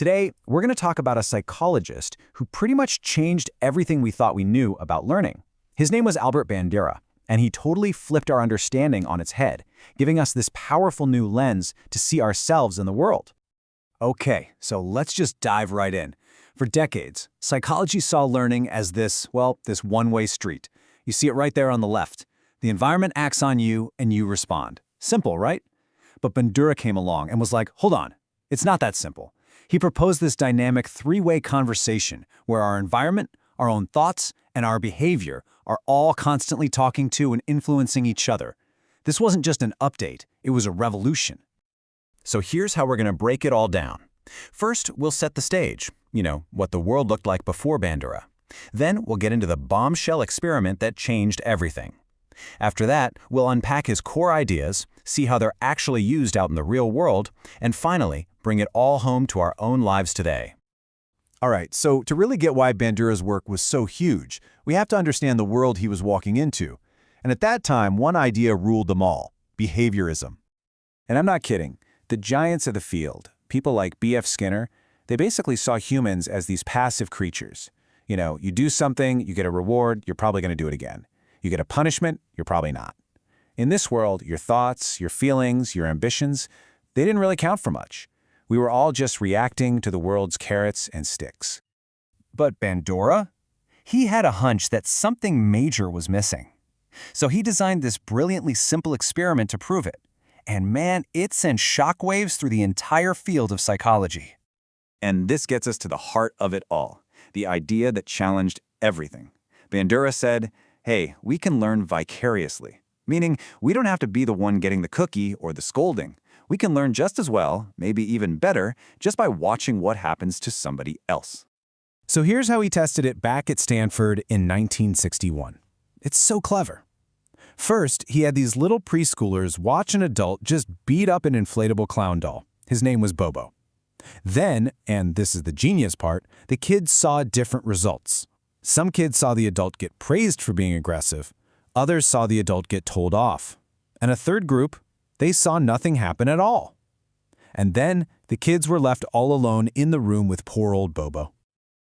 Today, we're going to talk about a psychologist who pretty much changed everything we thought we knew about learning. His name was Albert Bandura, and he totally flipped our understanding on its head, giving us this powerful new lens to see ourselves in the world. Okay, so let's just dive right in. For decades, psychology saw learning as this one-way street. You see it right there on the left. The environment acts on you, and you respond. Simple, right? But Bandura came along and was like, hold on, it's not that simple. He proposed this dynamic three-way conversation where our environment, our own thoughts, and our behavior are all constantly talking to and influencing each other. This wasn't just an update, it was a revolution. So here's how we're going to break it all down. First, we'll set the stage, what the world looked like before Bandura. Then we'll get into the bombshell experiment that changed everything. After that, we'll unpack his core ideas, see how they're actually used out in the real world, and finally, bring it all home to our own lives today. All right, so to really get why Bandura's work was so huge, we have to understand the world he was walking into. And at that time, one idea ruled them all: behaviorism. And I'm not kidding. The giants of the field, people like B.F. Skinner, they basically saw humans as these passive creatures. You do something, you get a reward, you're probably going to do it again. You get a punishment, you're probably not. In this world, your thoughts, your feelings, your ambitions, they didn't really count for much. We were all just reacting to the world's carrots and sticks. But Bandura? He had a hunch that something major was missing. So he designed this brilliantly simple experiment to prove it. And man, it sent shockwaves through the entire field of psychology. And this gets us to the heart of it all, the idea that challenged everything. Bandura said, hey, we can learn vicariously, meaning we don't have to be the one getting the cookie or the scolding. We can learn just as well, maybe even better, just by watching what happens to somebody else. So here's how he tested it back at Stanford in 1961. It's so clever. First, he had these little preschoolers watch an adult just beat up an inflatable clown doll. His name was Bobo. Then, and this is the genius part, the kids saw different results. Some kids saw the adult get praised for being aggressive. Others saw the adult get told off. And a third group, they saw nothing happen at all. And then the kids were left all alone in the room with poor old Bobo.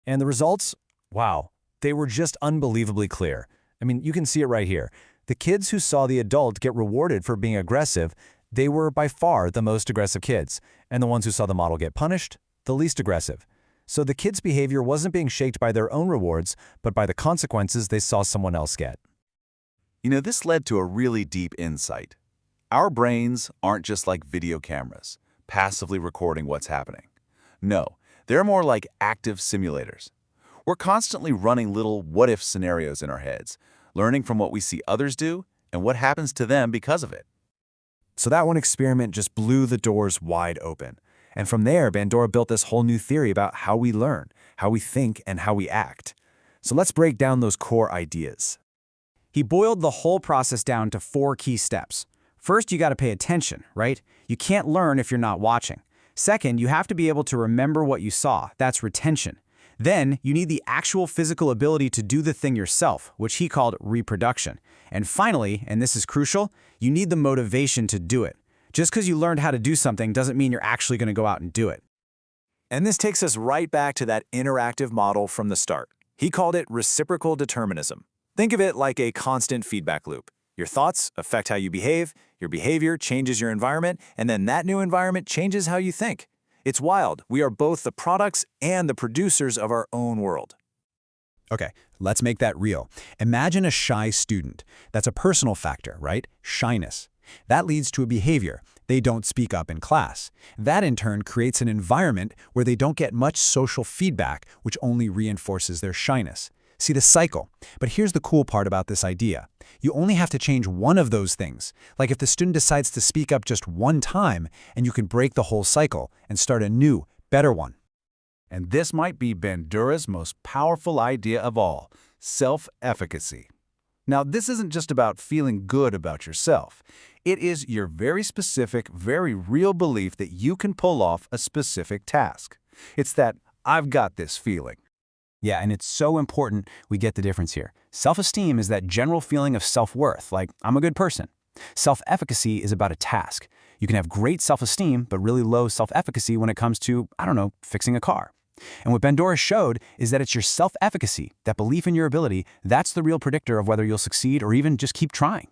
And the results? Wow, they were just unbelievably clear. I mean, you can see it right here. The kids who saw the adult get rewarded for being aggressive, they were by far the most aggressive kids. And the ones who saw the model get punished, the least aggressive. So the kids' behavior wasn't being shaped by their own rewards, but by the consequences they saw someone else get. This led to a really deep insight. Our brains aren't just like video cameras, passively recording what's happening. No, they're more like active simulators. We're constantly running little what-if scenarios in our heads, learning from what we see others do and what happens to them because of it. So that one experiment just blew the doors wide open. And from there, Bandura built this whole new theory about how we learn, how we think, and how we act. So let's break down those core ideas. He boiled the whole process down to 4 key steps. First, you got to pay attention, right? You can't learn if you're not watching. Second, you have to be able to remember what you saw. That's retention. Then, you need the actual physical ability to do the thing yourself, which he called reproduction. And finally, and this is crucial, you need the motivation to do it. Just because you learned how to do something doesn't mean you're actually going to go out and do it. And this takes us right back to that interactive model from the start. He called it reciprocal determinism. Think of it like a constant feedback loop. Your thoughts affect how you behave, your behavior changes your environment, and then that new environment changes how you think. It's wild. We are both the products and the producers of our own world. Okay, let's make that real. Imagine a shy student. That's a personal factor, right? Shyness. That leads to a behavior. They don't speak up in class. That in turn creates an environment where they don't get much social feedback, which only reinforces their shyness. See the cycle. But here's the cool part about this idea. You only have to change one of those things. Like if the student decides to speak up just one time, and you can break the whole cycle and start a new, better one. And this might be Bandura's most powerful idea of all, self-efficacy. Now, this isn't just about feeling good about yourself. It is your very specific, very real belief that you can pull off a specific task. It's that I've got this feeling. Yeah, and it's so important we get the difference here. Self-esteem is that general feeling of self-worth, like I'm a good person. Self-efficacy is about a task. You can have great self-esteem, but really low self-efficacy when it comes to, I don't know, fixing a car. And what Bandura showed is that it's your self-efficacy, that belief in your ability, that's the real predictor of whether you'll succeed or even just keep trying.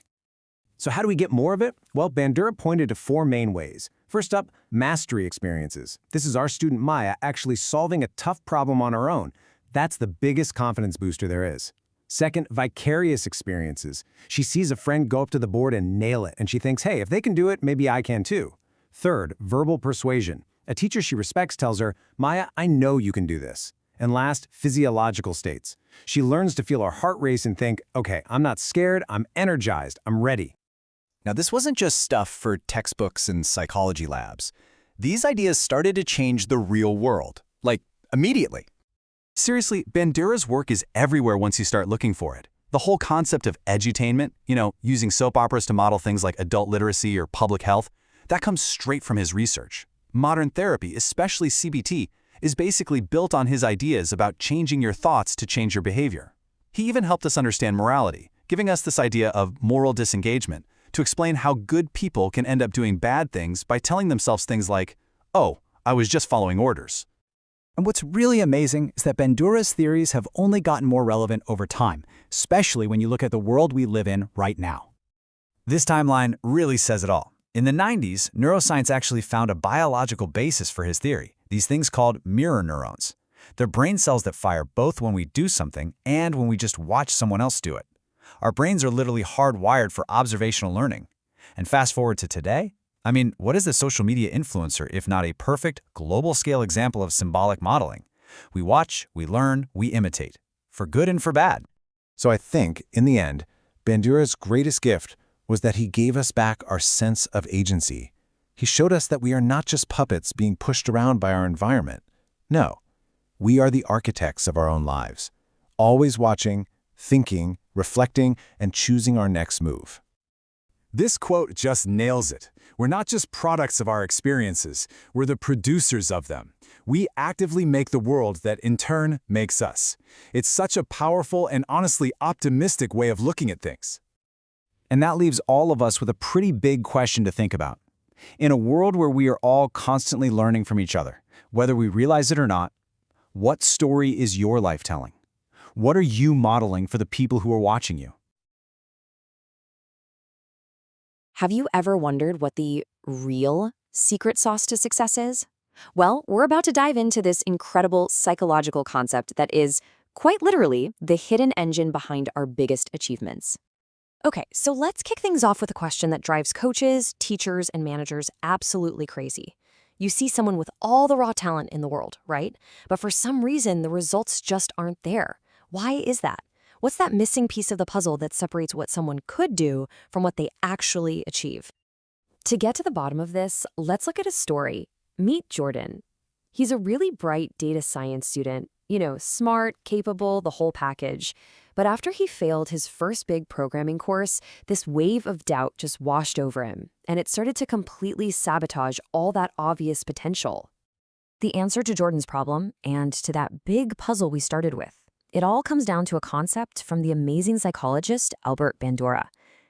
So how do we get more of it? Well, Bandura pointed to 4 main ways. First up, mastery experiences. This is our student Maya actually solving a tough problem on her own. That's the biggest confidence booster there is. Second, vicarious experiences. She sees a friend go up to the board and nail it, and she thinks, hey, if they can do it, maybe I can too. Third, verbal persuasion. A teacher she respects tells her, Maya, I know you can do this. And last, physiological states. She learns to feel her heart race and think, okay, I'm not scared, I'm energized, I'm ready. Now, this wasn't just stuff for textbooks and psychology labs. These ideas started to change the real world, like immediately. Seriously, Bandura's work is everywhere once you start looking for it. The whole concept of edutainment, using soap operas to model things like adult literacy or public health, that comes straight from his research. Modern therapy, especially CBT, is basically built on his ideas about changing your thoughts to change your behavior. He even helped us understand morality, giving us this idea of moral disengagement to explain how good people can end up doing bad things by telling themselves things like, oh, I was just following orders. And what's really amazing is that Bandura's theories have only gotten more relevant over time, especially when you look at the world we live in right now. This timeline really says it all. In the 90s, neuroscience actually found a biological basis for his theory, these things called mirror neurons. They're brain cells that fire both when we do something and when we just watch someone else do it. Our brains are literally hardwired for observational learning. And fast forward to today, what is the social media influencer if not a perfect, global-scale example of symbolic modeling? We watch, we learn, we imitate, for good and for bad. So I think, in the end, Bandura's greatest gift was that he gave us back our sense of agency. He showed us that we are not just puppets being pushed around by our environment. No, we are the architects of our own lives, always watching, thinking, reflecting, and choosing our next move. This quote just nails it. We're not just products of our experiences, we're the producers of them. We actively make the world that in turn makes us. It's such a powerful and honestly optimistic way of looking at things. And that leaves all of us with a pretty big question to think about. In a world where we are all constantly learning from each other, whether we realize it or not, what story is your life telling? What are you modeling for the people who are watching you? Have you ever wondered what the real secret sauce to success is? Well, we're about to dive into this incredible psychological concept that is, quite literally, the hidden engine behind our biggest achievements. Okay, so let's kick things off with a question that drives coaches, teachers, and managers absolutely crazy. You see someone with all the raw talent in the world, right? But for some reason, the results just aren't there. Why is that? What's that missing piece of the puzzle that separates what someone could do from what they actually achieve? To get to the bottom of this, let's look at a story. Meet Jordan. He's a really bright data science student, smart, capable, the whole package. But after he failed his first big programming course, this wave of doubt just washed over him, and it started to completely sabotage all that obvious potential. The answer to Jordan's problem, and to that big puzzle we started with, it all comes down to a concept from the amazing psychologist Albert Bandura.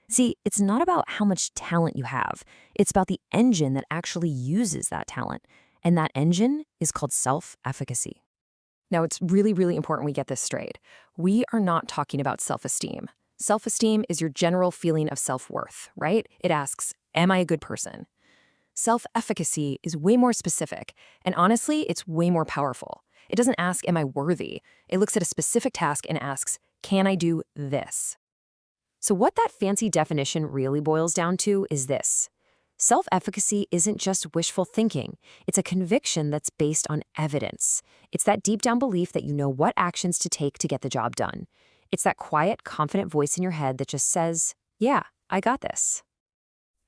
See, it's not about how much talent you have. It's about the engine that actually uses that talent. And that engine is called self-efficacy. Now, it's really, really important we get this straight. We are not talking about self-esteem. Self-esteem is your general feeling of self-worth, right? It asks, am I a good person? Self-efficacy is way more specific, and honestly, it's way more powerful. It doesn't ask, am I worthy? It looks at a specific task and asks, can I do this? So what that fancy definition really boils down to is this. Self-efficacy isn't just wishful thinking. It's a conviction that's based on evidence. It's that deep down belief that you know what actions to take to get the job done. It's that quiet, confident voice in your head that just says, yeah, I got this.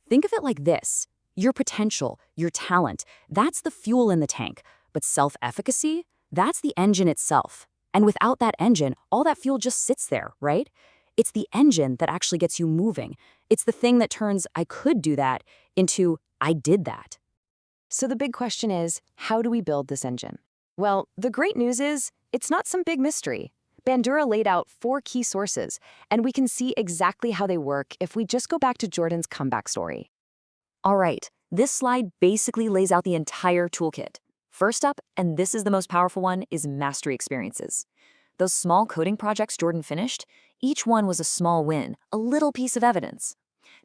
Think of it like this. Your potential, your talent, that's the fuel in the tank. But self-efficacy, that's the engine itself. And without that engine, all that fuel just sits there, right? It's the engine that actually gets you moving. It's the thing that turns I could do that into I did that. So the big question is, how do we build this engine? Well, the great news is it's not some big mystery. Bandura laid out 4 key sources, and we can see exactly how they work if we just go back to Jordan's comeback story. All right, this slide basically lays out the entire toolkit. First up, and this is the most powerful one, is mastery experiences. Those small coding projects Jordan finished, each one was a small win, a little piece of evidence.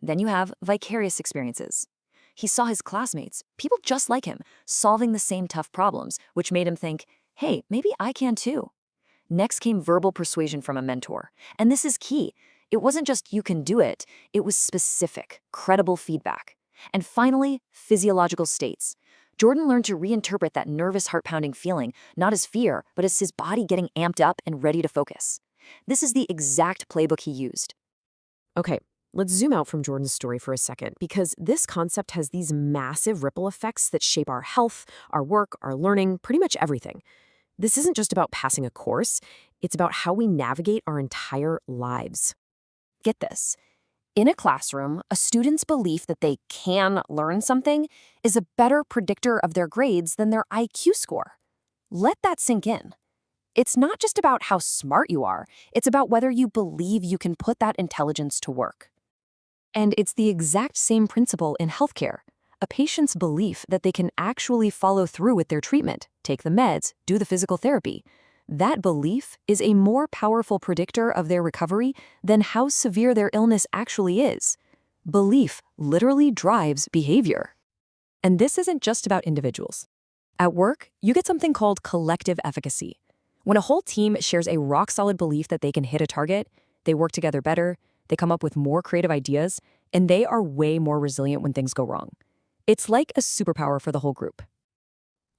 Then you have vicarious experiences. He saw his classmates, people just like him, solving the same tough problems, which made him think, hey, maybe I can too. Next came verbal persuasion from a mentor. And this is key. It wasn't just you can do it, it was specific, credible feedback. And finally, physiological states. Jordan learned to reinterpret that nervous heart-pounding feeling, not as fear, but as his body getting amped up and ready to focus. This is the exact playbook he used. Okay, let's zoom out from Jordan's story for a second, because this concept has these massive ripple effects that shape our health, our work, our learning, pretty much everything. This isn't just about passing a course, it's about how we navigate our entire lives. Get this. In a classroom, a student's belief that they can learn something is a better predictor of their grades than their IQ score. Let that sink in. It's not just about how smart you are, it's about whether you believe you can put that intelligence to work. And it's the exact same principle in healthcare. A patient's belief that they can actually follow through with their treatment, take the meds, do the physical therapy. That belief is a more powerful predictor of their recovery than how severe their illness actually is. Belief literally drives behavior. And this isn't just about individuals. At work, you get something called collective efficacy. When a whole team shares a rock-solid belief that they can hit a target, they work together better, they come up with more creative ideas, and they are way more resilient when things go wrong. It's like a superpower for the whole group.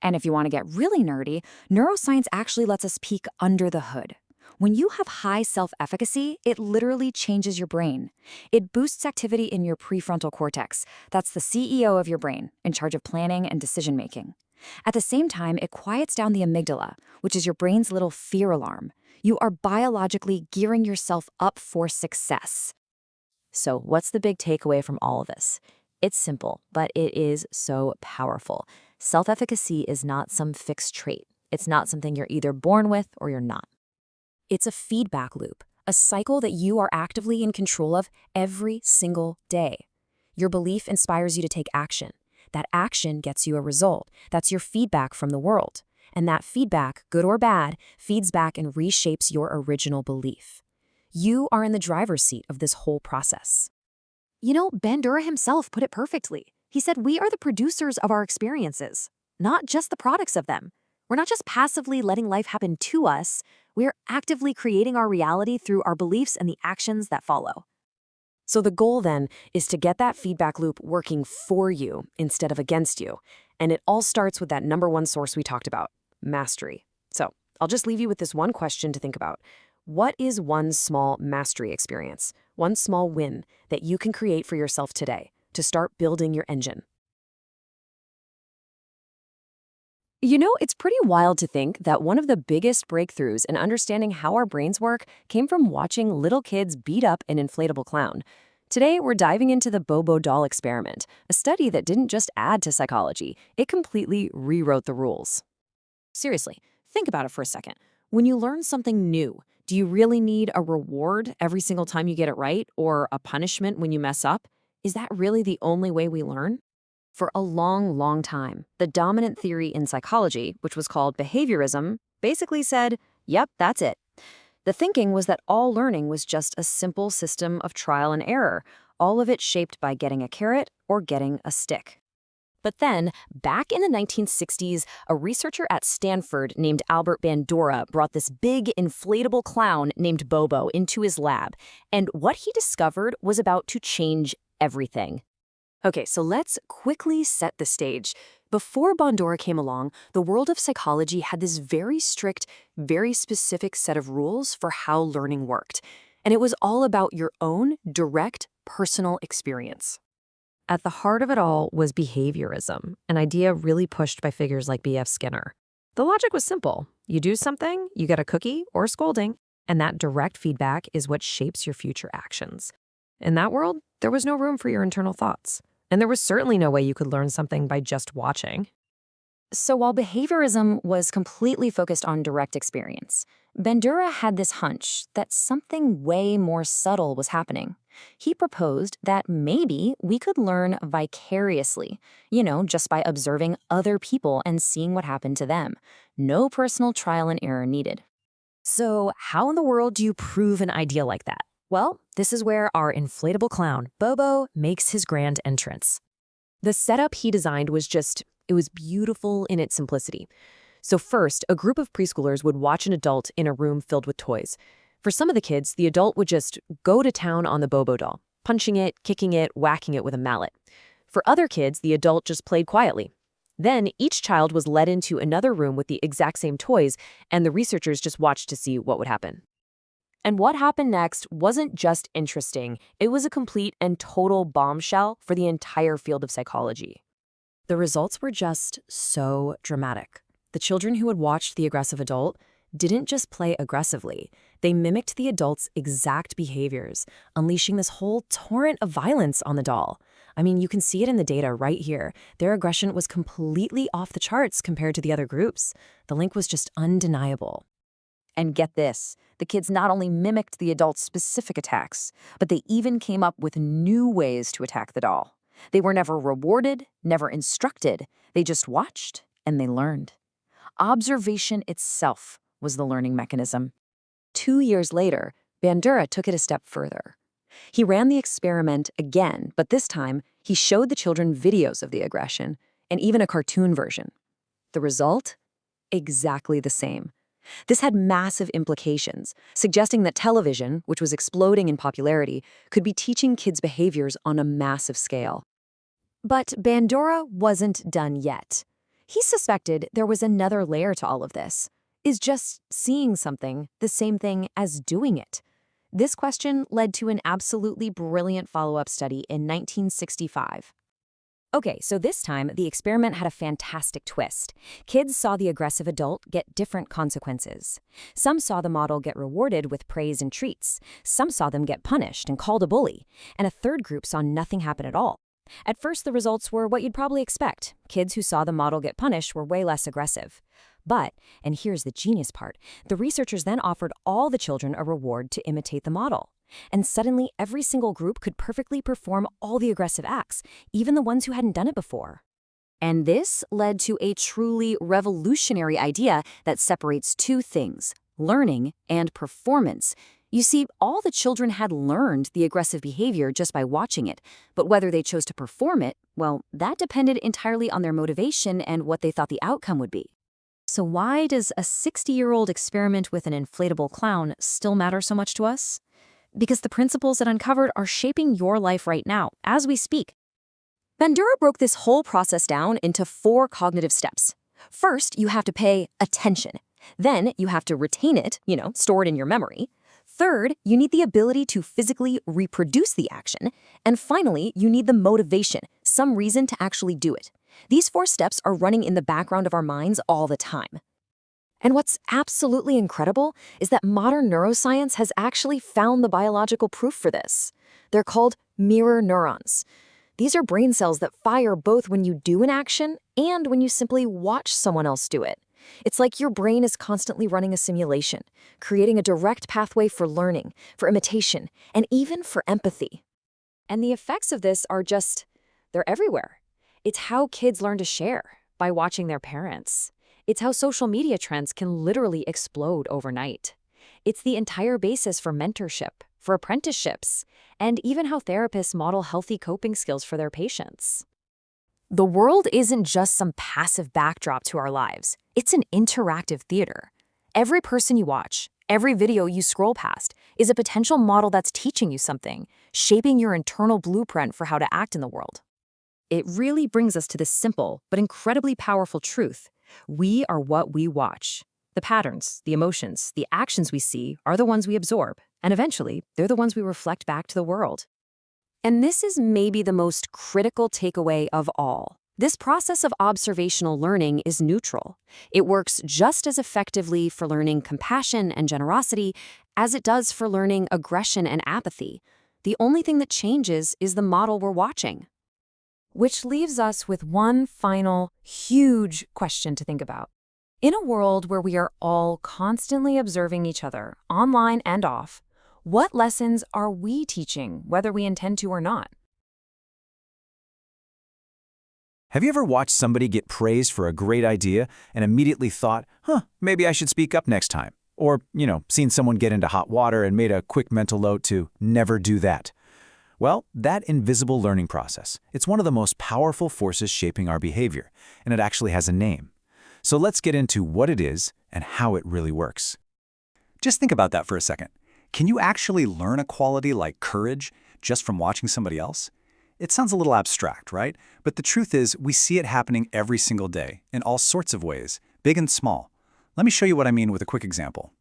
And if you want to get really nerdy, neuroscience actually lets us peek under the hood. When you have high self-efficacy, it literally changes your brain. It boosts activity in your prefrontal cortex. That's the CEO of your brain, in charge of planning and decision-making. At the same time, it quiets down the amygdala, which is your brain's little fear alarm. You are biologically gearing yourself up for success. So what's the big takeaway from all of this? It's simple, but it is so powerful. Self-efficacy is not some fixed trait. It's not something you're either born with or you're not. It's a feedback loop, a cycle that you are actively in control of every single day. Your belief inspires you to take action. That action gets you a result. That's your feedback from the world. And that feedback, good or bad, feeds back and reshapes your original belief. You are in the driver's seat of this whole process. You know, Bandura himself put it perfectly. He said we are the producers of our experiences, not just the products of them. We're not just passively letting life happen to us, we're actively creating our reality through our beliefs and the actions that follow. So the goal then is to get that feedback loop working for you instead of against you. And it all starts with that number one source we talked about, mastery. So I'll just leave you with this one question to think about. What is one small mastery experience, one small win that you can create for yourself today to start building your engine? You know, it's pretty wild to think that one of the biggest breakthroughs in understanding how our brains work came from watching little kids beat up an inflatable clown. Today, we're diving into the Bobo doll experiment, a study that didn't just add to psychology, it completely rewrote the rules. Seriously, think about it for a second. When you learn something new, do you really need a reward every single time you get it right, or a punishment when you mess up? Is that really the only way we learn? For a long, long time, the dominant theory in psychology, which was called behaviorism, basically said, yep, that's it. The thinking was that all learning was just a simple system of trial and error, all of it shaped by getting a carrot or getting a stick. But then, back in the 1960s, a researcher at Stanford named Albert Bandura brought this big inflatable clown named Bobo into his lab, and what he discovered was about to change everything. Okay, so let's quickly set the stage. Before Bandura came along, the world of psychology had this very strict, very specific set of rules for how learning worked. And it was all about your own direct, personal experience. At the heart of it all was behaviorism, an idea really pushed by figures like B.F. Skinner. The logic was simple. You do something, you get a cookie or a scolding, and that direct feedback is what shapes your future actions. In that world, there was no room for your internal thoughts. And there was certainly no way you could learn something by just watching. So while behaviorism was completely focused on direct experience, Bandura had this hunch that something way more subtle was happening. He proposed that maybe we could learn vicariously, just by observing other people and seeing what happened to them. No personal trial and error needed. So how in the world do you prove an idea like that? Well, this is where our inflatable clown, Bobo, makes his grand entrance. The setup he designed was it was beautiful in its simplicity. So first, a group of preschoolers would watch an adult in a room filled with toys. For some of the kids, the adult would just go to town on the Bobo doll, punching it, kicking it, whacking it with a mallet. For other kids, the adult just played quietly. Then each child was led into another room with the exact same toys, and the researchers just watched to see what would happen. And what happened next wasn't just interesting, it was a complete and total bombshell for the entire field of psychology. The results were just so dramatic. The children who had watched the aggressive adult didn't just play aggressively, they mimicked the adult's exact behaviors, unleashing this whole torrent of violence on the doll. I mean, you can see it in the data right here. Their aggression was completely off the charts compared to the other groups. The link was just undeniable. And get this, the kids not only mimicked the adult's specific attacks, but they even came up with new ways to attack the doll. They were never rewarded, never instructed. They just watched and they learned. Observation itself was the learning mechanism. 2 years later, Bandura took it a step further. He ran the experiment again, but this time he showed the children videos of the aggression and even a cartoon version. The result? Exactly the same. This had massive implications, suggesting that television, which was exploding in popularity, could be teaching kids behaviors on a massive scale. But Bandura wasn't done yet. He suspected there was another layer to all of this. Is just seeing something the same thing as doing it? This question led to an absolutely brilliant follow-up study in 1965. Okay, so this time, the experiment had a fantastic twist. Kids saw the aggressive adult get different consequences. Some saw the model get rewarded with praise and treats. Some saw them get punished and called a bully. And a third group saw nothing happen at all. At first, the results were what you'd probably expect. Kids who saw the model get punished were way less aggressive. But, and here's the genius part, the researchers then offered all the children a reward to imitate the model. And suddenly, every single group could perfectly perform all the aggressive acts, even the ones who hadn't done it before. And this led to a truly revolutionary idea that separates two things, learning and performance. You see, all the children had learned the aggressive behavior just by watching it, but whether they chose to perform it, well, that depended entirely on their motivation and what they thought the outcome would be. So why does a 60-year-old experiment with an inflatable clown still matter so much to us? Because the principles it uncovered are shaping your life right now, as we speak. Bandura broke this whole process down into 4 cognitive steps. First, you have to pay attention. Then, you have to retain it, store it in your memory. Third, you need the ability to physically reproduce the action. And finally, you need the motivation, some reason to actually do it. These 4 steps are running in the background of our minds all the time. And what's absolutely incredible is that modern neuroscience has actually found the biological proof for this. They're called mirror neurons. These are brain cells that fire both when you do an action and when you simply watch someone else do it. It's like your brain is constantly running a simulation, creating a direct pathway for learning, for imitation, and even for empathy. And the effects of this are they're everywhere. It's how kids learn to share, by watching their parents. It's how social media trends can literally explode overnight. It's the entire basis for mentorship, for apprenticeships, and even how therapists model healthy coping skills for their patients. The world isn't just some passive backdrop to our lives. It's an interactive theater. Every person you watch, every video you scroll past, is a potential model that's teaching you something, shaping your internal blueprint for how to act in the world. It really brings us to this simple but incredibly powerful truth. We are what we watch. The patterns, the emotions, the actions we see are the ones we absorb, and eventually, they're the ones we reflect back to the world. And this is maybe the most critical takeaway of all. This process of observational learning is neutral. It works just as effectively for learning compassion and generosity as it does for learning aggression and apathy. The only thing that changes is the model we're watching. Which leaves us with one final, huge question to think about. In a world where we are all constantly observing each other, online and off, what lessons are we teaching, whether we intend to or not? Have you ever watched somebody get praised for a great idea and immediately thought, maybe I should speak up next time? Or, seen someone get into hot water and made a quick mental note to never do that? Well, that invisible learning process, it's one of the most powerful forces shaping our behavior, and it actually has a name. So let's get into what it is and how it really works. Just think about that for a second. Can you actually learn a quality like courage just from watching somebody else? It sounds a little abstract, right? But the truth is, we see it happening every single day, in all sorts of ways, big and small. Let me show you what I mean with a quick example.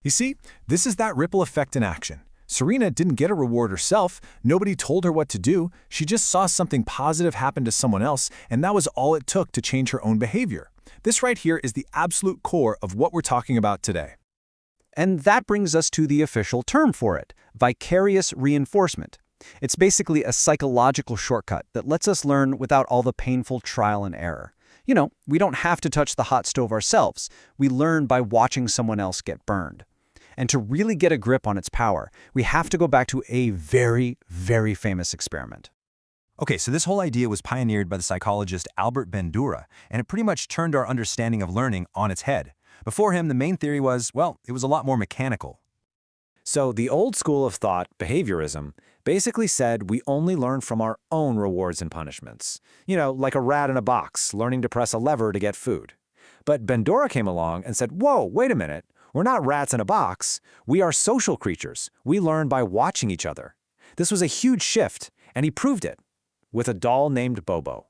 You see, this is that ripple effect in action. Serena didn't get a reward herself. Nobody told her what to do. She just saw something positive happen to someone else, and that was all it took to change her own behavior. This right here is the absolute core of what we're talking about today. And that brings us to the official term for it, vicarious reinforcement. It's basically a psychological shortcut that lets us learn without all the painful trial and error. We don't have to touch the hot stove ourselves. We learn by watching someone else get burned. And to really get a grip on its power, we have to go back to a very, very famous experiment. Okay, so this whole idea was pioneered by the psychologist Albert Bandura, and it pretty much turned our understanding of learning on its head. Before him, the main theory was, well, it was a lot more mechanical. So the old school of thought, behaviorism, basically said we only learn from our own rewards and punishments. Like a rat in a box learning to press a lever to get food. But Bandura came along and said, whoa, wait a minute. We're not rats in a box. We are social creatures. We learn by watching each other. This was a huge shift, and he proved it with a doll named Bobo.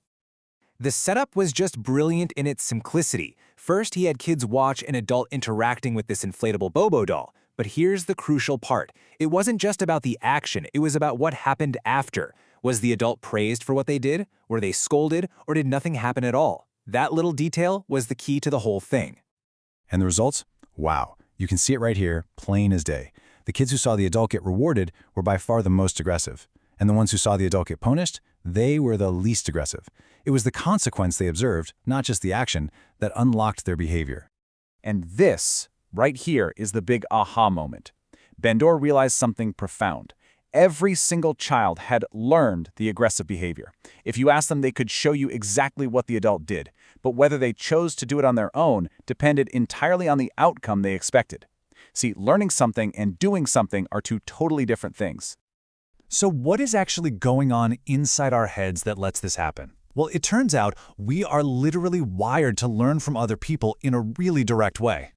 The setup was just brilliant in its simplicity. First, he had kids watch an adult interacting with this inflatable Bobo doll. But here's the crucial part. It wasn't just about the action, it was about what happened after. Was the adult praised for what they did? Were they scolded? Or did nothing happen at all? That little detail was the key to the whole thing. And the results? Wow. You can see it right here, plain as day. The kids who saw the adult get rewarded were by far the most aggressive. And the ones who saw the adult get punished, they were the least aggressive. It was the consequence they observed, not just the action, that unlocked their behavior. And this, right here, is the big aha moment. Bandura realized something profound. Every single child had learned the aggressive behavior. If you asked them, they could show you exactly what the adult did. But whether they chose to do it on their own depended entirely on the outcome they expected. See, learning something and doing something are two totally different things. So what is actually going on inside our heads that lets this happen? Well, it turns out we are literally wired to learn from other people in a really direct way.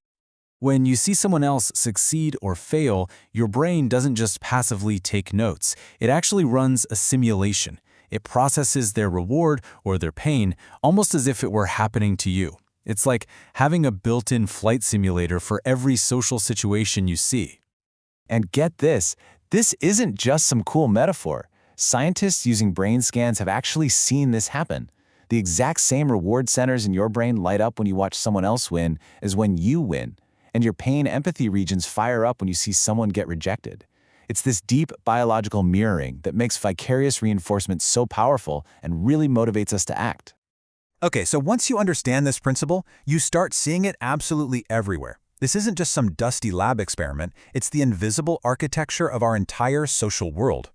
When you see someone else succeed or fail, your brain doesn't just passively take notes. It actually runs a simulation. It processes their reward or their pain almost as if it were happening to you. It's like having a built-in flight simulator for every social situation you see. And get this isn't just some cool metaphor. Scientists using brain scans have actually seen this happen. The exact same reward centers in your brain light up when you watch someone else win as when you win. And your pain-empathy regions fire up when you see someone get rejected. It's this deep biological mirroring that makes vicarious reinforcement so powerful and really motivates us to act. Okay, so once you understand this principle, you start seeing it absolutely everywhere. This isn't just some dusty lab experiment, it's the invisible architecture of our entire social world.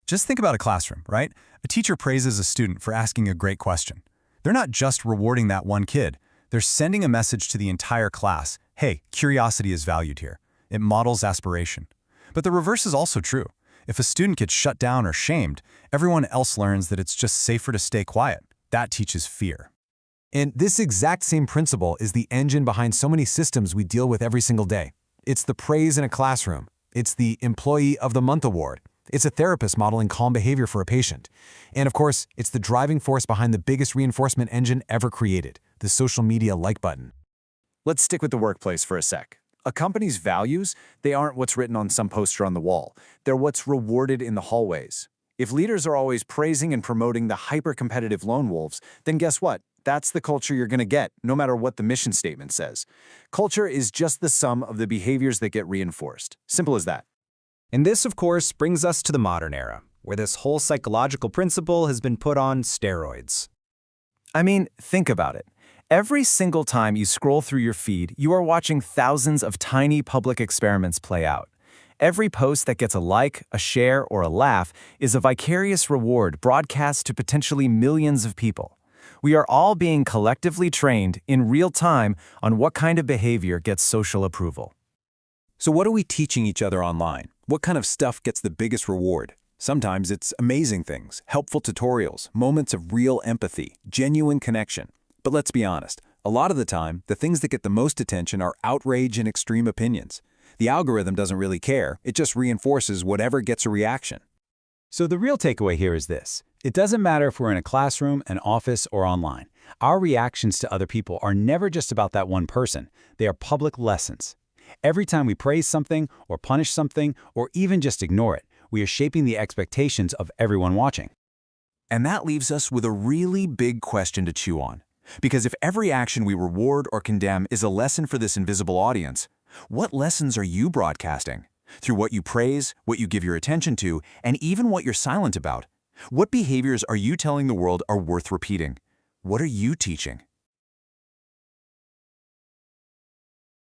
Just think about a classroom, right? A teacher praises a student for asking a great question. They're not just rewarding that one kid. They're sending a message to the entire class. Hey, curiosity is valued here. It models aspiration. But the reverse is also true. If a student gets shut down or shamed, everyone else learns that it's just safer to stay quiet. That teaches fear. And this exact same principle is the engine behind so many systems we deal with every single day. It's the praise in a classroom. It's the Employee of the Month award. It's a therapist modeling calm behavior for a patient. And of course, it's the driving force behind the biggest reinforcement engine ever created, the social media like button. Let's stick with the workplace for a sec. A company's values, they aren't what's written on some poster on the wall. They're what's rewarded in the hallways. If leaders are always praising and promoting the hyper-competitive lone wolves, then guess what? That's the culture you're going to get, no matter what the mission statement says. Culture is just the sum of the behaviors that get reinforced. Simple as that. And this, of course, brings us to the modern era. where this whole psychological principle has been put on steroids. I mean, think about it. Every single time you scroll through your feed, you are watching thousands of tiny public experiments play out. Every post that gets a like, a share, or a laugh is a vicarious reward broadcast to potentially millions of people. We are all being collectively trained in real time on what kind of behavior gets social approval. So what are we teaching each other online? What kind of stuff gets the biggest reward? Sometimes it's amazing things, helpful tutorials, moments of real empathy, genuine connection. But let's be honest, a lot of the time, the things that get the most attention are outrage and extreme opinions. The algorithm doesn't really care, it just reinforces whatever gets a reaction. So the real takeaway here is this. It doesn't matter if we're in a classroom, an office, or online. Our reactions to other people are never just about that one person. They are public lessons. Every time we praise something, or punish something, or even just ignore it, we are shaping the expectations of everyone watching. And that leaves us with a really big question to chew on. Because if every action we reward or condemn is a lesson for this invisible audience, what lessons are you broadcasting? Through what you praise, what you give your attention to, and even what you're silent about. What behaviors are you telling the world are worth repeating? What are you teaching?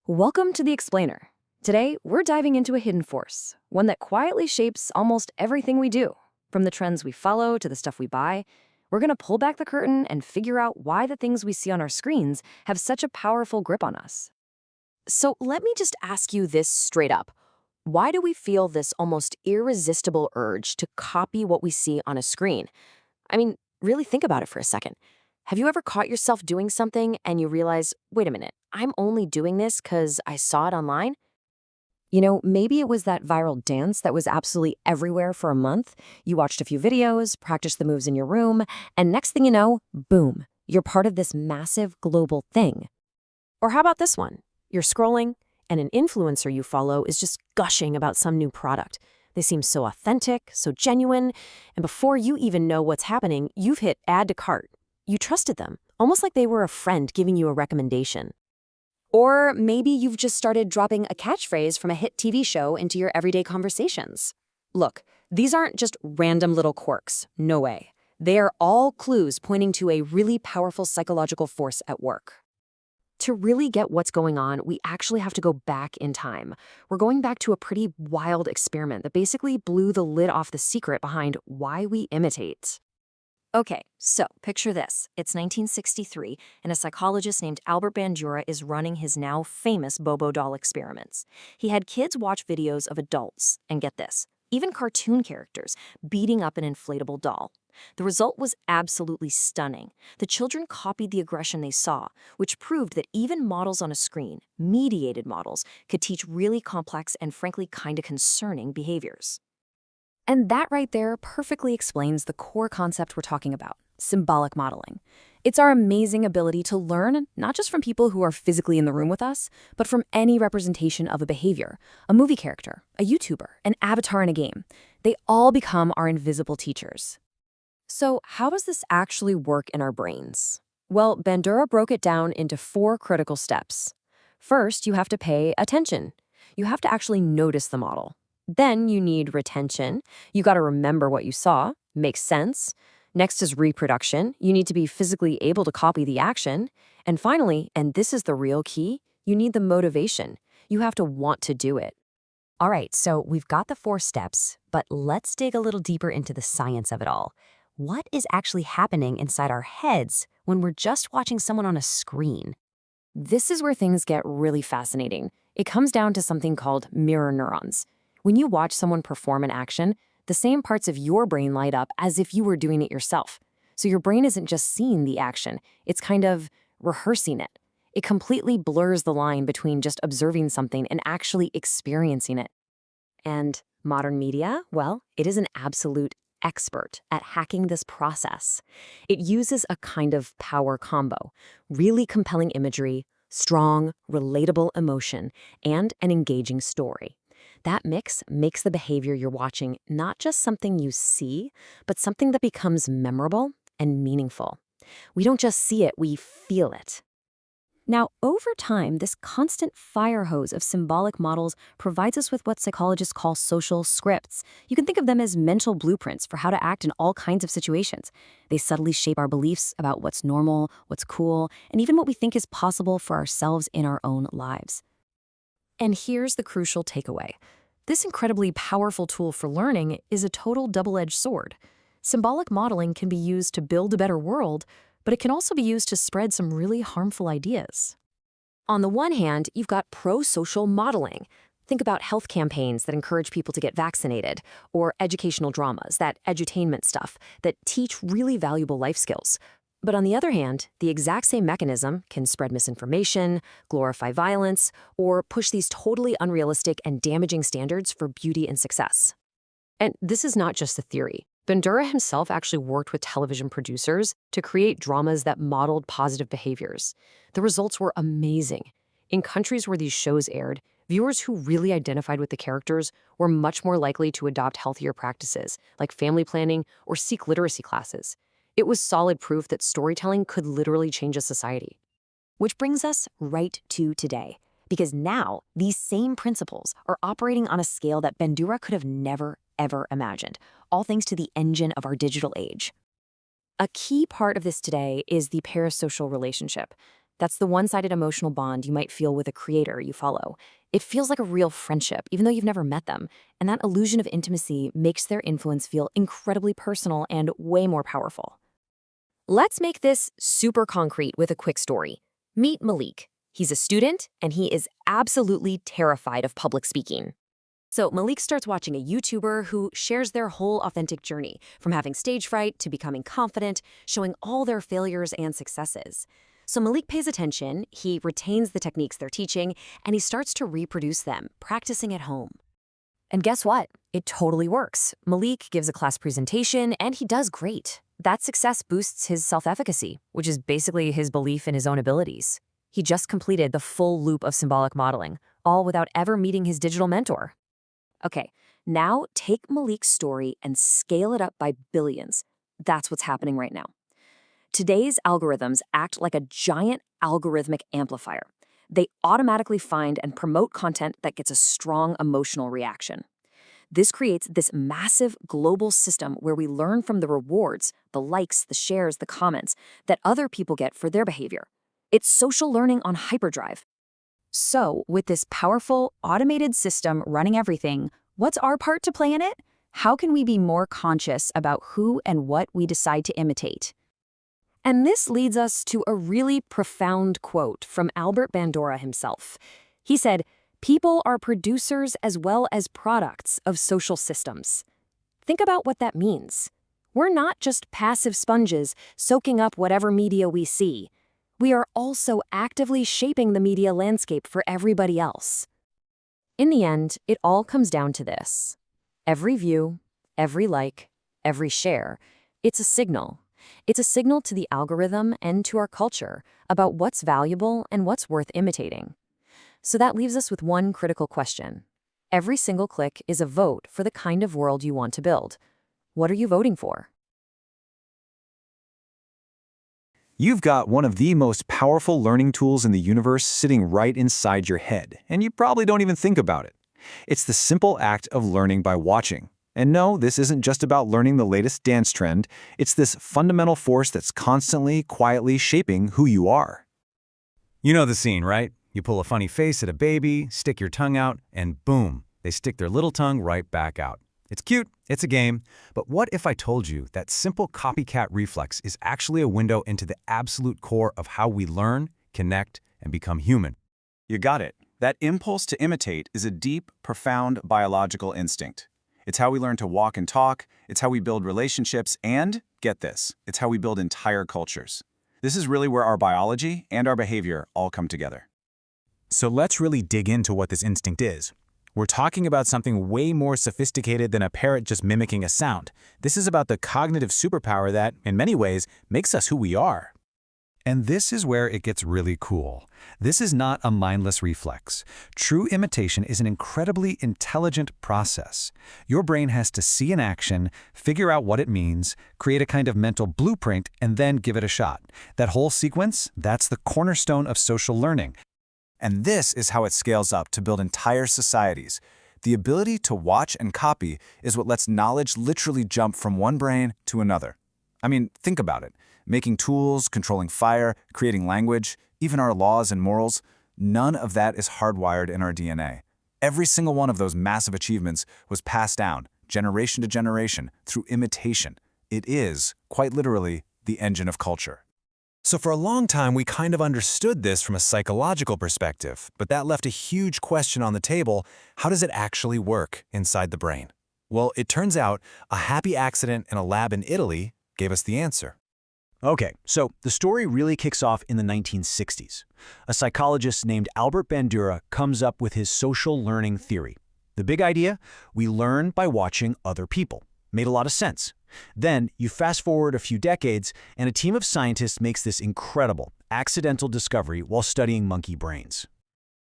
Welcome to The Explainer. Today, we're diving into a hidden force, one that quietly shapes almost everything we do. From the trends we follow to the stuff we buy, we're going to pull back the curtain and figure out why the things we see on our screens have such a powerful grip on us. So let me just ask you this straight up. Why do we feel this almost irresistible urge to copy what we see on a screen? I mean, really think about it for a second. Have you ever caught yourself doing something and you realize, wait a minute, I'm only doing this because I saw it online? You know, maybe it was that viral dance that was absolutely everywhere for a month. You watched a few videos, practiced the moves in your room, and next thing you know, boom, you're part of this massive global thing. Or how about this one? You're scrolling, and an influencer you follow is just gushing about some new product. They seem so authentic, so genuine, and before you even know what's happening, you've hit add to cart. You trusted them, almost like they were a friend giving you a recommendation. Or maybe you've just started dropping a catchphrase from a hit TV show into your everyday conversations. Look, these aren't just random little quirks. No way. They are all clues pointing to a really powerful psychological force at work. To really get what's going on, we actually have to go back in time. We're going back to a pretty wild experiment that basically blew the lid off the secret behind why we imitate. Okay, so picture this. It's 1963, and a psychologist named Albert Bandura is running his now famous Bobo doll experiments. He had kids watch videos of adults, and get this, even cartoon characters, beating up an inflatable doll. The result was absolutely stunning. The children copied the aggression they saw, which proved that even models on a screen, mediated models, could teach really complex and frankly kinda concerning behaviors. And that right there perfectly explains the core concept we're talking about, symbolic modeling. It's our amazing ability to learn not just from people who are physically in the room with us, but from any representation of a behavior, a movie character, a YouTuber, an avatar in a game. They all become our invisible teachers. So how does this actually work in our brains? Well, Bandura broke it down into 4 critical steps. First, you have to pay attention. You have to actually notice the model. Then you need retention. You got to remember what you saw, makes sense. Next is reproduction. You need to be physically able to copy the action. And finally, and this is the real key, you need the motivation. You have to want to do it. All right, so we've got the 4 steps, but let's dig a little deeper into the science of it all. What is actually happening inside our heads when we're just watching someone on a screen? This is where things get really fascinating. It comes down to something called mirror neurons. When you watch someone perform an action, the same parts of your brain light up as if you were doing it yourself. So your brain isn't just seeing the action, it's kind of rehearsing it. It completely blurs the line between just observing something and actually experiencing it. And modern media, well, it is an absolute expert at hacking this process. It uses a kind of power combo, really compelling imagery, strong, relatable emotion, and an engaging story. That mix makes the behavior you're watching not just something you see, but something that becomes memorable and meaningful. We don't just see it, we feel it. Now, over time, this constant fire hose of symbolic models provides us with what psychologists call social scripts. You can think of them as mental blueprints for how to act in all kinds of situations. They subtly shape our beliefs about what's normal, what's cool, and even what we think is possible for ourselves in our own lives. And here's the crucial takeaway. This incredibly powerful tool for learning is a total double-edged sword. Symbolic modeling can be used to build a better world, but it can also be used to spread some really harmful ideas. On the one hand, you've got pro-social modeling. Think about health campaigns that encourage people to get vaccinated, or educational dramas, that edutainment stuff, that teach really valuable life skills. But on the other hand, the exact same mechanism can spread misinformation, glorify violence, or push these totally unrealistic and damaging standards for beauty and success. And this is not just a theory. Bandura himself actually worked with television producers to create dramas that modeled positive behaviors. The results were amazing. In countries where these shows aired, viewers who really identified with the characters were much more likely to adopt healthier practices, like family planning or seek literacy classes. It was solid proof that storytelling could literally change a society. Which brings us right to today, because now these same principles are operating on a scale that Bandura could have never, ever imagined, all thanks to the engine of our digital age. A key part of this today is the parasocial relationship. That's the one-sided emotional bond you might feel with a creator you follow. It feels like a real friendship, even though you've never met them, and that illusion of intimacy makes their influence feel incredibly personal and way more powerful. Let's make this super concrete with a quick story. Meet Malik. He's a student, and he is absolutely terrified of public speaking. So Malik starts watching a YouTuber who shares their whole authentic journey, from having stage fright to becoming confident, showing all their failures and successes. So Malik pays attention, he retains the techniques they're teaching, and he starts to reproduce them, practicing at home. And guess what? It totally works. Malik gives a class presentation, and he does great. That success boosts his self-efficacy, which is basically his belief in his own abilities. He just completed the full loop of symbolic modeling, all without ever meeting his digital mentor. Okay, now take Malik's story and scale it up by billions. That's what's happening right now. Today's algorithms act like a giant algorithmic amplifier. They automatically find and promote content that gets a strong emotional reaction. This creates this massive global system where we learn from the rewards, the likes, the shares, the comments that other people get for their behavior. It's social learning on hyperdrive. So, with this powerful, automated system running everything, what's our part to play in it? How can we be more conscious about who and what we decide to imitate? And this leads us to a really profound quote from Albert Bandura himself. He said, "People are producers as well as products of social systems." Think about what that means. We're not just passive sponges soaking up whatever media we see. We are also actively shaping the media landscape for everybody else. In the end, it all comes down to this. Every view, every like, every share, it's a signal. It's a signal to the algorithm and to our culture about what's valuable and what's worth imitating. So that leaves us with one critical question. Every single click is a vote for the kind of world you want to build. What are you voting for? You've got one of the most powerful learning tools in the universe sitting right inside your head, and you probably don't even think about it. It's the simple act of learning by watching. And no, this isn't just about learning the latest dance trend. It's this fundamental force that's constantly, quietly shaping who you are. You know the scene, right? You pull a funny face at a baby, stick your tongue out, and boom, they stick their little tongue right back out. It's cute, it's a game, but what if I told you that simple copycat reflex is actually a window into the absolute core of how we learn, connect, and become human? You got it. That impulse to imitate is a deep, profound biological instinct. It's how we learn to walk and talk, it's how we build relationships, and, get this, it's how we build entire cultures. This is really where our biology and our behavior all come together. So let's really dig into what this instinct is. We're talking about something way more sophisticated than a parrot just mimicking a sound. This is about the cognitive superpower that, in many ways, makes us who we are. And this is where it gets really cool. This is not a mindless reflex. True imitation is an incredibly intelligent process. Your brain has to see an action, figure out what it means, create a kind of mental blueprint, and then give it a shot. That whole sequence, that's the cornerstone of social learning. And this is how it scales up to build entire societies. The ability to watch and copy is what lets knowledge literally jump from one brain to another. I mean, think about it. Making tools, controlling fire, creating language, even our laws and morals, none of that is hardwired in our DNA. Every single one of those massive achievements was passed down, generation to generation, through imitation. It is, quite literally, the engine of culture. So for a long time, we kind of understood this from a psychological perspective, but that left a huge question on the table: how does it actually work inside the brain? Well, it turns out a happy accident in a lab in Italy gave us the answer. Okay, so the story really kicks off in the 1960s. A psychologist named Albert Bandura comes up with his social learning theory. The big idea? We learn by watching other people. Made a lot of sense. Then you fast forward a few decades, and a team of scientists makes this incredible, accidental discovery while studying monkey brains.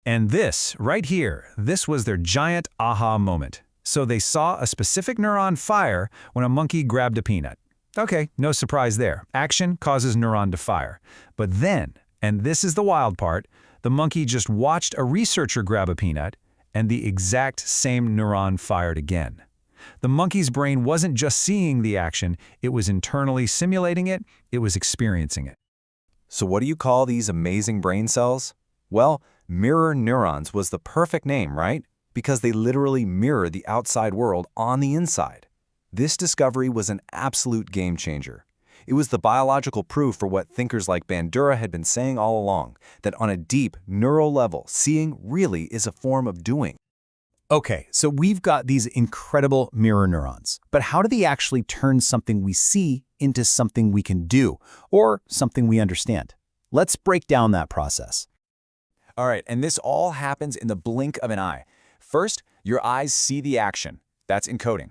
And this, right here, this was their giant aha moment. So they saw a specific neuron fire when a monkey grabbed a peanut. Okay, no surprise there. Action causes neuron to fire. But then, and this is the wild part, the monkey just watched a researcher grab a peanut, and the exact same neuron fired again. The monkey's brain wasn't just seeing the action, it was internally simulating it, it was experiencing it. So what do you call these amazing brain cells? Well, mirror neurons was the perfect name, right? Because they literally mirror the outside world on the inside. This discovery was an absolute game changer. It was the biological proof for what thinkers like Bandura had been saying all along, that on a deep neural level, seeing really is a form of doing. Okay, so we've got these incredible mirror neurons, but how do they actually turn something we see into something we can do, or something we understand? Let's break down that process. All right, and this all happens in the blink of an eye. First, your eyes see the action. That's encoding.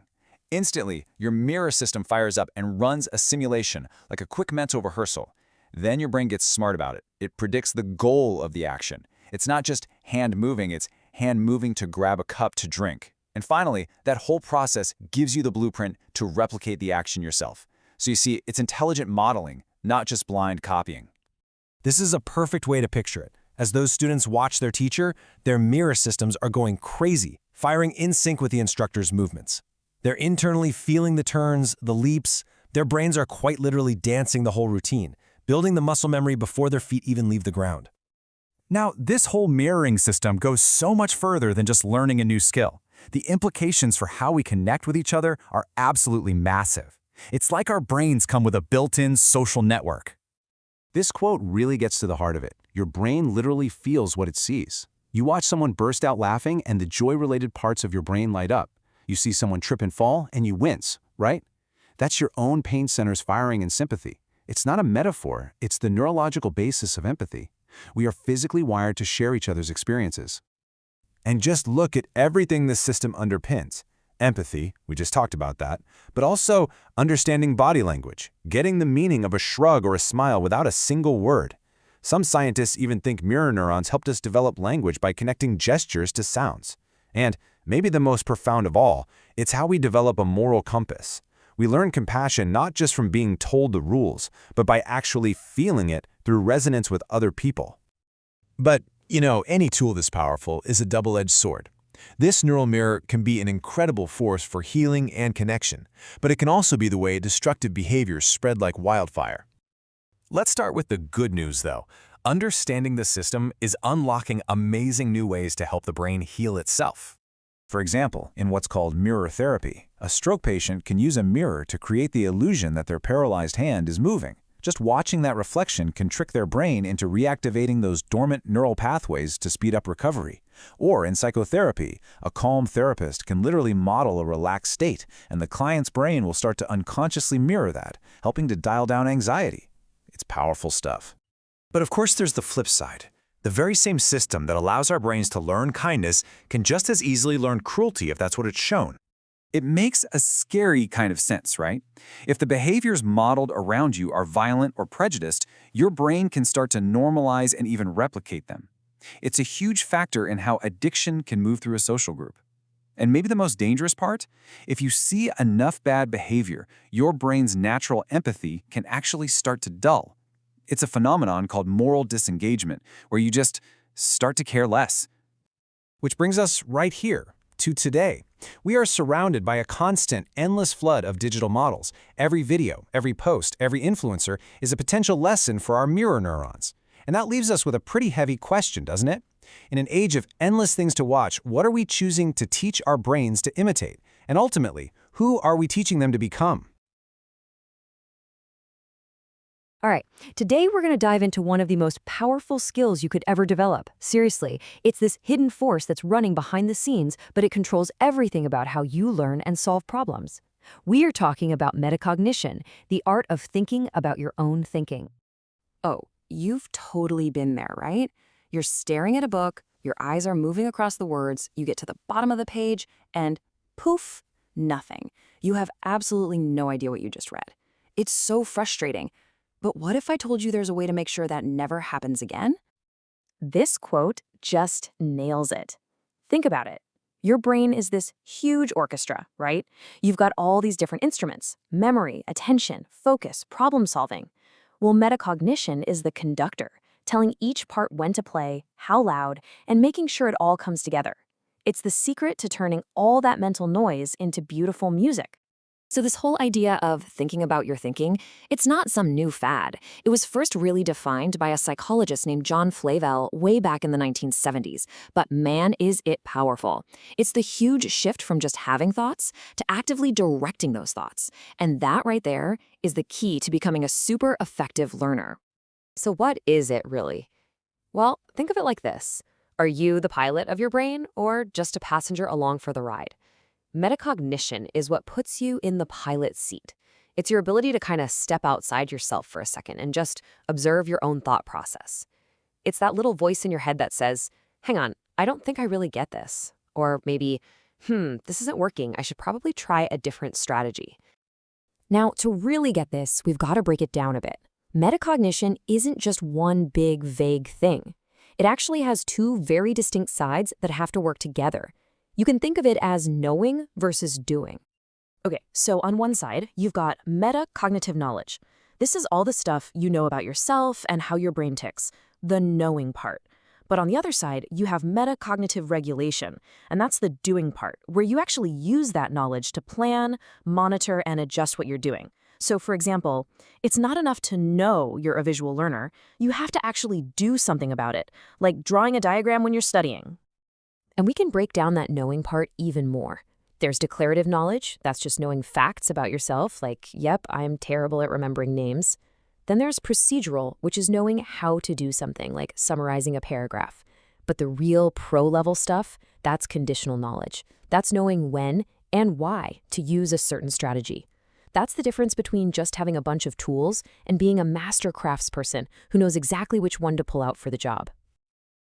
Instantly, your mirror system fires up and runs a simulation, like a quick mental rehearsal. Then your brain gets smart about it. It predicts the goal of the action. It's not just hand moving, it's hand moving to grab a cup to drink. And finally, that whole process gives you the blueprint to replicate the action yourself. So you see, it's intelligent modeling, not just blind copying. This is a perfect way to picture it. As those students watch their teacher, their mirror systems are going crazy, firing in sync with the instructor's movements. They're internally feeling the turns, the leaps. Their brains are quite literally dancing the whole routine, building the muscle memory before their feet even leave the ground. Now, this whole mirroring system goes so much further than just learning a new skill. The implications for how we connect with each other are absolutely massive. It's like our brains come with a built-in social network. This quote really gets to the heart of it. Your brain literally feels what it sees. You watch someone burst out laughing and the joy-related parts of your brain light up. You see someone trip and fall and you wince, right? That's your own pain centers firing in sympathy. It's not a metaphor, it's the neurological basis of empathy. We are physically wired to share each other's experiences. And just look at everything this system underpins. Empathy, we just talked about that, but also understanding body language, getting the meaning of a shrug or a smile without a single word. Some scientists even think mirror neurons helped us develop language by connecting gestures to sounds. And maybe the most profound of all, it's how we develop a moral compass. We learn compassion not just from being told the rules, but by actually feeling it through resonance with other people. But, any tool this powerful is a double-edged sword. This neural mirror can be an incredible force for healing and connection, but it can also be the way destructive behaviors spread like wildfire. Let's start with the good news, though. Understanding the system is unlocking amazing new ways to help the brain heal itself. For example, in what's called mirror therapy, a stroke patient can use a mirror to create the illusion that their paralyzed hand is moving. Just watching that reflection can trick their brain into reactivating those dormant neural pathways to speed up recovery. Or in psychotherapy, a calm therapist can literally model a relaxed state, and the client's brain will start to unconsciously mirror that, helping to dial down anxiety. It's powerful stuff. But of course there's the flip side. The very same system that allows our brains to learn kindness can just as easily learn cruelty if that's what it's shown. It makes a scary kind of sense, right? If the behaviors modeled around you are violent or prejudiced, your brain can start to normalize and even replicate them. It's a huge factor in how addiction can move through a social group. And maybe the most dangerous part? If you see enough bad behavior, your brain's natural empathy can actually start to dull. It's a phenomenon called moral disengagement, where you just start to care less. Which brings us right here, to today. We are surrounded by a constant, endless flood of digital models. Every video, every post, every influencer is a potential lesson for our mirror neurons. And that leaves us with a pretty heavy question, doesn't it? In an age of endless things to watch, what are we choosing to teach our brains to imitate? And ultimately, who are we teaching them to become? All right, today we're going to dive into one of the most powerful skills you could ever develop. Seriously, it's this hidden force that's running behind the scenes, but it controls everything about how you learn and solve problems. We are talking about metacognition, the art of thinking about your own thinking. Oh, you've totally been there, right? You're staring at a book, your eyes are moving across the words, you get to the bottom of the page, and poof, nothing. You have absolutely no idea what you just read. It's so frustrating. But what if I told you there's a way to make sure that never happens again? This quote just nails it. Think about it. Your brain is this huge orchestra, right? You've got all these different instruments: memory, attention, focus, problem solving. Well, metacognition is the conductor, telling each part when to play, how loud, and making sure it all comes together. It's the secret to turning all that mental noise into beautiful music. So this whole idea of thinking about your thinking, it's not some new fad. It was first really defined by a psychologist named John Flavel way back in the 1970s. But man, is it powerful. It's the huge shift from just having thoughts to actively directing those thoughts. And that right there is the key to becoming a super effective learner. So what is it really? Well, think of it like this. Are you the pilot of your brain or just a passenger along for the ride? Metacognition is what puts you in the pilot seat. It's your ability to kind of step outside yourself for a second and just observe your own thought process. It's that little voice in your head that says, hang on, I don't think I really get this. Or maybe, this isn't working. I should probably try a different strategy. Now, to really get this, we've got to break it down a bit. Metacognition isn't just one big, vague thing. It actually has two very distinct sides that have to work together. You can think of it as knowing versus doing. Okay, so on one side, you've got metacognitive knowledge. This is all the stuff you know about yourself and how your brain ticks, the knowing part. But on the other side, you have metacognitive regulation, and that's the doing part, where you actually use that knowledge to plan, monitor, and adjust what you're doing. So for example, it's not enough to know you're a visual learner. You have to actually do something about it, like drawing a diagram when you're studying. And we can break down that knowing part even more. There's declarative knowledge, that's just knowing facts about yourself, like, yep, I'm terrible at remembering names. Then there's procedural, which is knowing how to do something, like summarizing a paragraph. But the real pro-level stuff, that's conditional knowledge. That's knowing when and why to use a certain strategy. That's the difference between just having a bunch of tools and being a master craftsperson who knows exactly which one to pull out for the job.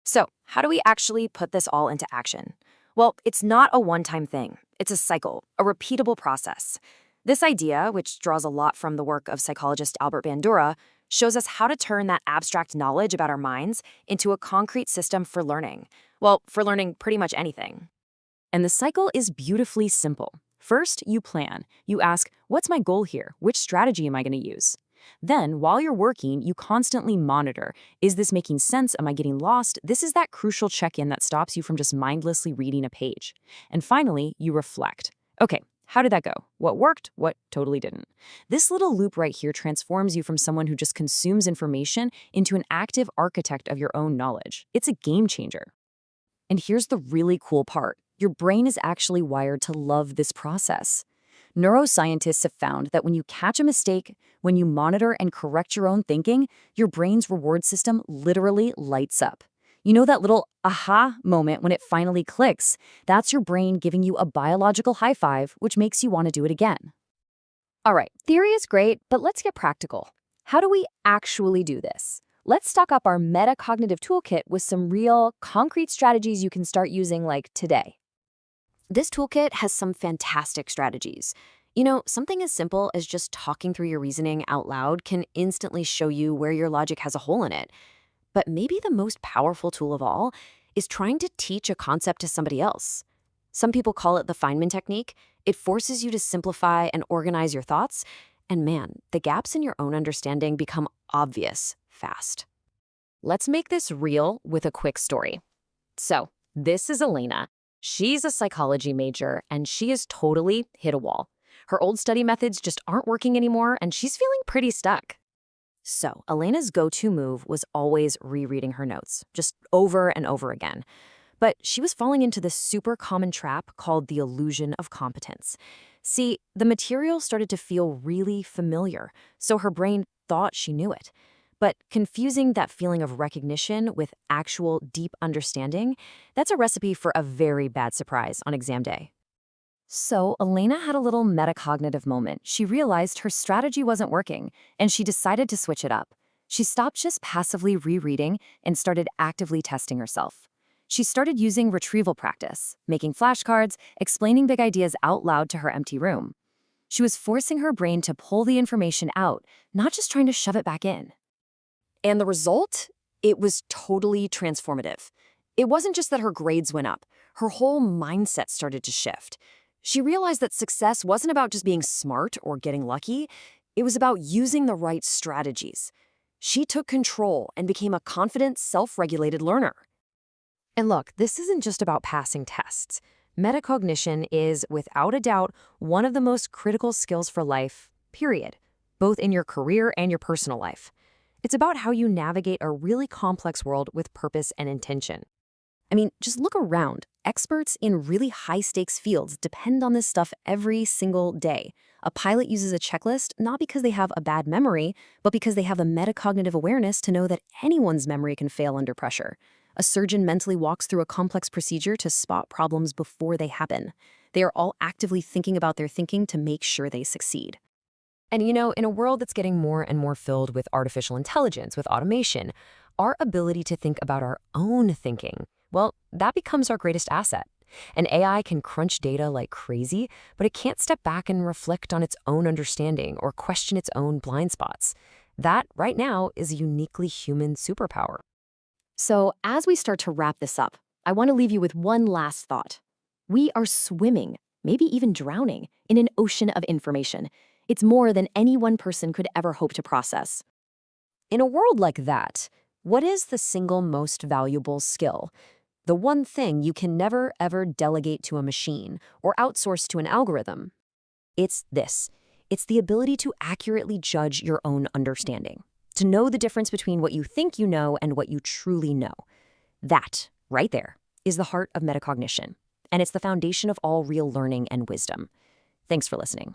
So, how do we actually put this all into action? Well, it's not a one-time thing. It's a cycle, a repeatable process. This idea, which draws a lot from the work of psychologist Albert Bandura, shows us how to turn that abstract knowledge about our minds into a concrete system for learning. Well, for learning pretty much anything. And the cycle is beautifully simple. First, you plan. You ask, what's my goal here? Which strategy am I going to use? Then, while you're working, you constantly monitor. Is this making sense? Am I getting lost? This is that crucial check-in that stops you from just mindlessly reading a page. And finally, you reflect. Okay, how did that go? What worked? What totally didn't? This little loop right here transforms you from someone who just consumes information into an active architect of your own knowledge. It's a game changer. And here's the really cool part. Your brain is actually wired to love this process. Neuroscientists have found that when you catch a mistake, when you monitor and correct your own thinking, your brain's reward system literally lights up. You know that little aha moment when it finally clicks? That's your brain giving you a biological high five, which makes you want to do it again. All right, theory is great, but let's get practical. How do we actually do this? Let's stock up our metacognitive toolkit with some real, concrete strategies you can start using like today. This toolkit has some fantastic strategies. You know, something as simple as just talking through your reasoning out loud can instantly show you where your logic has a hole in it. But maybe the most powerful tool of all is trying to teach a concept to somebody else. Some people call it the Feynman technique. It forces you to simplify and organize your thoughts, and man, the gaps in your own understanding become obvious fast. Let's make this real with a quick story. So, this is Elena. She's a psychology major, and she has totally hit a wall. Her old study methods just aren't working anymore, and she's feeling pretty stuck. So, Elena's go-to move was always rereading her notes, just over and over again. But she was falling into this super common trap called the illusion of competence. See, the material started to feel really familiar, so her brain thought she knew it. But confusing that feeling of recognition with actual deep understanding, that's a recipe for a very bad surprise on exam day. So Elena had a little metacognitive moment. She realized her strategy wasn't working, and she decided to switch it up. She stopped just passively rereading and started actively testing herself. She started using retrieval practice, making flashcards, explaining big ideas out loud to her empty room. She was forcing her brain to pull the information out, not just trying to shove it back in. And the result? It was totally transformative. It wasn't just that her grades went up. Her whole mindset started to shift. She realized that success wasn't about just being smart or getting lucky. It was about using the right strategies. She took control and became a confident, self-regulated learner. And look, this isn't just about passing tests. Metacognition is, without a doubt, one of the most critical skills for life, period, both in your career and your personal life. It's about how you navigate a really complex world with purpose and intention. I mean, just look around. Experts in really high-stakes fields depend on this stuff every single day. A pilot uses a checklist not because they have a bad memory, but because they have a metacognitive awareness to know that anyone's memory can fail under pressure. A surgeon mentally walks through a complex procedure to spot problems before they happen. They are all actively thinking about their thinking to make sure they succeed. And you know, in a world that's getting more and more filled with artificial intelligence, with automation, our ability to think about our own thinking, well, that becomes our greatest asset. An AI can crunch data like crazy, but it can't step back and reflect on its own understanding or question its own blind spots. That, right now, is a uniquely human superpower. So, as we start to wrap this up, I want to leave you with one last thought. We are swimming, maybe even drowning, in an ocean of information. It's more than any one person could ever hope to process. In a world like that, what is the single most valuable skill? The one thing you can never, ever delegate to a machine or outsource to an algorithm? It's this. It's the ability to accurately judge your own understanding, to know the difference between what you think you know and what you truly know. That, right there, is the heart of metacognition, and it's the foundation of all real learning and wisdom. Thanks for listening.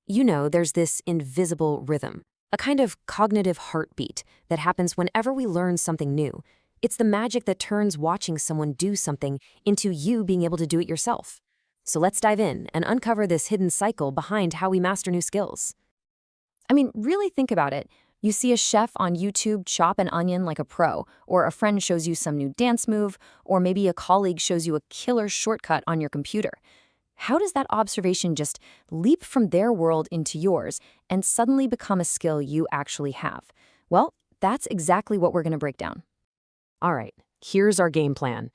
You know, there's this invisible rhythm, a kind of cognitive heartbeat that happens whenever we learn something new. It's the magic that turns watching someone do something into you being able to do it yourself. So let's dive in and uncover this hidden cycle behind how we master new skills. I mean, really think about it. You see a chef on YouTube chop an onion like a pro, or a friend shows you some new dance move, or maybe a colleague shows you a killer shortcut on your computer. How does that observation just leap from their world into yours and suddenly become a skill you actually have? Well, that's exactly what we're going to break down. All right, here's our game plan.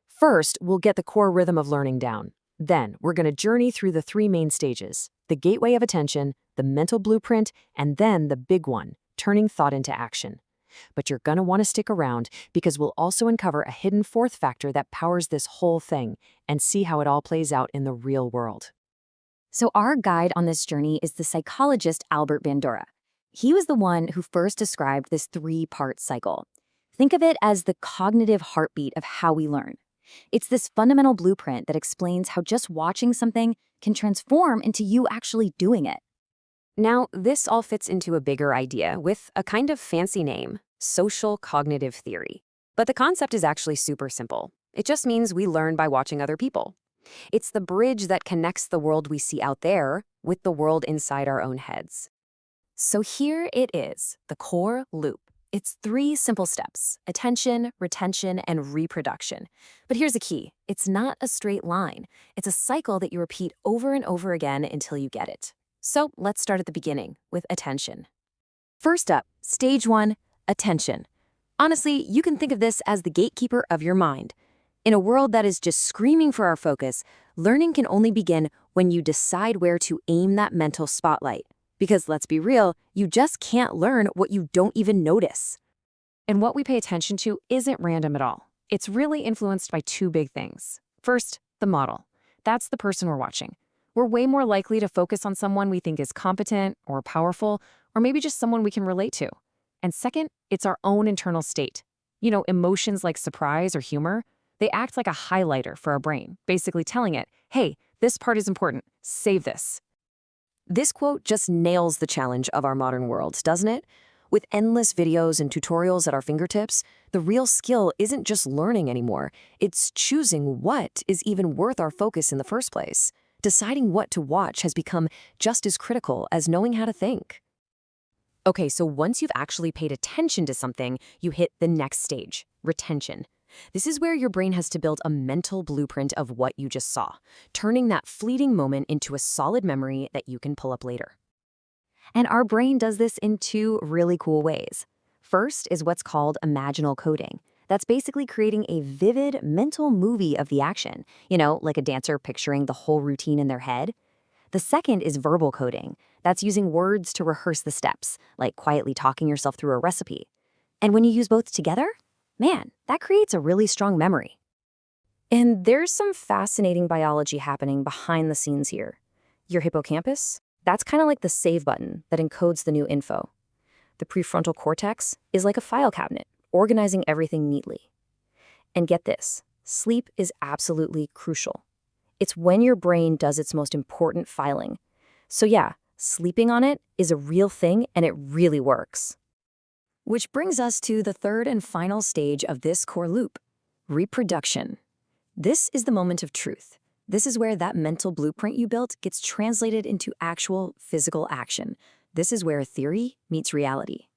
First, we'll get the core rhythm of learning down. Then, we're going to journey through the three main stages: the gateway of attention, the mental blueprint, and then the big one, turning thought into action. But you're going to want to stick around because we'll also uncover a hidden fourth factor that powers this whole thing and see how it all plays out in the real world. So our guide on this journey is the psychologist Albert Bandura. He was the one who first described this three-part cycle. Think of it as the cognitive heartbeat of how we learn. It's this fundamental blueprint that explains how just watching something can transform into you actually doing it. Now, this all fits into a bigger idea with a kind of fancy name, social cognitive theory. But the concept is actually super simple. It just means we learn by watching other people. It's the bridge that connects the world we see out there with the world inside our own heads. So here it is, the core loop. It's 3 simple steps: attention, retention, and reproduction. But here's the key. It's not a straight line. It's a cycle that you repeat over and over again until you get it. So let's start at the beginning with attention. First up, stage 1, attention. Honestly, you can think of this as the gatekeeper of your mind. In a world that is just screaming for our focus, learning can only begin when you decide where to aim that mental spotlight. Because let's be real, you just can't learn what you don't even notice. And what we pay attention to isn't random at all. It's really influenced by 2 big things. First, the model. That's the person we're watching. We're way more likely to focus on someone we think is competent or powerful, or maybe just someone we can relate to. And second, it's our own internal state. Emotions like surprise or humor, they act like a highlighter for our brain, basically telling it, hey, this part is important, save this. This quote just nails the challenge of our modern world, doesn't it? With endless videos and tutorials at our fingertips, the real skill isn't just learning anymore. It's choosing what is even worth our focus in the first place. Deciding what to watch has become just as critical as knowing how to think. Okay, so once you've actually paid attention to something, you hit the next stage, retention. This is where your brain has to build a mental blueprint of what you just saw, turning that fleeting moment into a solid memory that you can pull up later. And our brain does this in 2 really cool ways. First is what's called imaginal coding. That's basically creating a vivid mental movie of the action, like a dancer picturing the whole routine in their head. The second is verbal coding. That's using words to rehearse the steps, like quietly talking yourself through a recipe. And when you use both together, man, that creates a really strong memory. And there's some fascinating biology happening behind the scenes here. Your hippocampus, that's kind of like the save button that encodes the new info. The prefrontal cortex is like a file cabinet, organizing everything neatly. And get this, sleep is absolutely crucial. It's when your brain does its most important filing. So yeah, sleeping on it is a real thing and it really works. Which brings us to the third and final stage of this core loop, reproduction. This is the moment of truth. This is where that mental blueprint you built gets translated into actual physical action. This is where theory meets reality.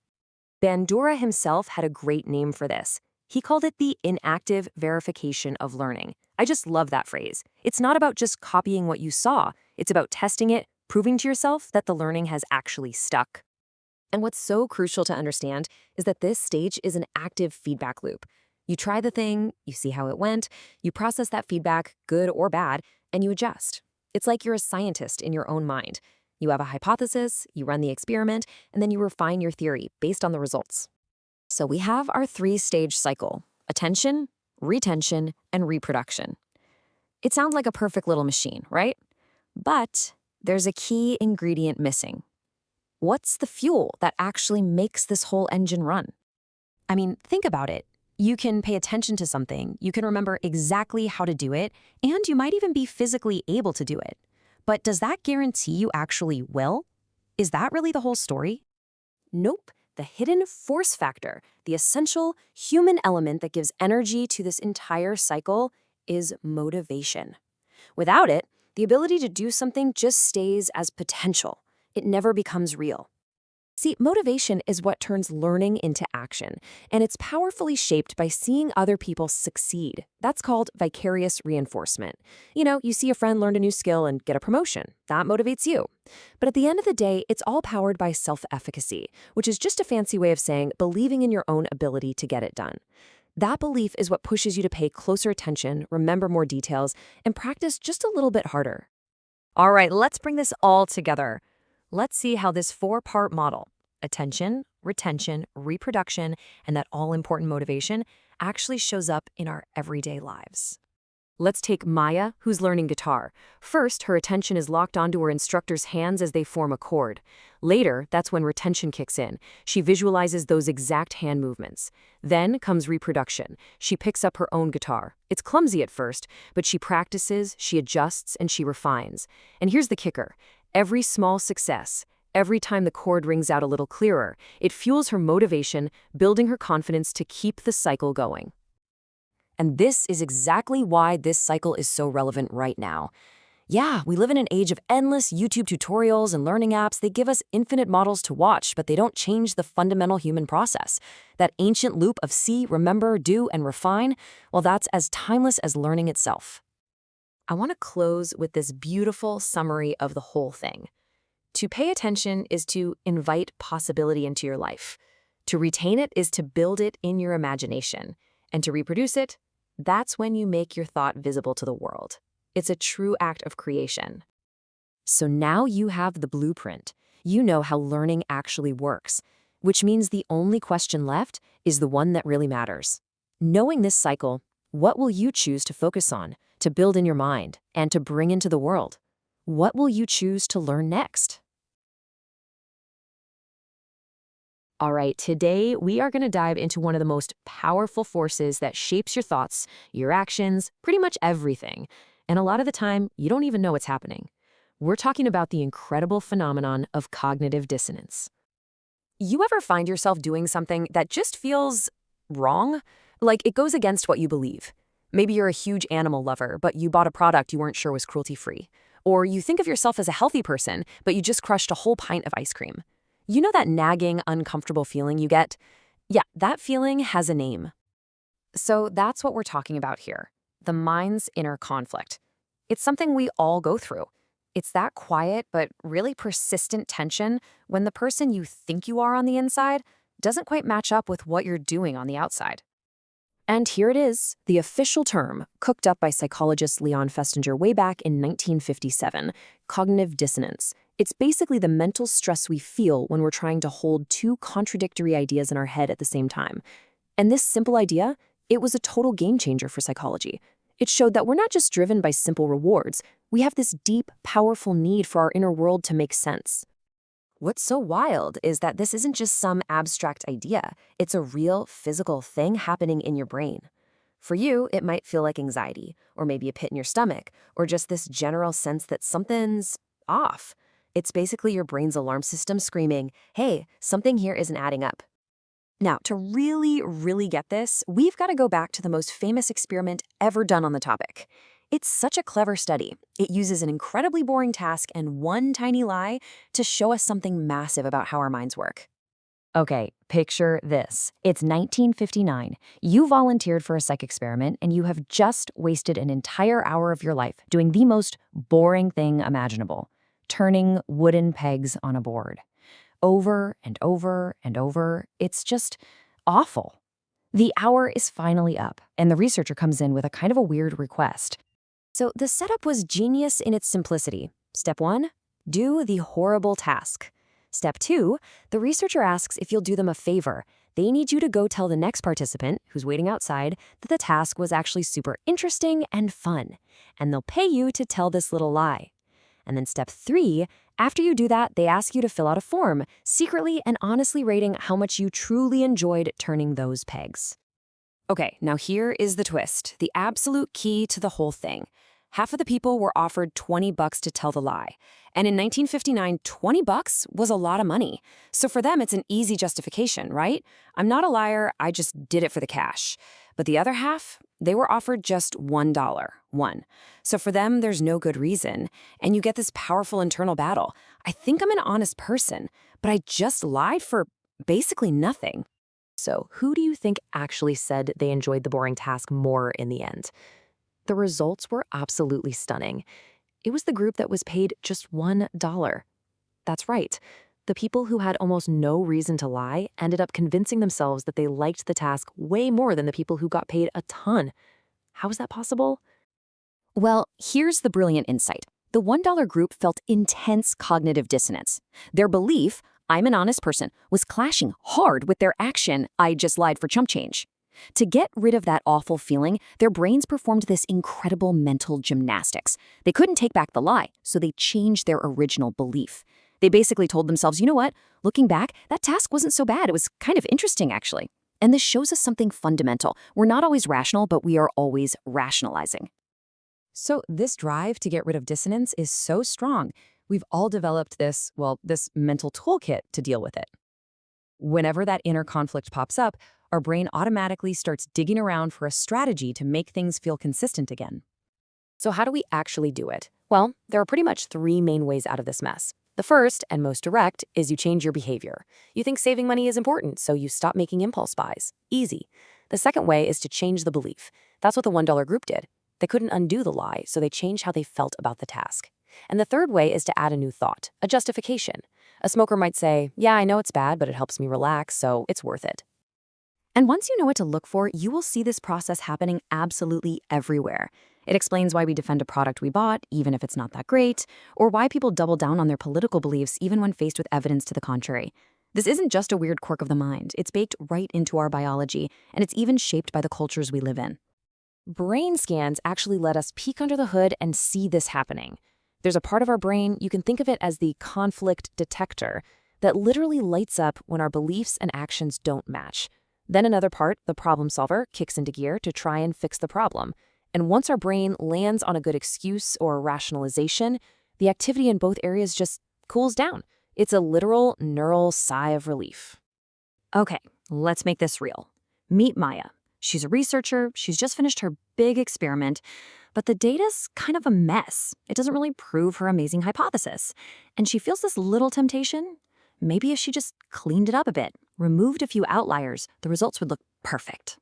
Bandura himself had a great name for this. He called it the inactive verification of learning. I just love that phrase. It's not about just copying what you saw. It's about testing it, proving to yourself that the learning has actually stuck. And what's so crucial to understand is that this stage is an active feedback loop. You try the thing, you see how it went, you process that feedback, good or bad, and you adjust. It's like you're a scientist in your own mind. You have a hypothesis, you run the experiment, and then you refine your theory based on the results. So we have our 3-stage cycle: attention, retention, and reproduction. It sounds like a perfect little machine, right? But there's a key ingredient missing. What's the fuel that actually makes this whole engine run? I mean, think about it. You can pay attention to something, you can remember exactly how to do it, and you might even be physically able to do it. But does that guarantee you actually will? Is that really the whole story? Nope. The hidden force factor, the essential human element that gives energy to this entire cycle, is motivation. Without it, the ability to do something just stays as potential. It never becomes real. See, motivation is what turns learning into action, and it's powerfully shaped by seeing other people succeed. That's called vicarious reinforcement. You see a friend learn a new skill and get a promotion. That motivates you. But at the end of the day, it's all powered by self-efficacy, which is just a fancy way of saying believing in your own ability to get it done. That belief is what pushes you to pay closer attention, remember more details, and practice just a little bit harder. All right, let's bring this all together. Let's see how this 4-part model, attention, retention, reproduction, and that all-important motivation, actually shows up in our everyday lives. Let's take Maya, who's learning guitar. First, her attention is locked onto her instructor's hands as they form a chord. Later, that's when retention kicks in. She visualizes those exact hand movements. Then comes reproduction. She picks up her own guitar. It's clumsy at first, but she practices, she adjusts, and she refines. And here's the kicker. Every small success, every time the chord rings out a little clearer, it fuels her motivation, building her confidence to keep the cycle going. And this is exactly why this cycle is so relevant right now. Yeah, we live in an age of endless YouTube tutorials and learning apps. They give us infinite models to watch, but they don't change the fundamental human process. That ancient loop of see, remember, do, and refine, well, that's as timeless as learning itself. I want to close with this beautiful summary of the whole thing. To pay attention is to invite possibility into your life. To retain it is to build it in your imagination. And to reproduce it, that's when you make your thought visible to the world. It's a true act of creation. So now you have the blueprint. You know how learning actually works, which means the only question left is the one that really matters. Knowing this cycle, what will you choose to focus on, to build in your mind, and to bring into the world? What will you choose to learn next? All right, today we are going to dive into one of the most powerful forces that shapes your thoughts, your actions, pretty much everything. And a lot of the time, you don't even know what's happening. We're talking about the incredible phenomenon of cognitive dissonance. You ever find yourself doing something that just feels wrong? Like it goes against what you believe. Maybe you're a huge animal lover, but you bought a product you weren't sure was cruelty-free. Or you think of yourself as a healthy person, but you just crushed a whole pint of ice cream. You know that nagging, uncomfortable feeling you get? Yeah, that feeling has a name. So that's what we're talking about here. The mind's inner conflict. It's something we all go through. It's that quiet but really persistent tension when the person you think you are on the inside doesn't quite match up with what you're doing on the outside. And here it is, the official term, cooked up by psychologist Leon Festinger way back in 1957, cognitive dissonance. It's basically the mental stress we feel when we're trying to hold two contradictory ideas in our head at the same time. And this simple idea, it was a total game changer for psychology. It showed that we're not just driven by simple rewards. We have this deep, powerful need for our inner world to make sense. What's so wild is that this isn't just some abstract idea. It's a real, physical thing happening in your brain. For you, it might feel like anxiety, or maybe a pit in your stomach, or just this general sense that something's off. It's basically your brain's alarm system screaming, hey, something here isn't adding up. Now, to really get this, we've got to go back to the most famous experiment ever done on the topic. It's such a clever study. It uses an incredibly boring task and one tiny lie to show us something massive about how our minds work. Okay, picture this. It's 1959. You volunteered for a psych experiment and you have just wasted an entire hour of your life doing the most boring thing imaginable, turning wooden pegs on a board. Over and over and over. It's just awful. The hour is finally up, and the researcher comes in with a kind of a weird request. So the setup was genius in its simplicity. Step 1, do the horrible task. Step 2, the researcher asks if you'll do them a favor. They need you to go tell the next participant, who's waiting outside, that the task was actually super interesting and fun, and they'll pay you to tell this little lie. And then step 3, after you do that, they ask you to fill out a form, secretly and honestly rating how much you truly enjoyed turning those pegs. Okay, now here is the twist, the absolute key to the whole thing. Half of the people were offered $20 to tell the lie. And in 1959, $20 was a lot of money. So for them, it's an easy justification, right? I'm not a liar, I just did it for the cash. But the other half, they were offered just $1. So for them, there's no good reason. And you get this powerful internal battle. I think I'm an honest person, but I just lied for basically nothing. So who do you think actually said they enjoyed the boring task more in the end? The results were absolutely stunning. It was the group that was paid just $1. That's right. The people who had almost no reason to lie ended up convincing themselves that they liked the task way more than the people who got paid a ton. How is that possible? Well, here's the brilliant insight. The $1 group felt intense cognitive dissonance. Their belief, I'm an honest person, was clashing hard with their action, I just lied for chump change. To get rid of that awful feeling, their brains performed this incredible mental gymnastics. They couldn't take back the lie, so they changed their original belief. They basically told themselves, you know what, looking back, that task wasn't so bad. It was kind of interesting, actually. And this shows us something fundamental. We're not always rational, but we are always rationalizing. So this drive to get rid of dissonance is so strong. We've all developed this mental toolkit to deal with it. Whenever that inner conflict pops up, our brain automatically starts digging around for a strategy to make things feel consistent again. So how do we actually do it? Well, there are pretty much three main ways out of this mess. The first, and most direct, is you change your behavior. You think saving money is important, so you stop making impulse buys. Easy. The second way is to change the belief. That's what the $1 group did. They couldn't undo the lie, so they changed how they felt about the task. And the third way is to add a new thought, a justification. A smoker might say, yeah, I know it's bad, but it helps me relax, so it's worth it. And once you know what to look for, you will see this process happening absolutely everywhere. It explains why we defend a product we bought, even if it's not that great, or why people double down on their political beliefs even when faced with evidence to the contrary. This isn't just a weird quirk of the mind. It's baked right into our biology, and it's even shaped by the cultures we live in. Brain scans actually let us peek under the hood and see this happening. There's a part of our brain, you can think of it as the conflict detector, that literally lights up when our beliefs and actions don't match. Then another part, the problem solver, kicks into gear to try and fix the problem. And once our brain lands on a good excuse or rationalization, the activity in both areas just cools down. It's a literal neural sigh of relief. Okay, let's make this real. Meet Maya. She's a researcher, she's just finished her big experiment, but the data's kind of a mess. It doesn't really prove her amazing hypothesis. And she feels this little temptation. Maybe if she just cleaned it up a bit, removed a few outliers, the results would look perfect.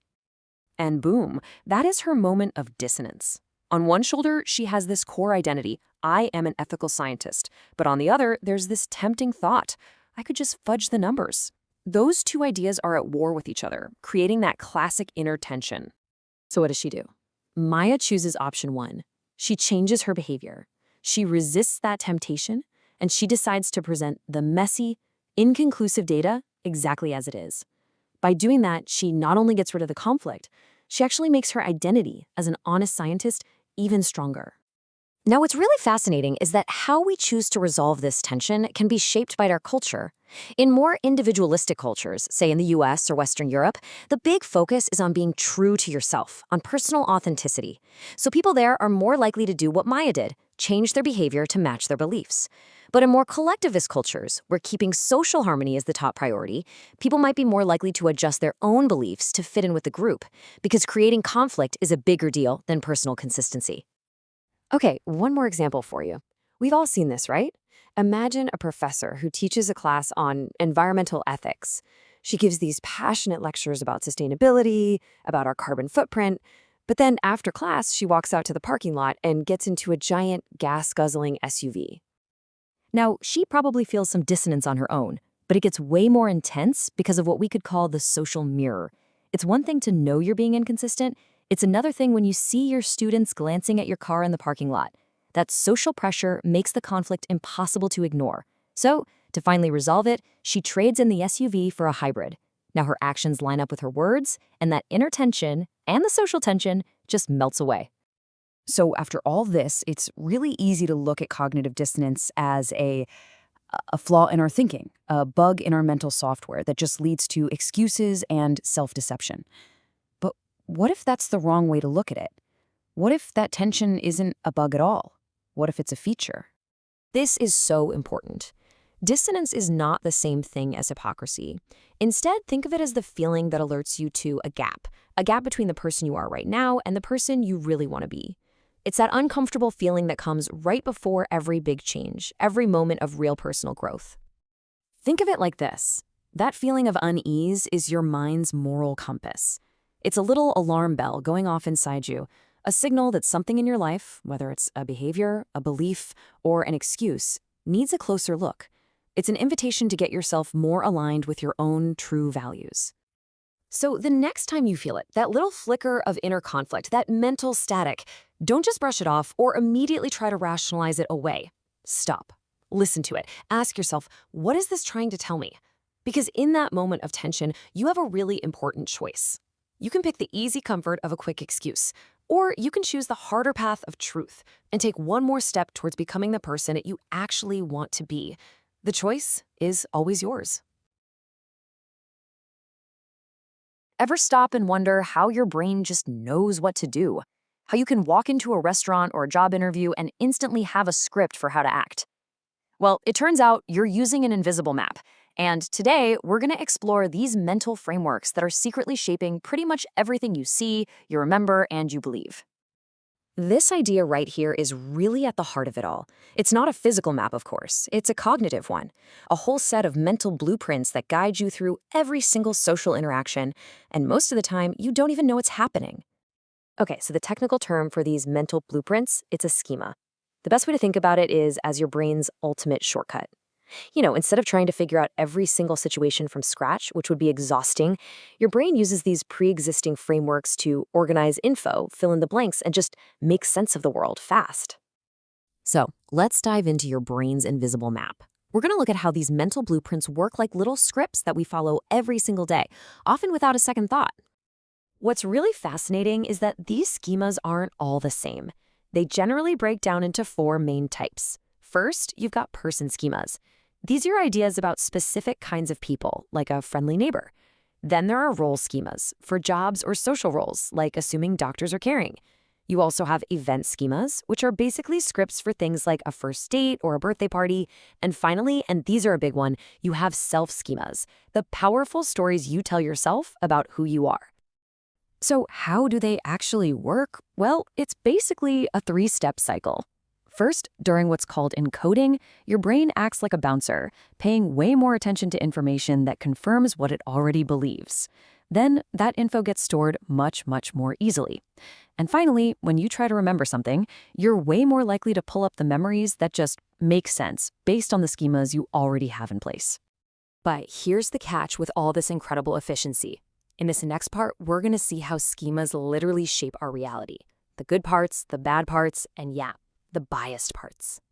And boom, that is her moment of dissonance. On one shoulder, she has this core identity, I am an ethical scientist. But on the other, there's this tempting thought, I could just fudge the numbers. Those two ideas are at war with each other, creating that classic inner tension. So what does she do? Maya chooses option one. She changes her behavior. She resists that temptation, and she decides to present the messy, inconclusive data exactly as it is. By doing that, she not only gets rid of the conflict, she actually makes her identity as an honest scientist even stronger. Now, what's really fascinating is that how we choose to resolve this tension can be shaped by our culture. In more individualistic cultures, say in the US or Western Europe, the big focus is on being true to yourself, on personal authenticity. So people there are more likely to do what Maya did, change their behavior to match their beliefs. But in more collectivist cultures, where keeping social harmony is the top priority, people might be more likely to adjust their own beliefs to fit in with the group, because creating conflict is a bigger deal than personal consistency. Okay, one more example for you. We've all seen this, right? Imagine a professor who teaches a class on environmental ethics. She gives these passionate lectures about sustainability, about our carbon footprint, but then after class, she walks out to the parking lot and gets into a giant gas-guzzling SUV. Now, she probably feels some dissonance on her own, but it gets way more intense because of what we could call the social mirror. It's one thing to know you're being inconsistent. It's another thing when you see your students glancing at your car in the parking lot. That social pressure makes the conflict impossible to ignore. So, to finally resolve it, she trades in the SUV for a hybrid. Now her actions line up with her words, and that inner tension and the social tension just melts away. So after all this, it's really easy to look at cognitive dissonance as a flaw in our thinking, a bug in our mental software that just leads to excuses and self-deception. But what if that's the wrong way to look at it? What if that tension isn't a bug at all? What if it's a feature? This is so important. Dissonance is not the same thing as hypocrisy. Instead, think of it as the feeling that alerts you to a gap between the person you are right now and the person you really want to be. It's that uncomfortable feeling that comes right before every big change, every moment of real personal growth. Think of it like this. That feeling of unease is your mind's moral compass. It's a little alarm bell going off inside you, a signal that something in your life, whether it's a behavior, a belief, or an excuse, needs a closer look. It's an invitation to get yourself more aligned with your own true values. So the next time you feel it, that little flicker of inner conflict, that mental static, don't just brush it off or immediately try to rationalize it away. Stop. Listen to it. Ask yourself, what is this trying to tell me? Because in that moment of tension, you have a really important choice. You can pick the easy comfort of a quick excuse, or you can choose the harder path of truth and take one more step towards becoming the person that you actually want to be. The choice is always yours. Ever stop and wonder how your brain just knows what to do? How you can walk into a restaurant or a job interview and instantly have a script for how to act? Well, it turns out you're using an invisible map. And today, we're going to explore these mental frameworks that are secretly shaping pretty much everything you see, you remember, and you believe. This idea right here is really at the heart of it all. It's not a physical map, of course. It's a cognitive one. A whole set of mental blueprints that guide you through every single social interaction, and most of the time, you don't even know it's happening. Okay, so the technical term for these mental blueprints, it's a schema. The best way to think about it is as your brain's ultimate shortcut. Instead of trying to figure out every single situation from scratch, which would be exhausting, your brain uses these pre-existing frameworks to organize info, fill in the blanks, and just make sense of the world fast. So let's dive into your brain's invisible map. We're going to look at how these mental blueprints work like little scripts that we follow every single day, often without a second thought. What's really fascinating is that these schemas aren't all the same. They generally break down into 4 main types. First, you've got person schemas. These are ideas about specific kinds of people, like a friendly neighbor. Then there are role schemas for jobs or social roles, like assuming doctors are caring. You also have event schemas, which are basically scripts for things like a first date or a birthday party. And finally, and these are a big one, you have self-schemas, the powerful stories you tell yourself about who you are. So how do they actually work? Well, it's basically a 3-step cycle. First, during what's called encoding, your brain acts like a bouncer, paying way more attention to information that confirms what it already believes. Then, that info gets stored much, much more easily. And finally, when you try to remember something, you're way more likely to pull up the memories that just make sense based on the schemas you already have in place. But here's the catch with all this incredible efficiency. In this next part, we're going to see how schemas literally shape our reality. The good parts, the bad parts, and yeah, the biased parts.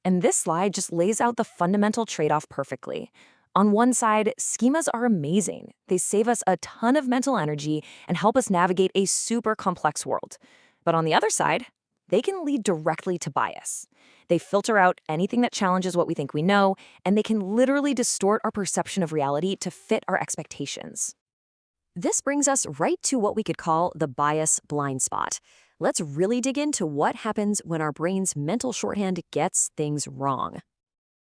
And this slide just lays out the fundamental trade-off perfectly. On one side, schemas are amazing. They save us a ton of mental energy and help us navigate a super complex world. But on the other side, they can lead directly to bias. They filter out anything that challenges what we think we know, and they can literally distort our perception of reality to fit our expectations. This brings us right to what we could call the bias blind spot. Let's really dig into what happens when our brain's mental shorthand gets things wrong.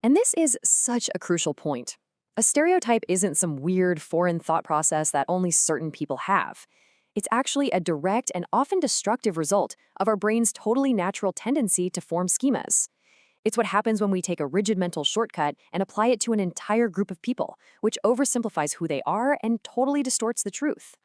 And this is such a crucial point. A stereotype isn't some weird foreign thought process that only certain people have. It's actually a direct and often destructive result of our brain's totally natural tendency to form schemas. It's what happens when we take a rigid mental shortcut and apply it to an entire group of people, which oversimplifies who they are and totally distorts the truth.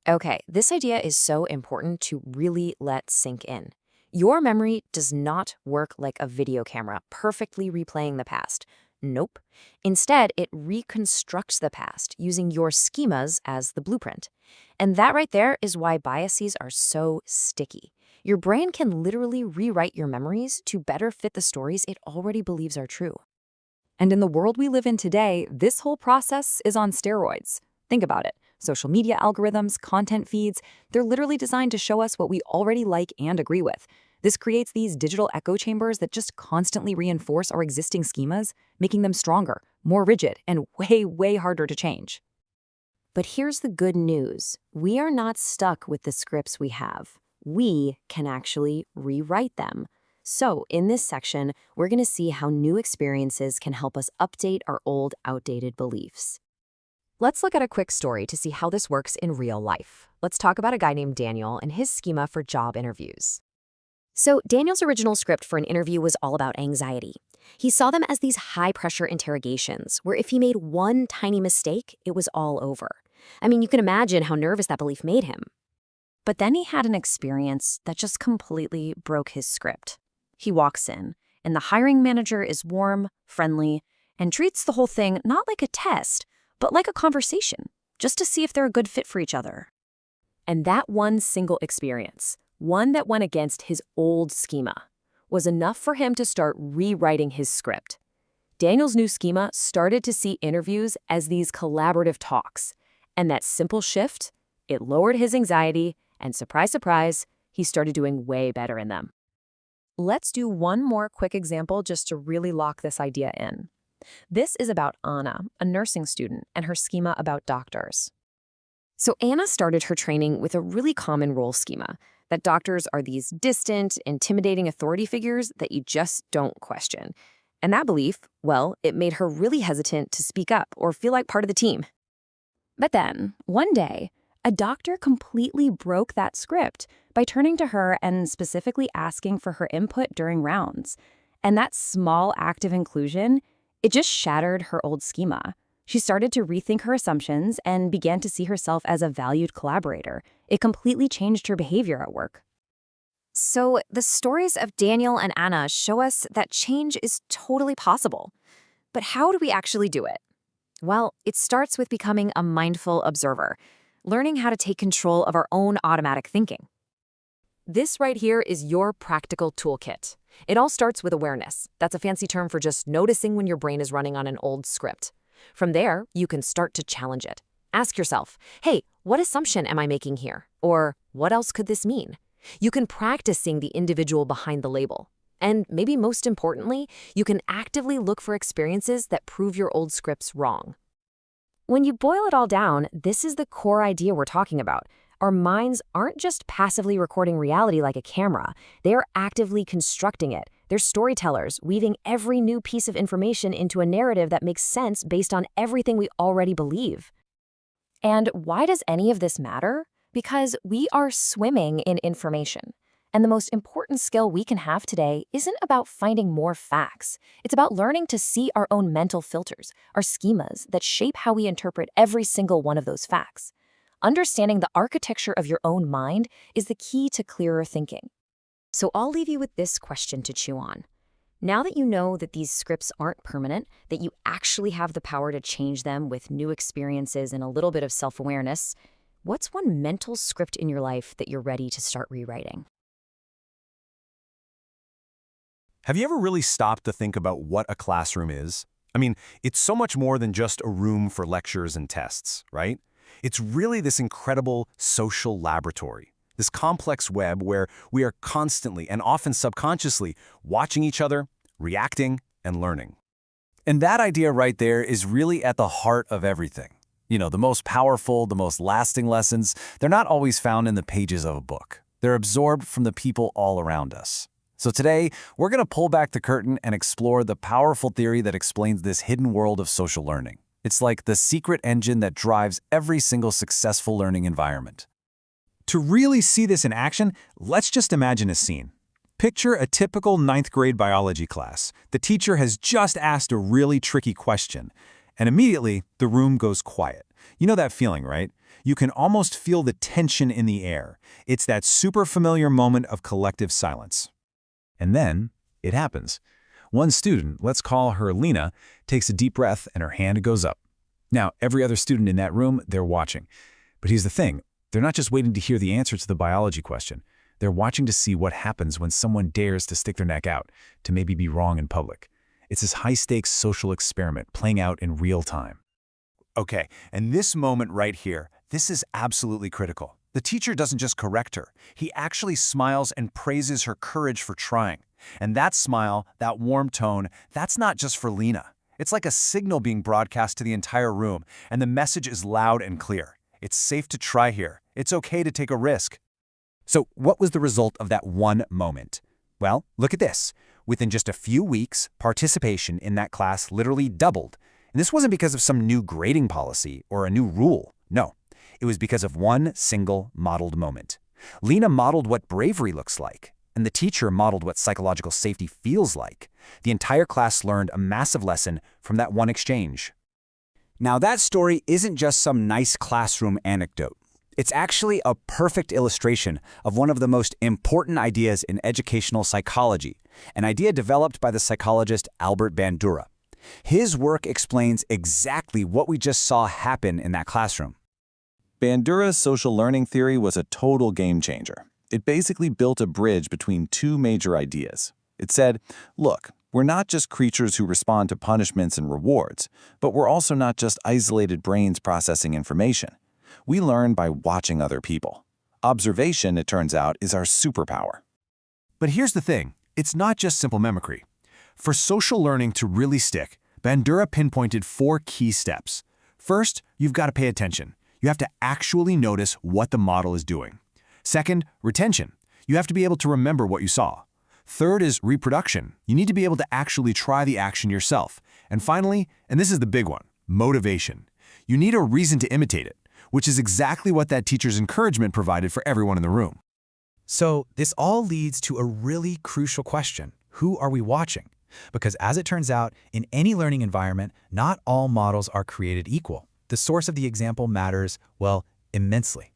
Okay, this idea is so important to really let sink in. Your memory does not work like a video camera perfectly replaying the past. Nope. Instead, it reconstructs the past using your schemas as the blueprint. And that right there is why biases are so sticky. Your brain can literally rewrite your memories to better fit the stories it already believes are true. And in the world we live in today, this whole process is on steroids. Think about it. Social media algorithms, content feeds, they're literally designed to show us what we already like and agree with. This creates these digital echo chambers that just constantly reinforce our existing schemas, making them stronger, more rigid, and way, way harder to change. But here's the good news. We are not stuck with the scripts we have. We can actually rewrite them. So in this section, we're going to see how new experiences can help us update our old, outdated beliefs. Let's look at a quick story to see how this works in real life. Let's talk about a guy named Daniel and his schema for job interviews. So Daniel's original script for an interview was all about anxiety. He saw them as these high-pressure interrogations, where if he made one tiny mistake, it was all over. I mean, you can imagine how nervous that belief made him. But then he had an experience that just completely broke his script. He walks in, and the hiring manager is warm, friendly, and treats the whole thing not like a test, but like a conversation, just to see if they're a good fit for each other. And that one single experience, one that went against his old schema, was enough for him to start rewriting his script. Daniel's new schema started to see interviews as these collaborative talks, and that simple shift, it lowered his anxiety, and surprise, surprise, he started doing way better in them. Let's do one more quick example just to really lock this idea in. This is about Anna, a nursing student, and her schema about doctors. So Anna started her training with a really common role schema, that doctors are these distant, intimidating authority figures that you just don't question. And that belief, well, it made her really hesitant to speak up or feel like part of the team. But then, one day, A doctor completely broke that script by turning to her and specifically asking for her input during rounds. And that small act of inclusion, it just shattered her old schema. She started to rethink her assumptions and began to see herself as a valued collaborator. It completely changed her behavior at work. So the stories of Daniel and Anna show us that change is totally possible. But how do we actually do it? Well, it starts with becoming a mindful observer, learning how to take control of our own automatic thinking. This right here is your practical toolkit. It all starts with awareness. That's a fancy term for just noticing when your brain is running on an old script. From there, you can start to challenge it. Ask yourself, hey, what assumption am I making here? Or what else could this mean? You can practice seeing the individual behind the label. And maybe most importantly, you can actively look for experiences that prove your old scripts wrong. When you boil it all down, this is the core idea we're talking about. Our minds aren't just passively recording reality like a camera. They are actively constructing it. They're storytellers, weaving every new piece of information into a narrative that makes sense based on everything we already believe. And why does any of this matter? Because we are swimming in information. And the most important skill we can have today isn't about finding more facts. It's about learning to see our own mental filters, our schemas that shape how we interpret every single one of those facts. Understanding the architecture of your own mind is the key to clearer thinking. So I'll leave you with this question to chew on. Now that you know that these scripts aren't permanent, that you actually have the power to change them with new experiences and a little bit of self-awareness, what's one mental script in your life that you're ready to start rewriting? Have you ever really stopped to think about what a classroom is? I mean, it's so much more than just a room for lectures and tests, right? It's really this incredible social laboratory, this complex web where we are constantly and often subconsciously watching each other, reacting, and learning. And that idea right there is really at the heart of everything. You know, the most powerful, the most lasting lessons, they're not always found in the pages of a book. They're absorbed from the people all around us. So today, we're going to pull back the curtain and explore the powerful theory that explains this hidden world of social learning. It's like the secret engine that drives every single successful learning environment. To really see this in action, let's just imagine a scene. Picture a typical 9th grade biology class. The teacher has just asked a really tricky question, and immediately the room goes quiet. You know that feeling, right? You can almost feel the tension in the air. It's that super familiar moment of collective silence. And then it happens. One student, let's call her Lena, takes a deep breath and her hand goes up. Now, every other student in that room, they're watching. But here's the thing. They're not just waiting to hear the answer to the biology question. They're watching to see what happens when someone dares to stick their neck out, to maybe be wrong in public. It's this high-stakes social experiment playing out in real time. Okay, and this moment right here, this is absolutely critical. The teacher doesn't just correct her. He actually smiles and praises her courage for trying. And that smile, that warm tone, that's not just for Lena. It's like a signal being broadcast to the entire room, and the message is loud and clear. It's safe to try here. It's okay to take a risk. So what was the result of that one moment? Well, look at this. Within just a few weeks, participation in that class literally doubled. And this wasn't because of some new grading policy or a new rule. No, it was because of one single modeled moment. Lena modeled what bravery looks like, and the teacher modeled what psychological safety feels like. The entire class learned a massive lesson from that one exchange. Now, that story isn't just some nice classroom anecdote. It's actually a perfect illustration of one of the most important ideas in educational psychology, an idea developed by the psychologist Albert Bandura. His work explains exactly what we just saw happen in that classroom. Bandura's social learning theory was a total game changer. It basically built a bridge between two major ideas. It said, look, we're not just creatures who respond to punishments and rewards, but we're also not just isolated brains processing information. We learn by watching other people. Observation, it turns out, is our superpower. But here's the thing. It's not just simple mimicry. For social learning to really stick, Bandura pinpointed 4 key steps. First, you've got to pay attention. You have to actually notice what the model is doing. Second, retention. You have to be able to remember what you saw. Third is reproduction. You need to be able to actually try the action yourself. And finally, and this is the big one, motivation. You need a reason to imitate it. which is exactly what that teacher's encouragement provided for everyone in the room. So this all leads to a really crucial question. Who are we watching? Because as it turns out, in any learning environment, not all models are created equal. The source of the example matters, well, immensely.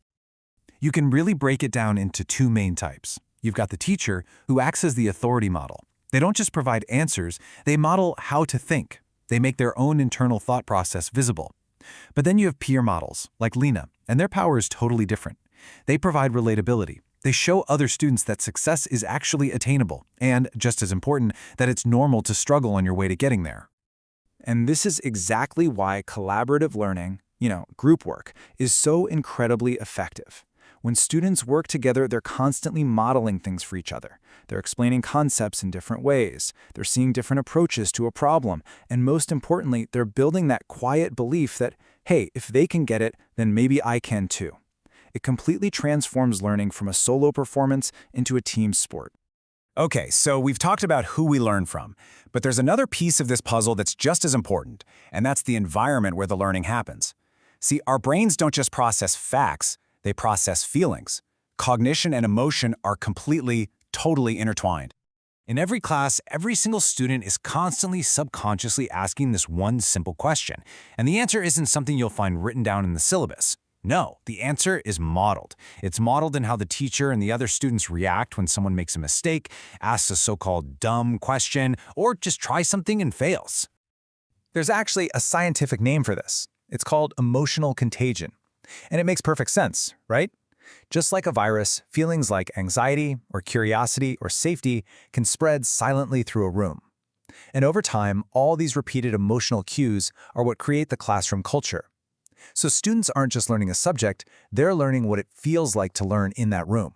You can really break it down into two main types. You've got the teacher, who acts as the authority model. They don't just provide answers, they model how to think. They make their own internal thought process visible. But then you have peer models, like Lena, and their power is totally different. They provide relatability. They show other students that success is actually attainable, and, just as important, that it's normal to struggle on your way to getting there. And this is exactly why collaborative learning, group work, is so incredibly effective. When students work together, they're constantly modeling things for each other. They're explaining concepts in different ways. They're seeing different approaches to a problem. And most importantly, they're building that quiet belief that, hey, if they can get it, then maybe I can too. It completely transforms learning from a solo performance into a team sport. Okay, so we've talked about who we learn from, but there's another piece of this puzzle that's just as important, and that's the environment where the learning happens. See, our brains don't just process facts, they process feelings. Cognition and emotion are completely, totally intertwined. In every class, every single student is constantly subconsciously asking this one simple question, and the answer isn't something you'll find written down in the syllabus. No, the answer is modeled. It's modeled in how the teacher and the other students react when someone makes a mistake, asks a so-called dumb question, or just tries something and fails. There's actually a scientific name for this. It's called emotional contagion. And it makes perfect sense, right? Just like a virus, feelings like anxiety or curiosity or safety can spread silently through a room. And over time, all these repeated emotional cues are what create the classroom culture. So students aren't just learning a subject, they're learning what it feels like to learn in that room.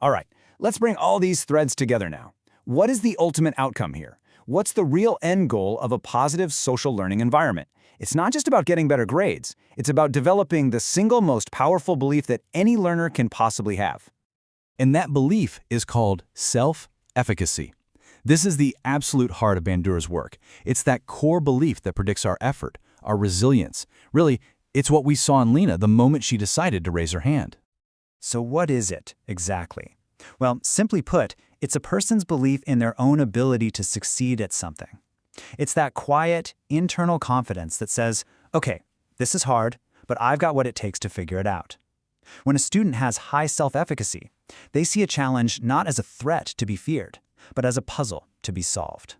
All right, let's bring all these threads together now. What is the ultimate outcome here? What's the real end goal of a positive social learning environment? It's not just about getting better grades. It's about developing the single most powerful belief that any learner can possibly have. And that belief is called self-efficacy. This is the absolute heart of Bandura's work. It's that core belief that predicts our effort, our resilience. Really, it's what we saw in Lena the moment she decided to raise her hand. So what is it, exactly? Well, simply put, it's a person's belief in their own ability to succeed at something. It's that quiet, internal confidence that says, okay, this is hard, but I've got what it takes to figure it out. When a student has high self-efficacy, they see a challenge not as a threat to be feared, but as a puzzle to be solved.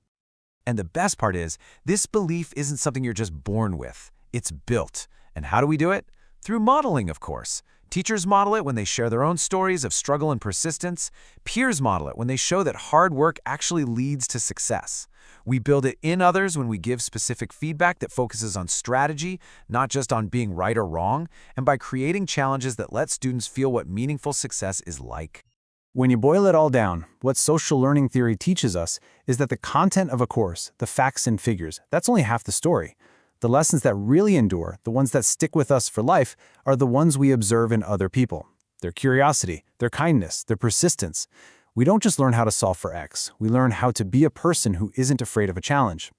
And the best part is, this belief isn't something you're just born with. It's built. And how do we do it? Through modeling, of course. Teachers model it when they share their own stories of struggle and persistence. Peers model it when they show that hard work actually leads to success. We build it in others when we give specific feedback that focuses on strategy, not just on being right or wrong, and by creating challenges that let students feel what meaningful success is like. When you boil it all down, what social learning theory teaches us is that the content of a course, the facts and figures, that's only half the story. The lessons that really endure, the ones that stick with us for life, are the ones we observe in other people. Their curiosity, their kindness, their persistence. We don't just learn how to solve for X, we learn how to be a person who isn't afraid of a challenge.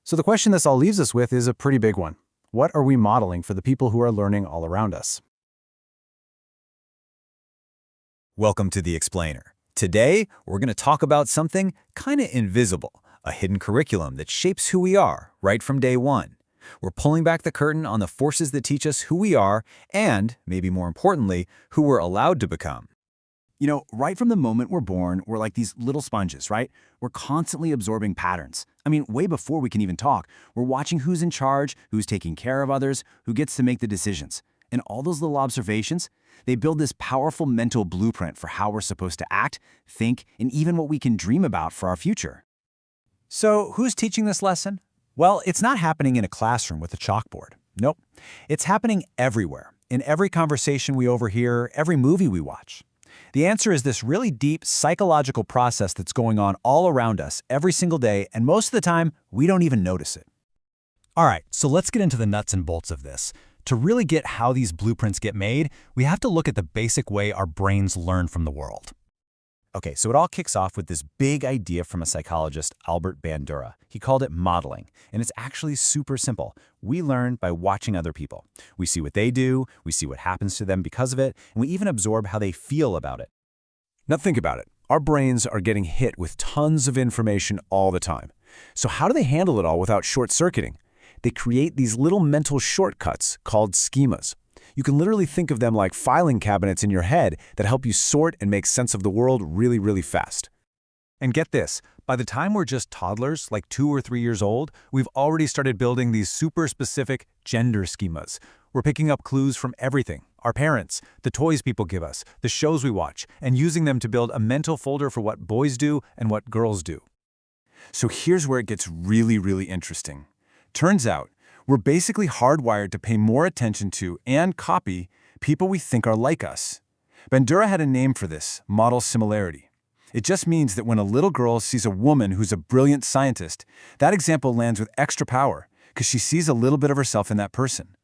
So the question this all leaves us with is a pretty big one. What are we modeling for the people who are learning all around us? Welcome to The Explainer. Today, we're going to talk about something kind of invisible, a hidden curriculum that shapes who we are right from day one. We're pulling back the curtain on the forces that teach us who we are and, maybe more importantly, who we're allowed to become. You know, right from the moment we're born, we're like these little sponges, right? We're constantly absorbing patterns. I mean, way before we can even talk, we're watching who's in charge, who's taking care of others, who gets to make the decisions. And all those little observations, they build this powerful mental blueprint for how we're supposed to act, think, and even what we can dream about for our future. So who's teaching this lesson? Well, it's not happening in a classroom with a chalkboard. Nope. It's happening everywhere, in every conversation we overhear, every movie we watch. The answer is this really deep psychological process that's going on all around us every single day, and most of the time, we don't even notice it. All right, so let's get into the nuts and bolts of this. To really get how these blueprints get made, we have to look at the basic way our brains learn from the world. Okay, so it all kicks off with this big idea from a psychologist, Albert Bandura. He called it modeling, and it's actually super simple. We learn by watching other people. We see what they do, we see what happens to them because of it, and we even absorb how they feel about it. Now think about it. Our brains are getting hit with tons of information all the time. So how do they handle it all without short-circuiting? They create these little mental shortcuts called schemas. You can literally think of them like filing cabinets in your head that help you sort and make sense of the world really, really fast. And get this, by the time we're just toddlers, like 2 or 3 years old, we've already started building these super specific gender schemas. We're picking up clues from everything, our parents, the toys people give us, the shows we watch, and using them to build a mental folder for what boys do and what girls do. So here's where it gets really, really interesting. Turns out, we're basically hardwired to pay more attention to and copy people we think are like us. Bandura had a name for this, model similarity. It just means that when a little girl sees a woman who's a brilliant scientist, that example lands with extra power because she sees a little bit of herself in that person.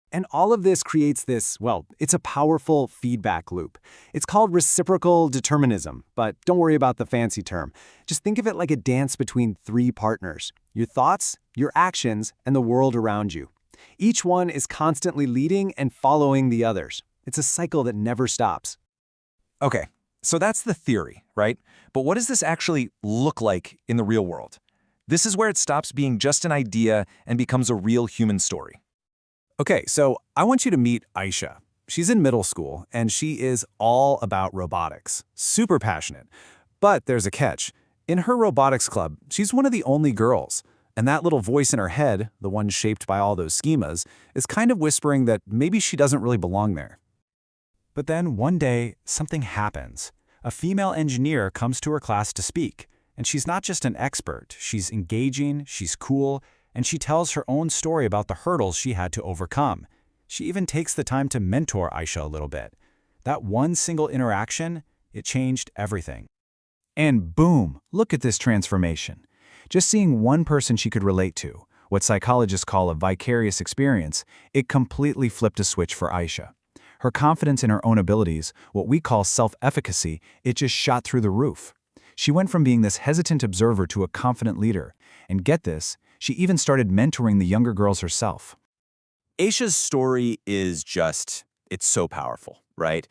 And all of this creates this, well, it's a powerful feedback loop. It's called reciprocal determinism, but don't worry about the fancy term. Just think of it like a dance between 3 partners: your thoughts, your actions, and the world around you. Each one is constantly leading and following the others. It's a cycle that never stops. Okay, so that's the theory, right? But what does this actually look like in the real world? This is where it stops being just an idea and becomes a real human story. Okay, so I want you to meet Aisha. She's in middle school, and she is all about robotics. Super passionate. But there's a catch. In her robotics club, she's one of the only girls. And that little voice in her head, the one shaped by all those schemas, is kind of whispering that maybe she doesn't really belong there. But then one day, something happens. A female engineer comes to her class to speak. And she's not just an expert. She's engaging, she's cool, and she tells her own story about the hurdles she had to overcome. She even takes the time to mentor Aisha a little bit. That one single interaction, it changed everything. And boom, look at this transformation. Just seeing one person she could relate to, what psychologists call a vicarious experience, it completely flipped a switch for Aisha. Her confidence in her own abilities, what we call self-efficacy, it just shot through the roof. She went from being this hesitant observer to a confident leader. And get this, she even started mentoring the younger girls herself. Aisha's story is it's so powerful, right?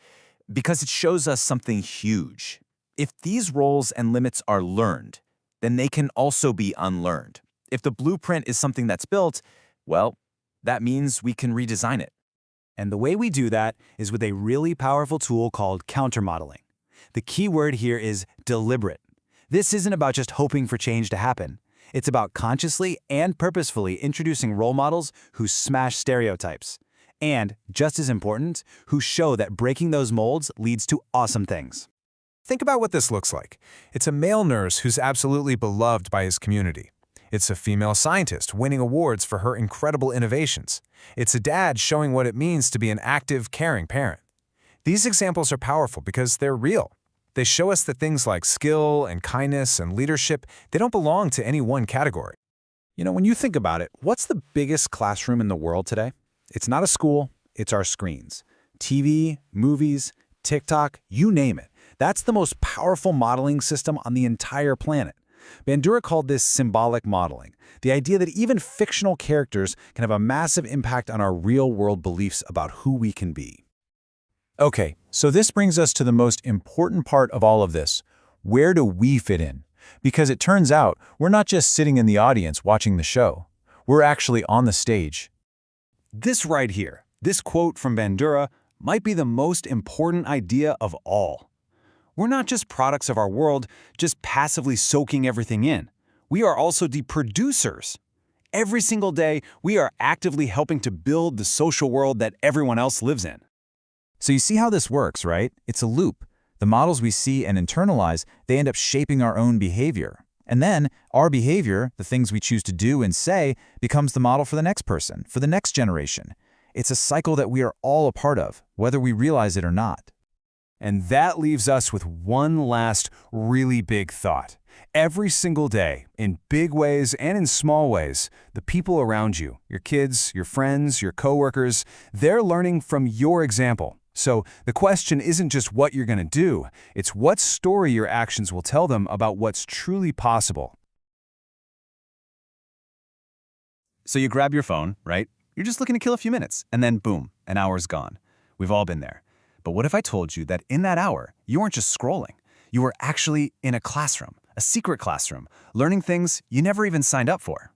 Because it shows us something huge. If these roles and limits are learned, then they can also be unlearned. If the blueprint is something that's built, well, that means we can redesign it. And the way we do that is with a really powerful tool called countermodeling. The key word here is deliberate. This isn't about just hoping for change to happen. It's about consciously and purposefully introducing role models who smash stereotypes. And, just as important, who show that breaking those molds leads to awesome things. Think about what this looks like. It's a male nurse who's absolutely beloved by his community. It's a female scientist winning awards for her incredible innovations. It's a dad showing what it means to be an active, caring parent. These examples are powerful because they're real. They show us that things like skill and kindness and leadership, they don't belong to any one category. You know, when you think about it, what's the biggest classroom in the world today? It's not a school, it's our screens. TV, movies, TikTok, you name it. That's the most powerful modeling system on the entire planet. Bandura called this symbolic modeling, the idea that even fictional characters can have a massive impact on our real-world beliefs about who we can be. Okay, so this brings us to the most important part of all of this. Where do we fit in? Because it turns out we're not just sitting in the audience watching the show. We're actually on the stage. This right here, this quote from Bandura, might be the most important idea of all. We're not just products of our world, just passively soaking everything in. We are also the producers. Every single day, we are actively helping to build the social world that everyone else lives in. So you see how this works, right? It's a loop. The models we see and internalize, they end up shaping our own behavior. And then our behavior, the things we choose to do and say, becomes the model for the next person, for the next generation. It's a cycle that we are all a part of, whether we realize it or not. And that leaves us with one last really big thought. Every single day, in big ways and in small ways, the people around you, your kids, your friends, your coworkers, they're learning from your example. So the question isn't just what you're going to do, it's what story your actions will tell them about what's truly possible. So you grab your phone, right? You're just looking to kill a few minutes, and then boom, an hour's gone. We've all been there. But what if I told you that in that hour, you weren't just scrolling? You were actually in a classroom, a secret classroom, learning things you never even signed up for.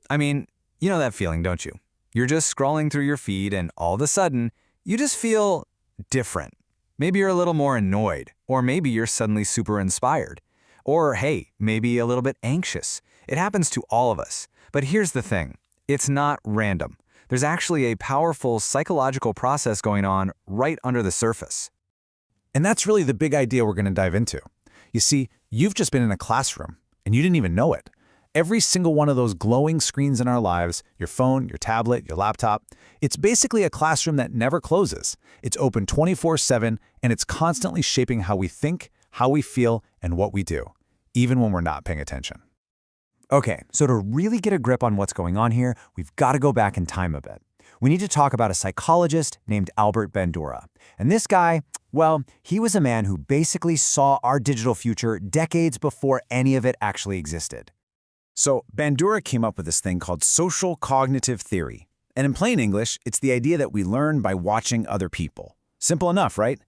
I mean, you know that feeling, don't you? You're just scrolling through your feed and all of a sudden, you just feel different. Maybe you're a little more annoyed, or maybe you're suddenly super inspired. Or hey, maybe a little bit anxious. It happens to all of us. But here's the thing, it's not random. There's actually a powerful psychological process going on right under the surface. And that's really the big idea we're going to dive into. You see, you've just been in a classroom, and you didn't even know it. Every single one of those glowing screens in our lives, your phone, your tablet, your laptop, it's basically a classroom that never closes. It's open 24/7, and it's constantly shaping how we think, how we feel, and what we do, even when we're not paying attention. Okay, so to really get a grip on what's going on here, we've got to go back in time a bit. We need to talk about a psychologist named Albert Bandura. And this guy, well, he was a man who basically saw our digital future decades before any of it actually existed. So Bandura came up with this thing called social cognitive theory. And in plain English, it's the idea that we learn by watching other people. Simple enough, right?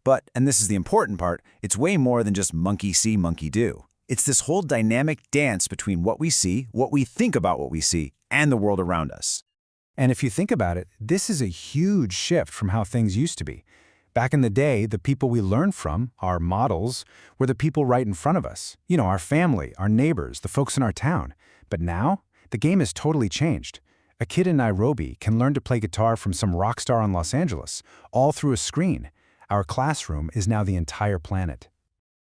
But, and this is the important part, it's way more than just monkey see, monkey do. It's this whole dynamic dance between what we see, what we think about what we see, and the world around us. And if you think about it, this is a huge shift from how things used to be. Back in the day, the people we learned from, our models, were the people right in front of us. You know, our family, our neighbors, the folks in our town. But now, the game has totally changed. A kid in Nairobi can learn to play guitar from some rock star in Los Angeles, all through a screen. Our classroom is now the entire planet.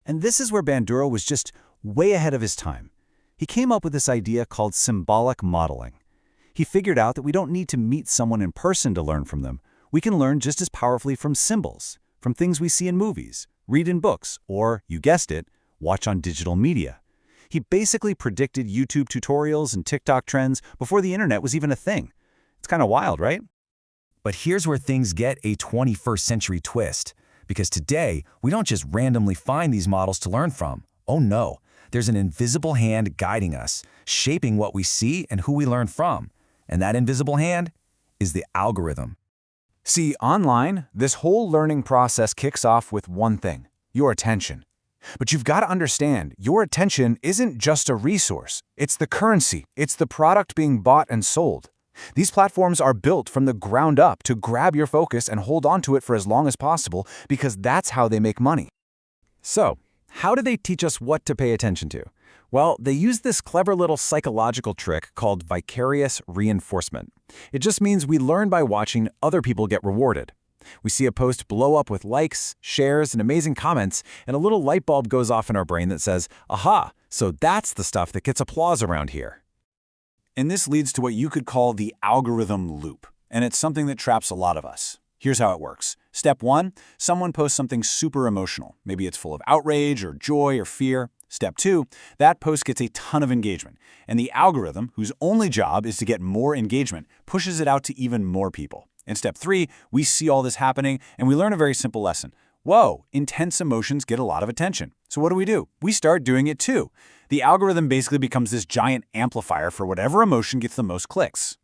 And this is where Bandura was just way ahead of his time. He came up with this idea called symbolic modeling. He figured out that we don't need to meet someone in person to learn from them. We can learn just as powerfully from symbols, from things we see in movies, read in books, or, you guessed it, watch on digital media. He basically predicted YouTube tutorials and TikTok trends before the internet was even a thing. It's kind of wild, right? But here's where things get a 21st century twist. Because today, we don't just randomly find these models to learn from. Oh no, there's an invisible hand guiding us, shaping what we see and who we learn from. And that invisible hand is the algorithm. See, online, this whole learning process kicks off with one thing, your attention. But you've got to understand, your attention isn't just a resource. It's the currency. It's the product being bought and sold. These platforms are built from the ground up to grab your focus and hold on to it for as long as possible because that's how they make money. So, how do they teach us what to pay attention to? Well, they use this clever little psychological trick called vicarious reinforcement. It just means we learn by watching other people get rewarded. We see a post blow up with likes, shares, and amazing comments, and a little light bulb goes off in our brain that says, aha, so that's the stuff that gets applause around here. And this leads to what you could call the algorithm loop, and it's something that traps a lot of us. Here's how it works. Step 1, someone posts something super emotional. Maybe it's full of outrage or joy or fear. Step 2, that post gets a ton of engagement, and the algorithm, whose only job is to get more engagement, pushes it out to even more people. In step 3, we see all this happening, and we learn a very simple lesson. Whoa, intense emotions get a lot of attention. So what do? We start doing it too. The algorithm basically becomes this giant amplifier for whatever emotion gets the most clicks.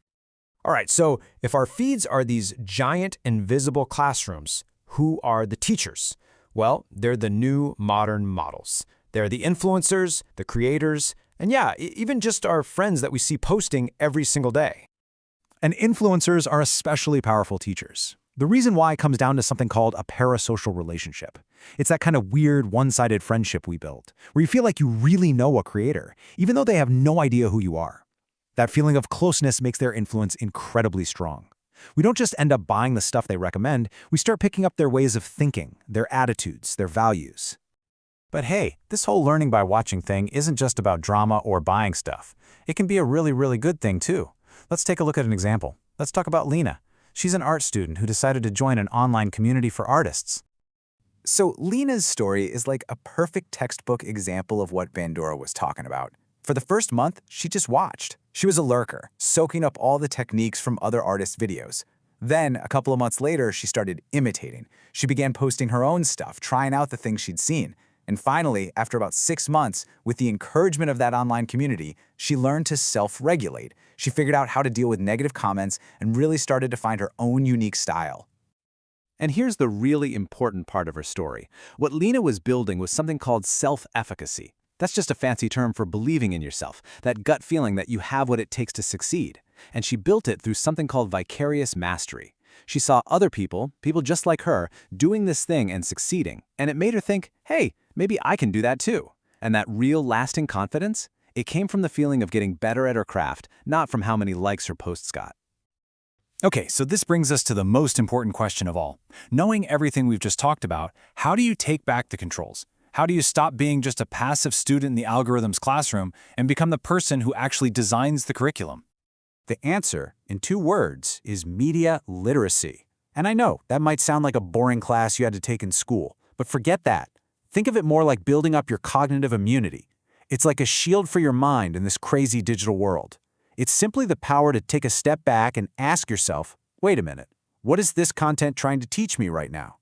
All right, so if our feeds are these giant invisible classrooms, who are the teachers? Well, they're the new modern models. They're the influencers, the creators, and yeah, even just our friends that we see posting every single day. And influencers are especially powerful teachers. The reason why comes down to something called a parasocial relationship. It's that kind of weird one-sided friendship we build, where you feel like you really know a creator, even though they have no idea who you are. That feeling of closeness makes their influence incredibly strong. We don't just end up buying the stuff they recommend, we start picking up their ways of thinking, their attitudes, their values. But hey, this whole learning by watching thing isn't just about drama or buying stuff. It can be a really good thing too. Let's take a look at an example. Let's talk about Lena. She's an art student who decided to join an online community for artists. So Lena's story is like a perfect textbook example of what Bandura was talking about. For the first month, she just watched. She was a lurker, soaking up all the techniques from other artists' videos. Then, a couple of months later, she started imitating. She began posting her own stuff, trying out the things she'd seen. And finally, after about 6 months, with the encouragement of that online community, she learned to self-regulate. She figured out how to deal with negative comments and really started to find her own unique style. And here's the really important part of her story. What Lena was building was something called self-efficacy. That's just a fancy term for believing in yourself, that gut feeling that you have what it takes to succeed. And she built it through something called vicarious mastery. She saw other people just like her, doing this thing and succeeding, and it made her think, hey, maybe I can do that too. And that real lasting confidence, it came from the feeling of getting better at her craft, not from how many likes her posts got. Okay, so this brings us to the most important question of all. Knowing everything we've just talked about, how do you take back the controls? How do you stop being just a passive student in the algorithm's classroom and become the person who actually designs the curriculum? The answer, in 2 words, is media literacy. And I know, that might sound like a boring class you had to take in school, but forget that. Think of it more like building up your cognitive immunity. It's like a shield for your mind in this crazy digital world. It's simply the power to take a step back and ask yourself, wait a minute, what is this content trying to teach me right now?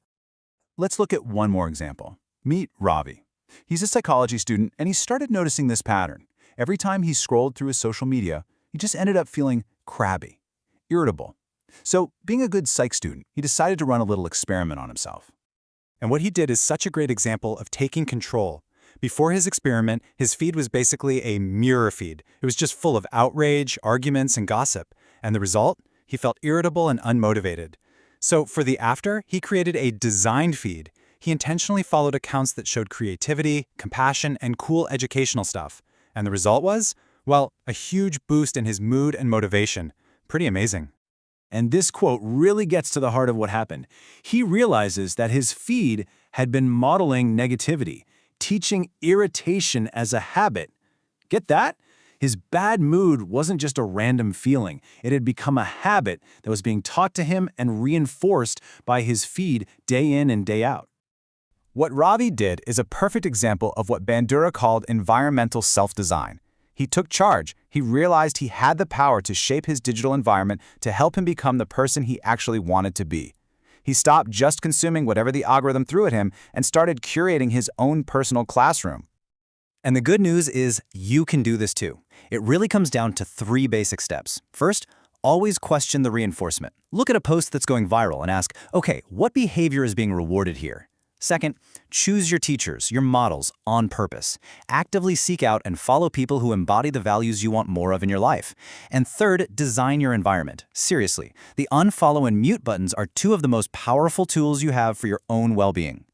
Let's look at one more example. Meet Ravi. He's a psychology student, and he started noticing this pattern. Every time he scrolled through his social media, he just ended up feeling crabby, irritable. So, being a good psych student, he decided to run a little experiment on himself. And what he did is such a great example of taking control. Before his experiment, his feed was basically a mirror feed. It was just full of outrage, arguments, and gossip. And the result? He felt irritable and unmotivated. So for the after, he created a designed feed. He intentionally followed accounts that showed creativity, compassion, and cool educational stuff. And the result was, well, a huge boost in his mood and motivation. Pretty amazing. And this quote really gets to the heart of what happened. He realizes that his feed had been modeling negativity, teaching irritation as a habit. Get that? His bad mood wasn't just a random feeling. It had become a habit that was being taught to him and reinforced by his feed day in and day out. What Ravi did is a perfect example of what Bandura called environmental self-design. He took charge. He realized he had the power to shape his digital environment to help him become the person he actually wanted to be. He stopped just consuming whatever the algorithm threw at him and started curating his own personal classroom. And the good news is you can do this too. It really comes down to 3 basic steps. First, always question the reinforcement. Look at a post that's going viral and ask, okay, what behavior is being rewarded here? Second, choose your teachers, your models, on purpose. Actively seek out and follow people who embody the values you want more of in your life. And third, design your environment. Seriously, the unfollow and mute buttons are 2 of the most powerful tools you have for your own well-being.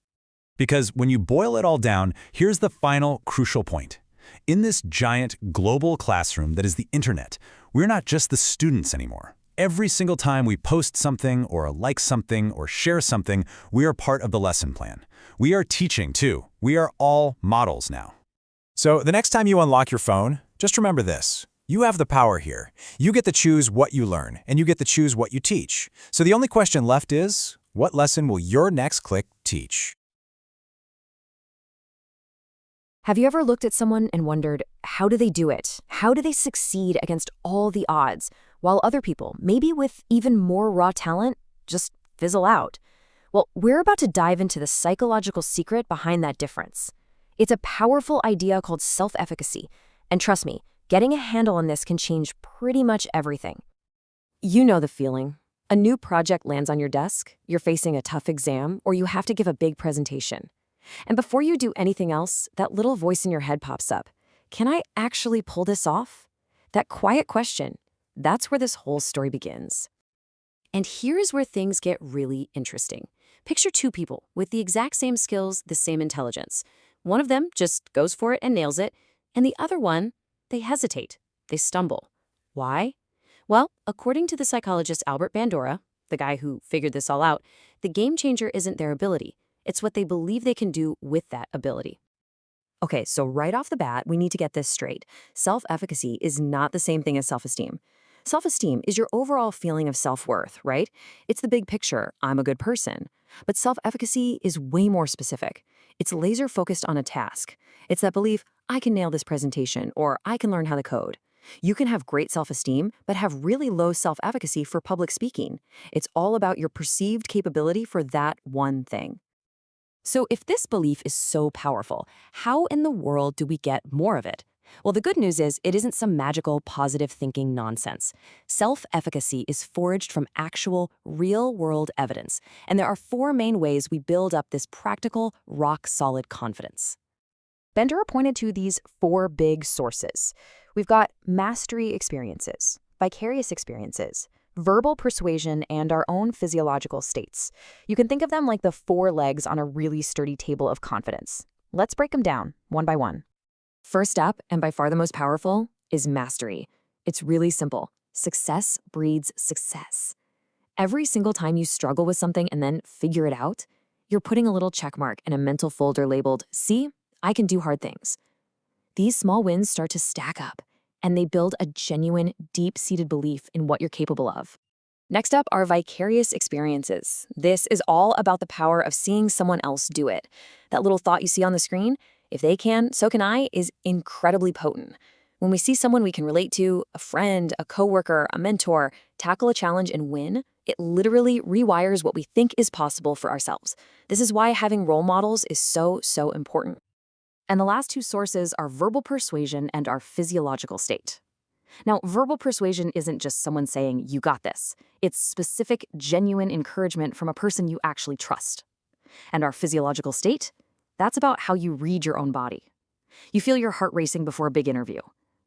Because when you boil it all down, here's the final crucial point. In this giant global classroom that is the internet, we're not just the students anymore. Every single time we post something or like something or share something, we are part of the lesson plan. We are teaching too. We are all models now. So the next time you unlock your phone, just remember this. You have the power here. You get to choose what you learn, and you get to choose what you teach. So the only question left is, what lesson will your next click teach? Have you ever looked at someone and wondered, how do they do it? How do they succeed against all the odds, while other people, maybe with even more raw talent, just fizzle out? Well, we're about to dive into the psychological secret behind that difference. It's a powerful idea called self-efficacy, and trust me, getting a handle on this can change pretty much everything. You know the feeling. A new project lands on your desk, you're facing a tough exam, or you have to give a big presentation. And before you do anything else, that little voice in your head pops up. Can I actually pull this off? That quiet question, that's where this whole story begins. And here's where things get really interesting. Picture 2 people with the exact same skills, the same intelligence. One of them just goes for it and nails it, and the other one, they hesitate, they stumble. Why? Well, according to the psychologist Albert Bandura, the guy who figured this all out, the game changer isn't their ability. It's what they believe they can do with that ability. Okay, so right off the bat, we need to get this straight. Self-efficacy is not the same thing as self-esteem. Self-esteem is your overall feeling of self-worth, right? It's the big picture, I'm a good person. But self-efficacy is way more specific. It's laser-focused on a task. It's that belief, I can nail this presentation, or I can learn how to code. You can have great self-esteem, but have really low self-efficacy for public speaking. It's all about your perceived capability for that one thing. So if this belief is so powerful, how in the world do we get more of it? Well, the good news is it isn't some magical positive thinking nonsense. Self-efficacy is forged from actual, real-world evidence, and there are 4 main ways we build up this practical, rock-solid confidence. Bandura pointed to these 4 big sources. We've got mastery experiences, vicarious experiences, verbal persuasion, and our own physiological states. You can think of them like the 4 legs on a really sturdy table of confidence. Let's break them down, one by one. First up, and by far the most powerful, is mastery. It's really simple. Success breeds success. Every single time you struggle with something and then figure it out, you're putting a little check mark in a mental folder labeled, "See, I can do hard things." These small wins start to stack up, and they build a genuine, deep-seated belief in what you're capable of. Next up are vicarious experiences. This is all about the power of seeing someone else do it. That little thought you see on the screen, if they can, so can I, is incredibly potent. When we see someone we can relate to, a friend, a coworker, a mentor, tackle a challenge and win, it literally rewires what we think is possible for ourselves. This is why having role models is so important. And the last 2 sources are verbal persuasion and our physiological state. Now, verbal persuasion isn't just someone saying, "You got this." It's specific, genuine encouragement from a person you actually trust. And our physiological state? That's about how you read your own body. You feel your heart racing before a big interview.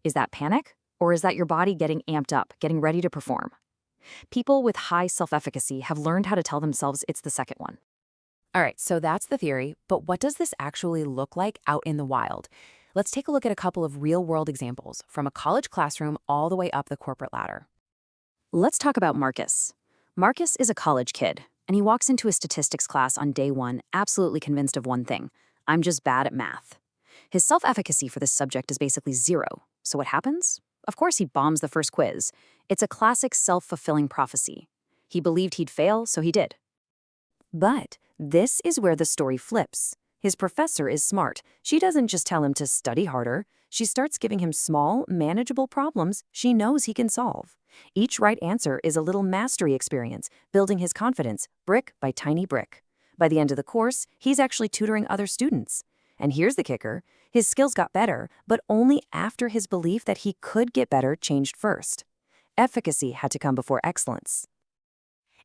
Is that panic? Or is that your body getting amped up, getting ready to perform? People with high self-efficacy have learned how to tell themselves it's the second one. All right, so that's the theory, but what does this actually look like out in the wild? Let's take a look at a couple of real-world examples from a college classroom all the way up the corporate ladder. Let's talk about Marcus. Marcus is a college kid, and he walks into a statistics class on day 1 absolutely convinced of one thing: I'm just bad at math. His self-efficacy for this subject is basically 0. So what happens? Of course he bombs the first quiz. It's a classic self-fulfilling prophecy. He believed he'd fail, so he did. But this is where the story flips. His professor is smart. She doesn't just tell him to study harder. She starts giving him small, manageable problems she knows he can solve. Each right answer is a little mastery experience, building his confidence brick by tiny brick. By the end of the course, he's actually tutoring other students. And here's the kicker. His skills got better, but only after his belief that he could get better changed first. Efficacy had to come before excellence.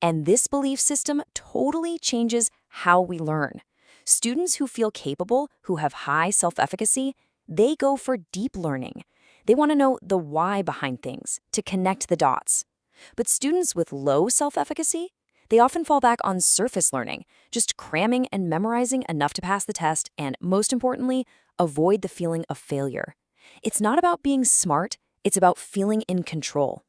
And this belief system totally changes how we learn. Students who feel capable, who have high self-efficacy, they go for deep learning. They want to know the why behind things, to connect the dots. But students with low self-efficacy, they often fall back on surface learning, just cramming and memorizing enough to pass the test and, most importantly, avoid the feeling of failure. It's not about being smart, it's about feeling in control.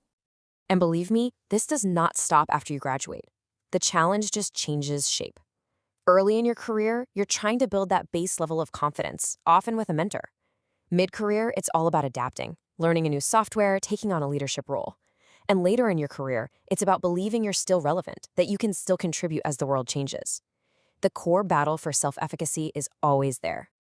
And believe me, this does not stop after you graduate. The challenge just changes shape. Early in your career, you're trying to build that base level of confidence, often with a mentor. Mid-career, it's all about adapting, learning a new software, taking on a leadership role. And later in your career, it's about believing you're still relevant, that you can still contribute as the world changes. The core battle for self-efficacy is always there.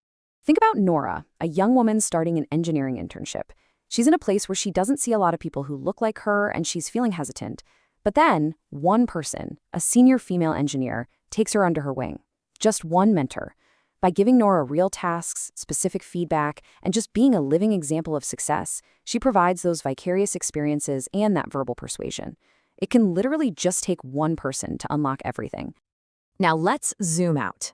Think about Nora, a young woman starting an engineering internship. She's in a place where she doesn't see a lot of people who look like her, and she's feeling hesitant. But then, one person, a senior female engineer, takes her under her wing. Just one mentor. By giving Nora real tasks, specific feedback, and just being a living example of success, she provides those vicarious experiences and that verbal persuasion. It can literally just take one person to unlock everything. Now let's zoom out.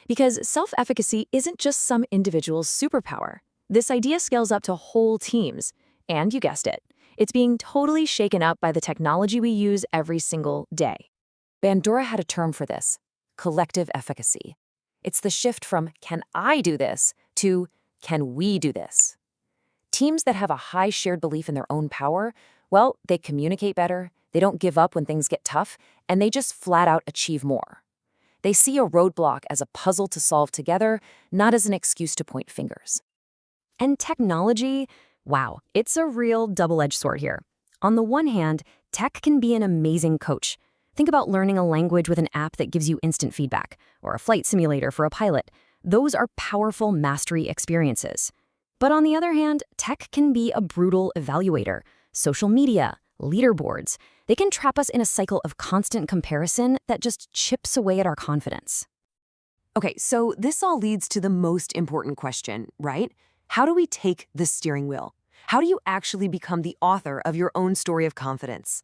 Because self-efficacy isn't just some individual's superpower. This idea scales up to whole teams. And you guessed it, it's being totally shaken up by the technology we use every single day. Bandura had a term for this: collective efficacy. It's the shift from "can I do this" to "can we do this?" Teams that have a high shared belief in their own power, well, they communicate better, they don't give up when things get tough, and they just flat out achieve more. They see a roadblock as a puzzle to solve together, not as an excuse to point fingers. And technology, wow, it's a real double-edged sword here. On the one hand, tech can be an amazing coach. Think about learning a language with an app that gives you instant feedback, or a flight simulator for a pilot. Those are powerful mastery experiences. But on the other hand, tech can be a brutal evaluator. Social media, leaderboards, they can trap us in a cycle of constant comparison that just chips away at our confidence. Okay, so this all leads to the most important question, right? How do we take the steering wheel? How do you actually become the author of your own story of confidence?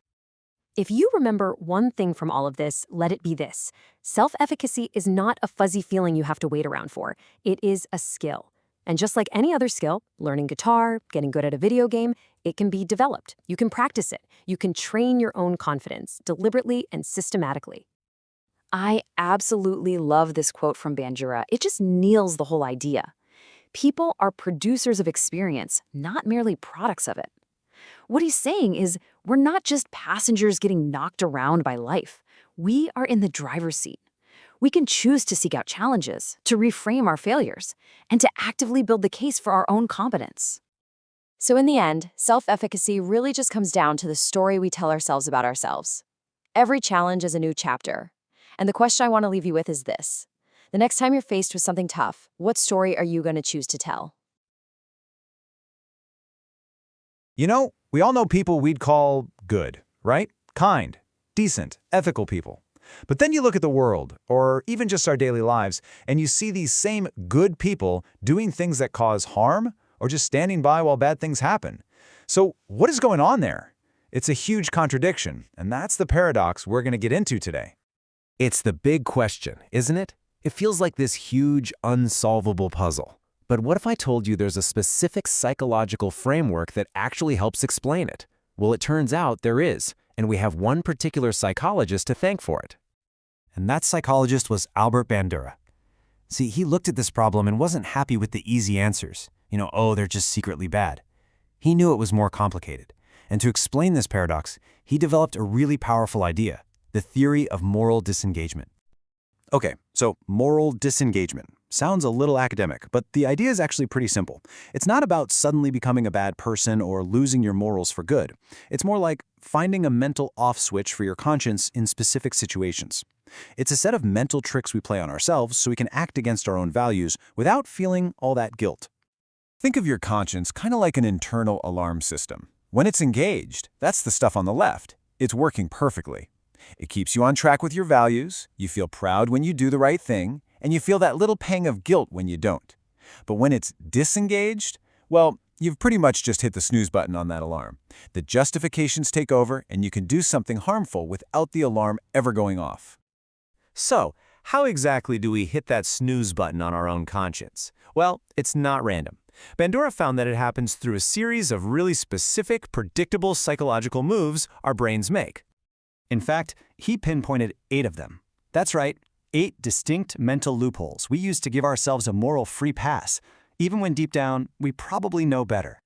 If you remember one thing from all of this, let it be this. Self-efficacy is not a fuzzy feeling you have to wait around for. It is a skill. And just like any other skill, learning guitar, getting good at a video game, it can be developed. You can practice it. You can train your own confidence deliberately and systematically. I absolutely love this quote from Bandura. It just nails the whole idea. People are producers of experience, not merely products of it. What he's saying is we're not just passengers getting knocked around by life. We are in the driver's seat. We can choose to seek out challenges, to reframe our failures, and to actively build the case for our own competence. So in the end, self-efficacy really just comes down to the story we tell ourselves about ourselves. Every challenge is a new chapter. And the question I want to leave you with is this. The next time you're faced with something tough, what story are you going to choose to tell? You know, we all know people we'd call good, right? Kind, decent, ethical people. But then you look at the world, or even just our daily lives, and you see these same good people doing things that cause harm, or just standing by while bad things happen. So what is going on there? It's a huge contradiction, and that's the paradox we're going to get into today. It's the big question, isn't it? It feels like this huge, unsolvable puzzle. But what if I told you there's a specific psychological framework that actually helps explain it? Well, it turns out there is, and we have one particular psychologist to thank for it. And that psychologist was Albert Bandura. See, he looked at this problem and wasn't happy with the easy answers. Oh, they're just secretly bad. He knew it was more complicated. And to explain this paradox, he developed a really powerful idea, the theory of moral disengagement. Okay, so moral disengagement. Sounds a little academic, but the idea is actually pretty simple. It's not about suddenly becoming a bad person or losing your morals for good. It's more like finding a mental off switch for your conscience in specific situations. It's a set of mental tricks we play on ourselves so we can act against our own values without feeling all that guilt. Think of your conscience kind of like an internal alarm system. When it's engaged, that's the stuff on the left. It's working perfectly. It keeps you on track with your values, you feel proud when you do the right thing, and you feel that little pang of guilt when you don't. But when it's disengaged, well, you've pretty much just hit the snooze button on that alarm. The justifications take over, and you can do something harmful without the alarm ever going off. So, how exactly do we hit that snooze button on our own conscience? Well, it's not random. Bandura found that it happens through a series of really specific, predictable psychological moves our brains make. In fact, he pinpointed 8 of them. That's right, 8 distinct mental loopholes we use to give ourselves a moral free pass, even when deep down, we probably know better.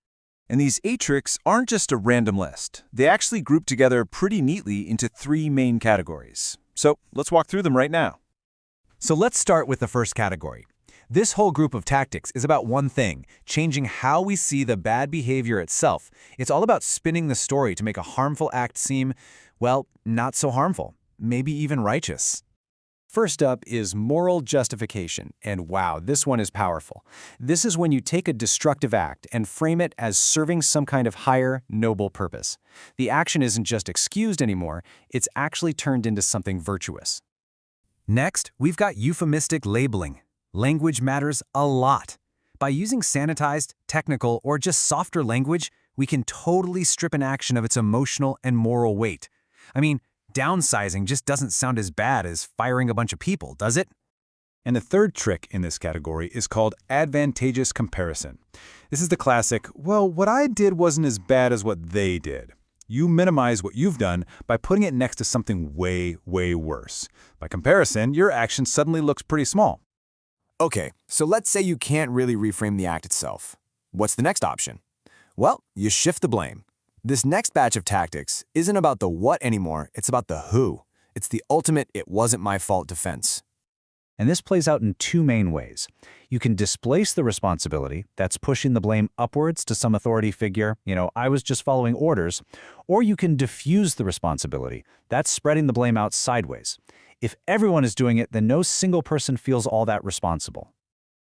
And these 8 tricks aren't just a random list. They actually group together pretty neatly into 3 main categories. So let's walk through them right now. So let's start with the first category. This whole group of tactics is about one thing, changing how we see the bad behavior itself. It's all about spinning the story to make a harmful act seem, well, not so harmful, maybe even righteous. First up is moral justification, and wow, this one is powerful. This is when you take a destructive act and frame it as serving some kind of higher, noble purpose. The action isn't just excused anymore, it's actually turned into something virtuous. Next, we've got euphemistic labeling. Language matters a lot. By using sanitized, technical, or just softer language, we can totally strip an action of its emotional and moral weight. I mean, downsizing just doesn't sound as bad as firing a bunch of people, does it? And the third trick in this category is called advantageous comparison. This is the classic, well, what I did wasn't as bad as what they did. You minimize what you've done by putting it next to something way, way worse. By comparison, your action suddenly looks pretty small. Okay, so let's say you can't really reframe the act itself. What's the next option? Well, you shift the blame. This next batch of tactics isn't about the what anymore, it's about the who. It's the ultimate "it wasn't my fault" defense. And this plays out in 2 main ways. You can displace the responsibility, that's pushing the blame upwards to some authority figure, I was just following orders, or you can diffuse the responsibility, that's spreading the blame out sideways. If everyone is doing it, then no single person feels all that responsible.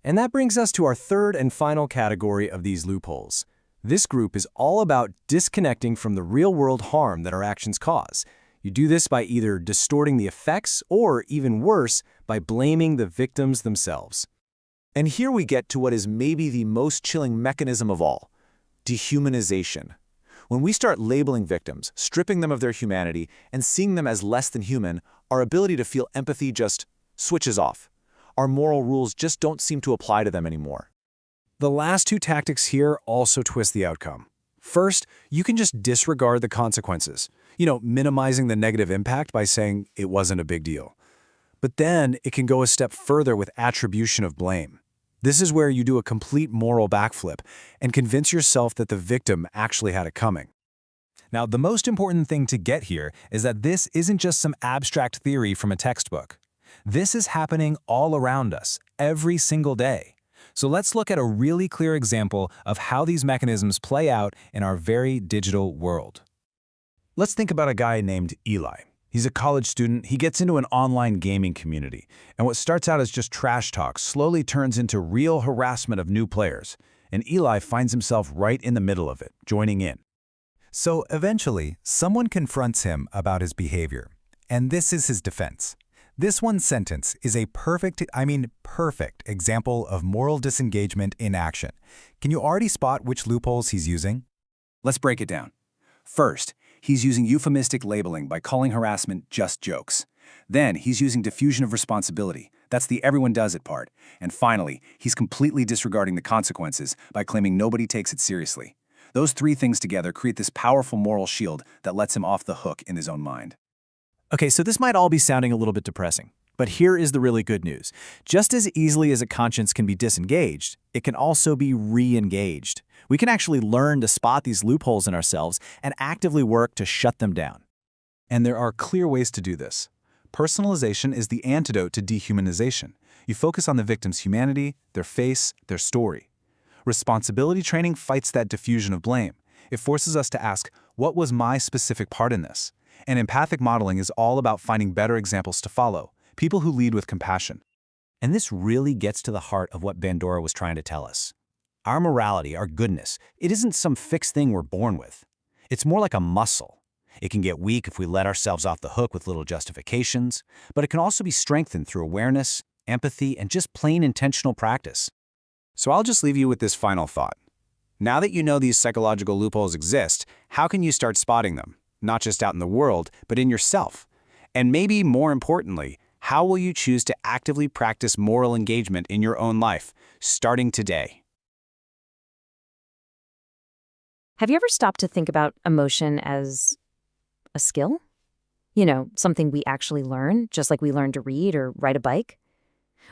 And that brings us to our third and final category of these loopholes. This group is all about disconnecting from the real-world harm that our actions cause. You do this by either distorting the effects or, even worse, by blaming the victims themselves. And here we get to what is maybe the most chilling mechanism of all: dehumanization. When we start labeling victims, stripping them of their humanity, and seeing them as less than human, our ability to feel empathy just switches off. Our moral rules just don't seem to apply to them anymore. The last two tactics here also twist the outcome. First, you can just disregard the consequences, minimizing the negative impact by saying it wasn't a big deal. But then it can go a step further with attribution of blame. This is where you do a complete moral backflip and convince yourself that the victim actually had it coming. Now, the most important thing to get here is that this isn't just some abstract theory from a textbook. This is happening all around us, every single day. So let's look at a really clear example of how these mechanisms play out in our very digital world. Let's think about a guy named Eli. He's a college student. He gets into an online gaming community, and what starts out as just trash talk slowly turns into real harassment of new players. And Eli finds himself right in the middle of it, joining in. So eventually, someone confronts him about his behavior, and this is his defense. This one sentence is a perfect example of moral disengagement in action. Can you already spot which loopholes he's using? Let's break it down. First, he's using euphemistic labeling by calling harassment just jokes. Then, he's using diffusion of responsibility. That's the everyone does it part. And finally, he's completely disregarding the consequences by claiming nobody takes it seriously. Those three things together create this powerful moral shield that lets him off the hook in his own mind. Okay, so this might all be sounding a little bit depressing, but here is the really good news. Just as easily as a conscience can be disengaged, it can also be re-engaged. We can actually learn to spot these loopholes in ourselves and actively work to shut them down. And there are clear ways to do this. Personalization is the antidote to dehumanization. You focus on the victim's humanity, their face, their story. Responsibility training fights that diffusion of blame. It forces us to ask, what was my specific part in this? And empathic modeling is all about finding better examples to follow, people who lead with compassion. And this really gets to the heart of what Bandura was trying to tell us. Our morality, our goodness, it isn't some fixed thing we're born with. It's more like a muscle. It can get weak if we let ourselves off the hook with little justifications, but it can also be strengthened through awareness, empathy, and just plain intentional practice. So I'll just leave you with this final thought. Now that you know these psychological loopholes exist, how can you start spotting them? Not just out in the world, but in yourself. And maybe more importantly, how will you choose to actively practice moral engagement in your own life, starting today? Have you ever stopped to think about emotion as a skill? Something we actually learn, just like we learn to read or ride a bike?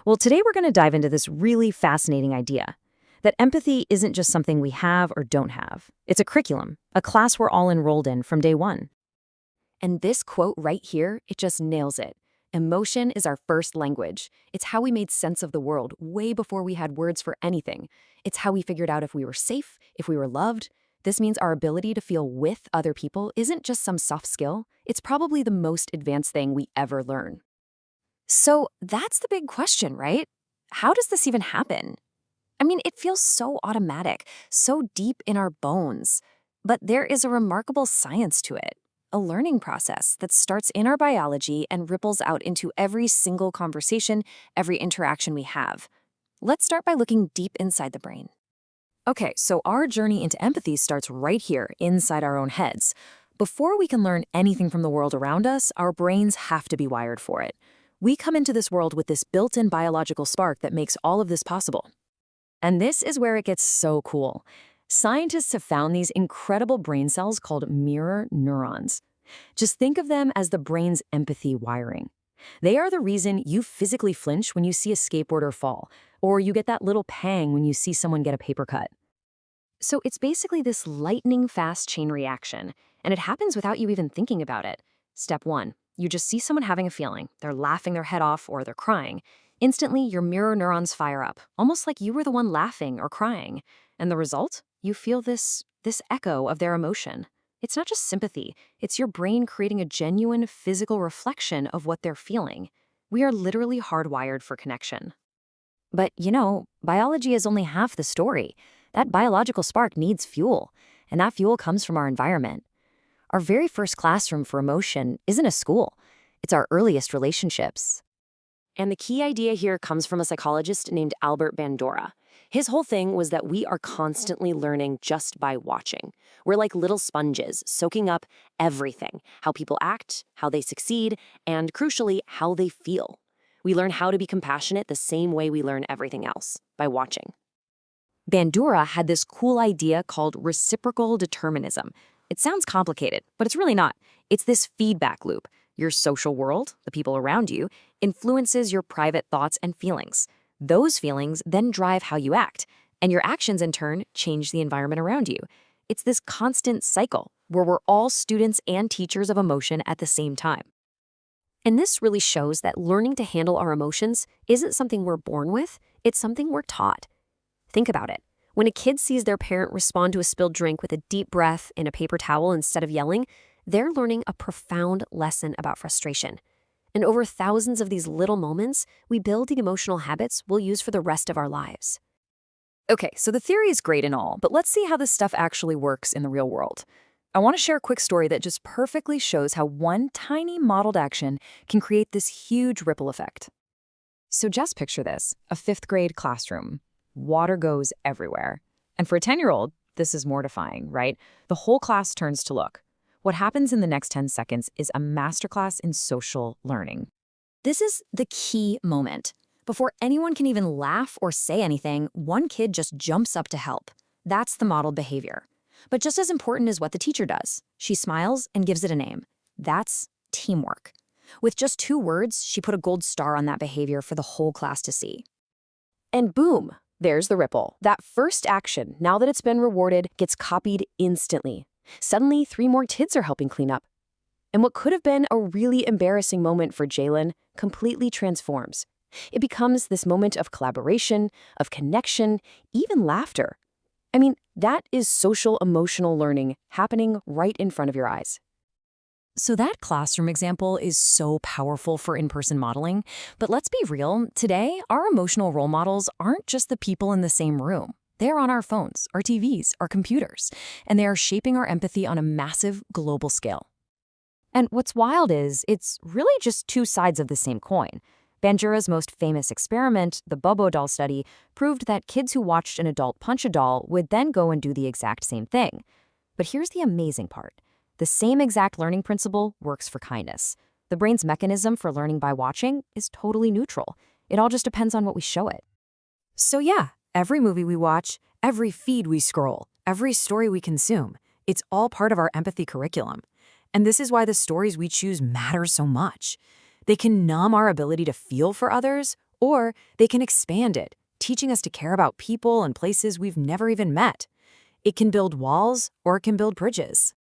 Well, today we're going to dive into this really fascinating idea that empathy isn't just something we have or don't have. It's a curriculum, a class we're all enrolled in from day one. And this quote right here, it just nails it. Emotion is our first language. It's how we made sense of the world way before we had words for anything. It's how we figured out if we were safe, if we were loved. This means our ability to feel with other people isn't just some soft skill. It's probably the most advanced thing we ever learn. So that's the big question, right? How does this even happen? I mean, it feels so automatic, so deep in our bones. But there is a remarkable science to it, a learning process that starts in our biology and ripples out into every single conversation, every interaction we have. Let's start by looking deep inside the brain. Okay, so our journey into empathy starts right here, inside our own heads. Before we can learn anything from the world around us, our brains have to be wired for it. We come into this world with this built-in biological spark that makes all of this possible. And this is where it gets so cool. Scientists have found these incredible brain cells called mirror neurons. Just think of them as the brain's empathy wiring. They are the reason you physically flinch when you see a skateboarder fall, or you get that little pang when you see someone get a paper cut. So it's basically this lightning-fast chain reaction, and it happens without you even thinking about it. Step 1, you just see someone having a feeling. They're laughing their head off or they're crying. Instantly, your mirror neurons fire up, almost like you were the one laughing or crying. And the result? You feel this echo of their emotion. It's not just sympathy. It's your brain creating a genuine physical reflection of what they're feeling. We are literally hardwired for connection. But, biology is only half the story. That biological spark needs fuel, and that fuel comes from our environment. Our very first classroom for emotion isn't a school. It's our earliest relationships. And the key idea here comes from a psychologist named Albert Bandura. His whole thing was that we are constantly learning just by watching. We're like little sponges, soaking up everything: how people act, how they succeed, and crucially, how they feel. We learn how to be compassionate the same way we learn everything else, by watching. Bandura had this cool idea called reciprocal determinism. It sounds complicated, but it's really not. It's this feedback loop. Your social world, the people around you, influences your private thoughts and feelings. Those feelings then drive how you act, and your actions in turn change the environment around you. It's this constant cycle where we're all students and teachers of emotion at the same time. And this really shows that learning to handle our emotions isn't something we're born with, it's something we're taught. Think about it. When a kid sees their parent respond to a spilled drink with a deep breath in a paper towel instead of yelling, they're learning a profound lesson about frustration. And over thousands of these little moments, we build the emotional habits we'll use for the rest of our lives. Okay, so the theory is great and all, but let's see how this stuff actually works in the real world. I want to share a quick story that just perfectly shows how one tiny modeled action can create this huge ripple effect. So just picture this, a 5th grade classroom. Water goes everywhere. And for a 10-year-old, this is mortifying, right? The whole class turns to look. What happens in the next 10 seconds is a masterclass in social learning. This is the key moment. Before anyone can even laugh or say anything, one kid just jumps up to help. That's the modeled behavior. But just as important is what the teacher does. She smiles and gives it a name. That's teamwork. With just 2 words, she put a gold star on that behavior for the whole class to see. And boom, there's the ripple. That first action, now that it's been rewarded, gets copied instantly. Suddenly, 3 more kids are helping clean up. And what could have been a really embarrassing moment for Jalen completely transforms. It becomes this moment of collaboration, of connection, even laughter. I mean, that is social emotional learning happening right in front of your eyes. So that classroom example is so powerful for in-person modeling, but let's be real, today our emotional role models aren't just the people in the same room. They're on our phones, our TVs, our computers, and they are shaping our empathy on a massive global scale. And what's wild is, it's really just 2 sides of the same coin. Bandura's most famous experiment, the Bobo doll study, proved that kids who watched an adult punch a doll would then go and do the exact same thing. But here's the amazing part. The same exact learning principle works for kindness. The brain's mechanism for learning by watching is totally neutral. It all just depends on what we show it. So yeah, every movie we watch, every feed we scroll, every story we consume, it's all part of our empathy curriculum. And this is why the stories we choose matter so much. They can numb our ability to feel for others, or they can expand it, teaching us to care about people and places we've never even met. It can build walls, or it can build bridges.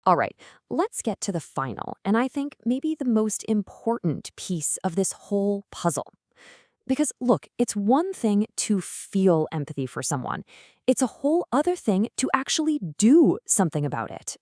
All right, let's get to the final, and I think maybe the most important piece of this whole puzzle. Because look, it's one thing to feel empathy for someone. It's a whole other thing to actually do something about it.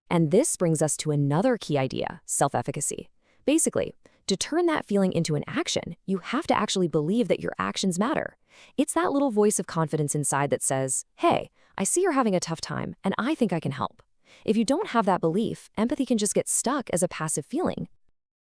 And this brings us to another key idea, self-efficacy. Basically, to turn that feeling into an action, you have to actually believe that your actions matter. It's that little voice of confidence inside that says, hey, I see you're having a tough time, and I think I can help. If you don't have that belief, empathy can just get stuck as a passive feeling.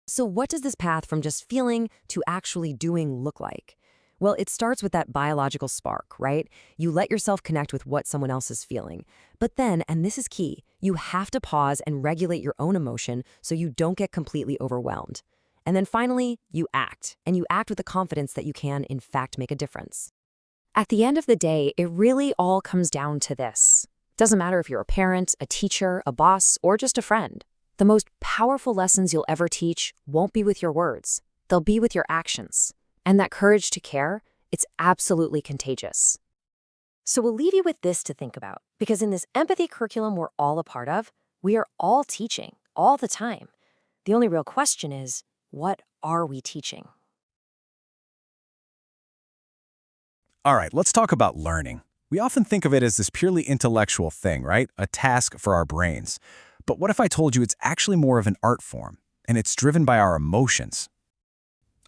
So what does this path from just feeling to actually doing look like? Well, it starts with that biological spark, right? You let yourself connect with what someone else is feeling. But then, and this is key, you have to pause and regulate your own emotion so you don't get completely overwhelmed. And then finally, you act, and you act with the confidence that you can, in fact, make a difference. At the end of the day, it really all comes down to this. Doesn't matter if you're a parent, a teacher, a boss, or just a friend. The most powerful lessons you'll ever teach won't be with your words. They'll be with your actions. And that courage to care, it's absolutely contagious. So we'll leave you with this to think about, because in this empathy curriculum we're all a part of, we are all teaching, all the time. The only real question is, what are we teaching? All right, let's talk about learning. We often think of it as this purely intellectual thing, right? A task for our brains. But what if I told you it's actually more of an art form, and it's driven by our emotions?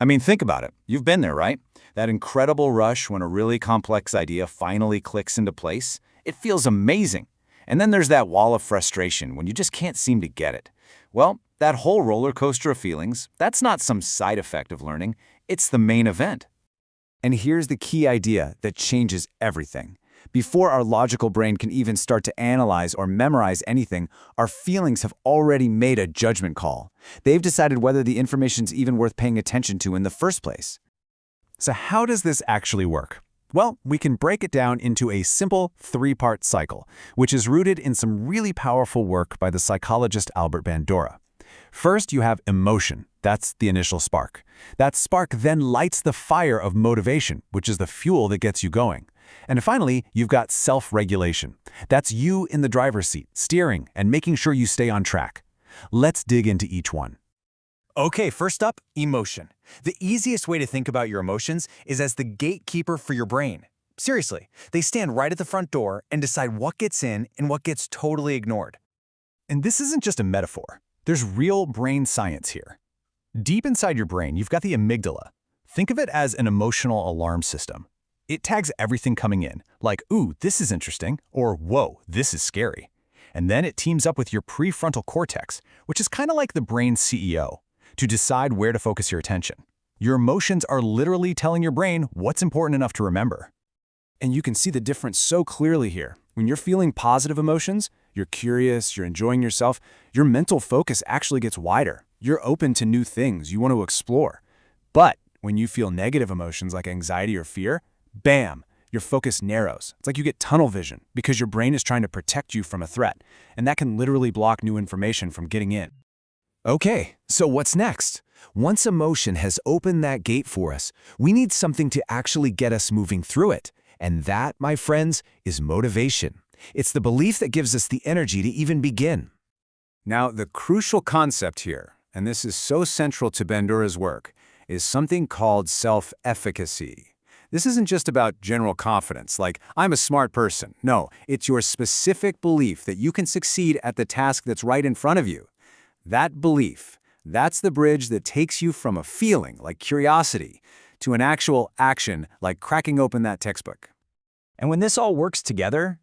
I mean, think about it. You've been there, right? That incredible rush when a really complex idea finally clicks into place. It feels amazing. And then there's that wall of frustration when you just can't seem to get it. Well, that whole roller coaster of feelings, that's not some side effect of learning. It's the main event. And here's the key idea that changes everything. Before our logical brain can even start to analyze or memorize anything, our feelings have already made a judgment call. They've decided whether the information's even worth paying attention to in the first place. So how does this actually work? Well, we can break it down into a simple three-part cycle, which is rooted in some really powerful work by the psychologist Albert Bandura. First, you have emotion. That's the initial spark. That spark then lights the fire of motivation, which is the fuel that gets you going. And finally, you've got self-regulation. That's you in the driver's seat, steering and making sure you stay on track. Let's dig into each one. Okay, first up, emotion. The easiest way to think about your emotions is as the gatekeeper for your brain. Seriously, they stand right at the front door and decide what gets in and what gets totally ignored. And this isn't just a metaphor. There's real brain science here. Deep inside your brain, you've got the amygdala. Think of it as an emotional alarm system. It tags everything coming in, like, ooh, this is interesting, or whoa, this is scary. And then it teams up with your prefrontal cortex, which is kind of like the brain's CEO, to decide where to focus your attention. Your emotions are literally telling your brain what's important enough to remember. And you can see the difference so clearly here. When you're feeling positive emotions, you're curious, you're enjoying yourself, your mental focus actually gets wider. You're open to new things you want to explore. But when you feel negative emotions like anxiety or fear, bam, your focus narrows. It's like you get tunnel vision because your brain is trying to protect you from a threat, and that can literally block new information from getting in. Okay, so what's next? Once emotion has opened that gate for us, we need something to actually get us moving through it. And that, my friends, is motivation. It's the belief that gives us the energy to even begin. Now, the crucial concept here, and this is so central to Bandura's work, is something called self-efficacy. This isn't just about general confidence, like, I'm a smart person. No, it's your specific belief that you can succeed at the task that's right in front of you. That belief, that's the bridge that takes you from a feeling, like curiosity, to an actual action, like cracking open that textbook. And when this all works together,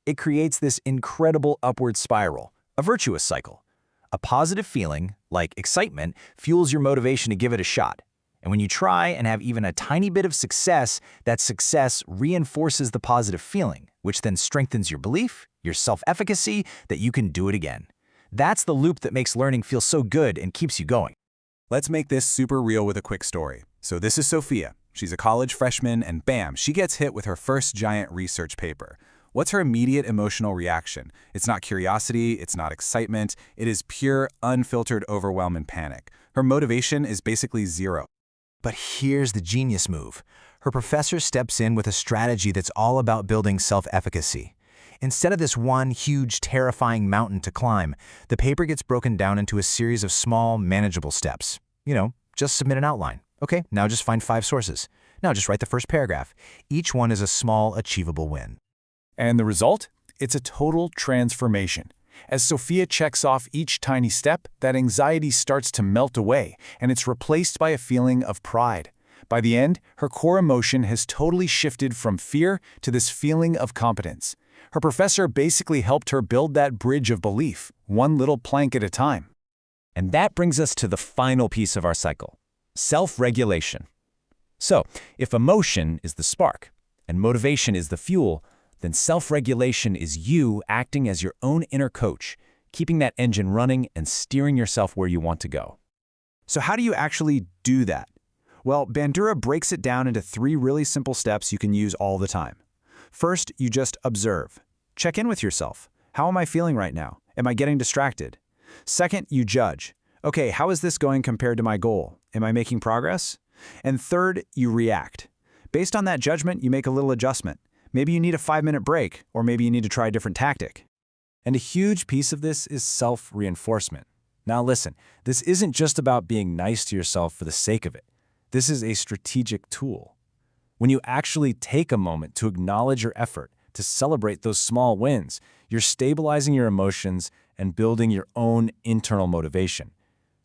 it creates this incredible upward spiral, a virtuous cycle. A positive feeling, like excitement, fuels your motivation to give it a shot. And when you try and have even a tiny bit of success, that success reinforces the positive feeling, which then strengthens your belief, your self-efficacy, that you can do it again. That's the loop that makes learning feel so good and keeps you going. Let's make this super real with a quick story. So this is Sophia. She's a college freshman, and bam, she gets hit with her first giant research paper. What's her immediate emotional reaction? It's not curiosity, it's not excitement, it is pure, unfiltered overwhelm and panic. Her motivation is basically zero. But here's the genius move. Her professor steps in with a strategy that's all about building self-efficacy. Instead of this one huge, terrifying mountain to climb, the paper gets broken down into a series of small, manageable steps. Just submit an outline. Okay, now just find 5 sources. Now just write the first paragraph. Each one is a small, achievable win. And the result? It's a total transformation. As Sophia checks off each tiny step, that anxiety starts to melt away, and it's replaced by a feeling of pride. By the end, her core emotion has totally shifted from fear to this feeling of competence. Her professor basically helped her build that bridge of belief, one little plank at a time. And that brings us to the final piece of our cycle, self-regulation. So, if emotion is the spark and motivation is the fuel, then self-regulation is you acting as your own inner coach, keeping that engine running and steering yourself where you want to go. So how do you actually do that? Well, Bandura breaks it down into 3 really simple steps you can use all the time. First, you just observe. Check in with yourself. How am I feeling right now? Am I getting distracted? Second, you judge. Okay, how is this going compared to my goal? Am I making progress? And third, you react. Based on that judgment, you make a little adjustment. Maybe you need a 5-minute break, or maybe you need to try a different tactic. And a huge piece of this is self-reinforcement. Now listen, this isn't just about being nice to yourself for the sake of it. This is a strategic tool. When you actually take a moment to acknowledge your effort, to celebrate those small wins, you're stabilizing your emotions and building your own internal motivation.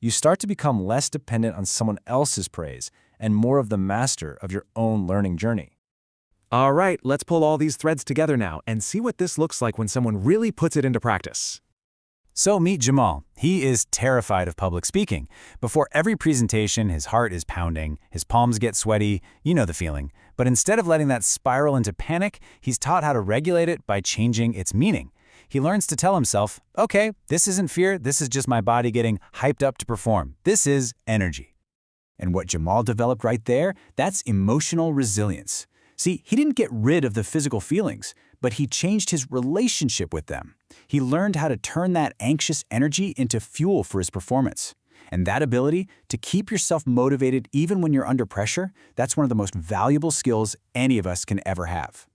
You start to become less dependent on someone else's praise and more of the master of your own learning journey. All right, let's pull all these threads together now and see what this looks like when someone really puts it into practice. So meet Jamal. He is terrified of public speaking. Before every presentation, his heart is pounding, his palms get sweaty, you know the feeling. But instead of letting that spiral into panic, he's taught how to regulate it by changing its meaning. He learns to tell himself, okay, this isn't fear, this is just my body getting hyped up to perform. This is energy. And what Jamal developed right there, that's emotional resilience. See, he didn't get rid of the physical feelings, but he changed his relationship with them. He learned how to turn that anxious energy into fuel for his performance. And that ability to keep yourself motivated even when you're under pressure, that's one of the most valuable skills any of us can ever have.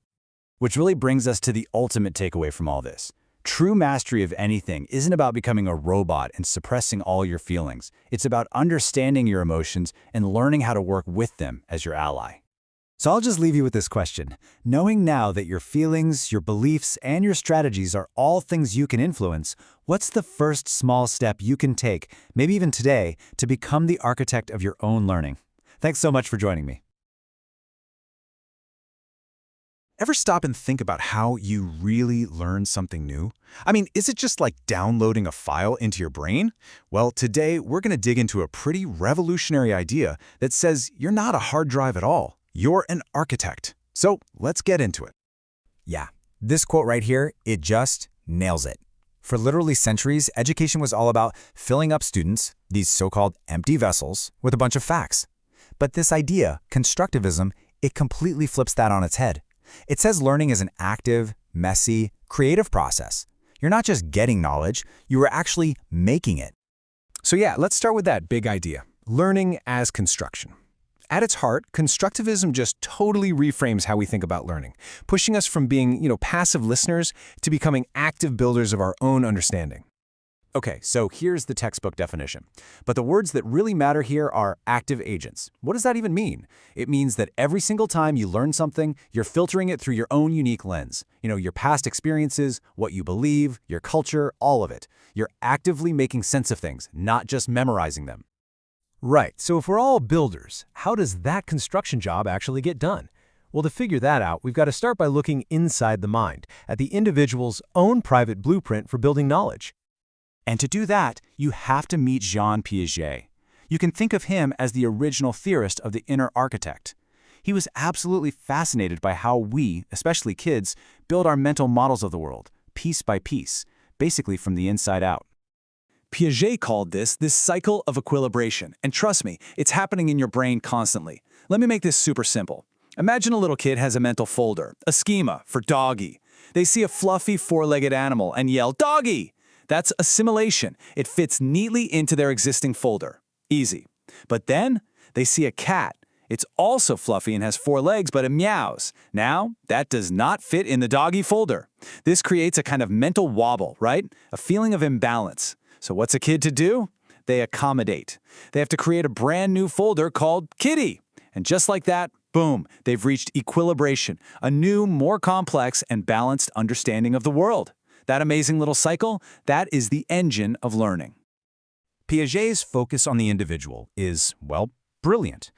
Which really brings us to the ultimate takeaway from all this. True mastery of anything isn't about becoming a robot and suppressing all your feelings. It's about understanding your emotions and learning how to work with them as your ally. So I'll just leave you with this question. Knowing now that your feelings, your beliefs, and your strategies are all things you can influence, what's the first small step you can take, maybe even today, to become the architect of your own learning? Thanks so much for joining me. Ever stop and think about how you really learn something new? I mean, is it just like downloading a file into your brain? Well, today we're going to dig into a pretty revolutionary idea that says you're not a hard drive at all. You're an architect. So let's get into it. Yeah, this quote right here, it just nails it. For literally centuries, education was all about filling up students, these so-called empty vessels, with a bunch of facts. But this idea, constructivism, it completely flips that on its head. It says learning is an active, messy, creative process. You're not just getting knowledge, you are actually making it. So yeah, let's start with that big idea, learning as construction. At its heart, constructivism just totally reframes how we think about learning, pushing us from being, passive listeners to becoming active builders of our own understanding. Okay, so here's the textbook definition. But the words that really matter here are active agents. What does that even mean? It means that every single time you learn something, you're filtering it through your own unique lens. Your past experiences, what you believe, your culture, all of it. You're actively making sense of things, not just memorizing them. Right, so if we're all builders, how does that construction job actually get done? Well, to figure that out, we've got to start by looking inside the mind, at the individual's own private blueprint for building knowledge. And to do that, you have to meet Jean Piaget. You can think of him as the original theorist of the inner architect. He was absolutely fascinated by how we, especially kids, build our mental models of the world, piece by piece, basically from the inside out. Piaget called this cycle of equilibration, and trust me, it's happening in your brain constantly. Let me make this super simple. Imagine a little kid has a mental folder, a schema for doggy. They see a fluffy four-legged animal and yell, "Doggy!" That's assimilation. It fits neatly into their existing folder. Easy. But then they see a cat. It's also fluffy and has four legs, but it meows. Now, that does not fit in the doggy folder. This creates a kind of mental wobble, right? A feeling of imbalance. So what's a kid to do? They accommodate. They have to create a brand new folder called Kitty. And just like that, boom, they've reached equilibration, a new, more complex and balanced understanding of the world. That amazing little cycle, that is the engine of learning. Piaget's focus on the individual is, well, brilliant.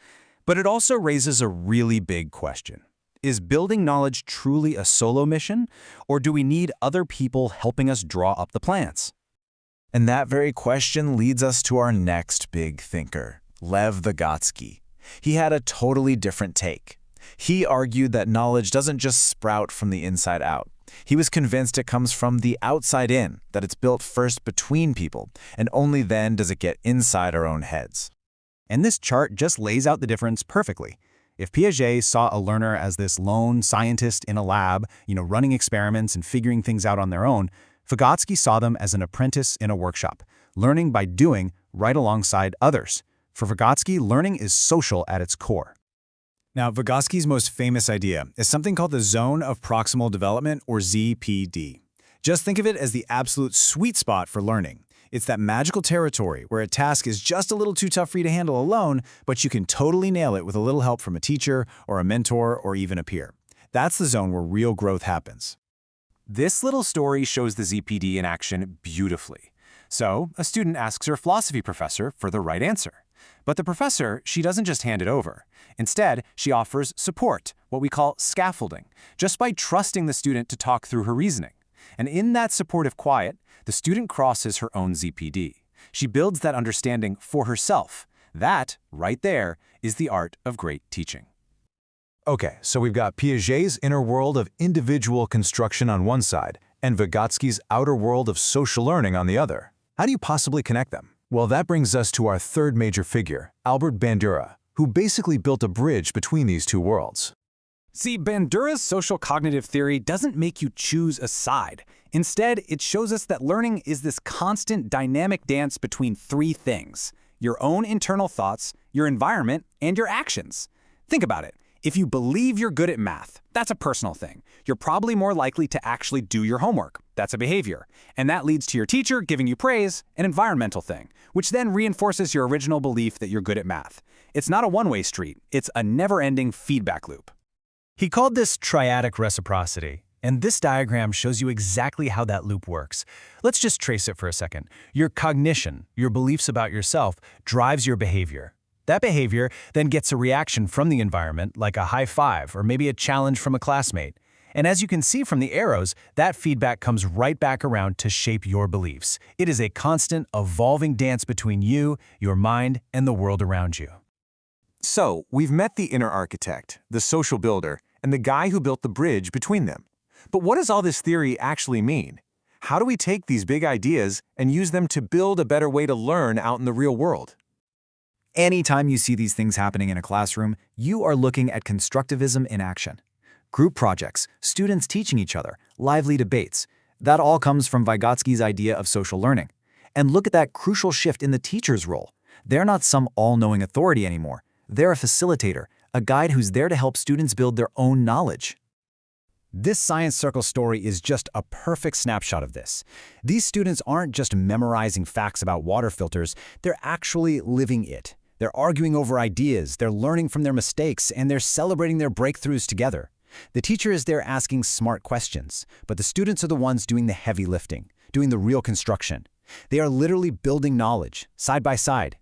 But it also raises a really big question. Is building knowledge truly a solo mission, or do we need other people helping us draw up the plans? And that very question leads us to our next big thinker, Lev Vygotsky. He had a totally different take. He argued that knowledge doesn't just sprout from the inside out. He was convinced it comes from the outside in, that it's built first between people, and only then does it get inside our own heads. And this chart just lays out the difference perfectly. If Piaget saw a learner as this lone scientist in a lab, running experiments and figuring things out on their own, Vygotsky saw them as an apprentice in a workshop, learning by doing right alongside others. For Vygotsky, learning is social at its core. Now, Vygotsky's most famous idea is something called the Zone of Proximal Development, or ZPD. Just think of it as the absolute sweet spot for learning. It's that magical territory where a task is just a little too tough for you to handle alone, but you can totally nail it with a little help from a teacher or a mentor or even a peer. That's the zone where real growth happens. This little story shows the ZPD in action beautifully. So, a student asks her philosophy professor for the right answer. But the professor, she doesn't just hand it over. Instead, she offers support, what we call scaffolding, just by trusting the student to talk through her reasoning. And in that supportive quiet, the student crosses her own ZPD. She builds that understanding for herself. That, right there, is the art of great teaching. Okay, so we've got Piaget's inner world of individual construction on one side, and Vygotsky's outer world of social learning on the other. How do you possibly connect them? Well, that brings us to our third major figure, Albert Bandura, who basically built a bridge between these two worlds. See, Bandura's social cognitive theory doesn't make you choose a side. Instead, it shows us that learning is this constant dynamic dance between three things: your own internal thoughts, your environment, and your actions. Think about it. If you believe you're good at math, that's a personal thing. You're probably more likely to actually do your homework. That's a behavior. And that leads to your teacher giving you praise, an environmental thing, which then reinforces your original belief that you're good at math. It's not a one-way street. It's a never-ending feedback loop. He called this triadic reciprocity, and this diagram shows you exactly how that loop works. Let's just trace it for a second. Your cognition, your beliefs about yourself, drives your behavior. That behavior then gets a reaction from the environment, like a high five or maybe a challenge from a classmate. And as you can see from the arrows, that feedback comes right back around to shape your beliefs. It is a constant, evolving dance between you, your mind, and the world around you. So, we've met the inner architect, the social builder, and the guy who built the bridge between them. But what does all this theory actually mean? How do we take these big ideas and use them to build a better way to learn out in the real world? Anytime you see these things happening in a classroom, you are looking at constructivism in action. Group projects, students teaching each other, lively debates. That all comes from Vygotsky's idea of social learning. And look at that crucial shift in the teacher's role. They're not some all-knowing authority anymore. They're a facilitator, a guide who's there to help students build their own knowledge. This Science Circle story is just a perfect snapshot of this. These students aren't just memorizing facts about water filters, they're actually living it. They're arguing over ideas, they're learning from their mistakes, and they're celebrating their breakthroughs together. The teacher is there asking smart questions, but the students are the ones doing the heavy lifting, doing the real construction. They are literally building knowledge, side by side.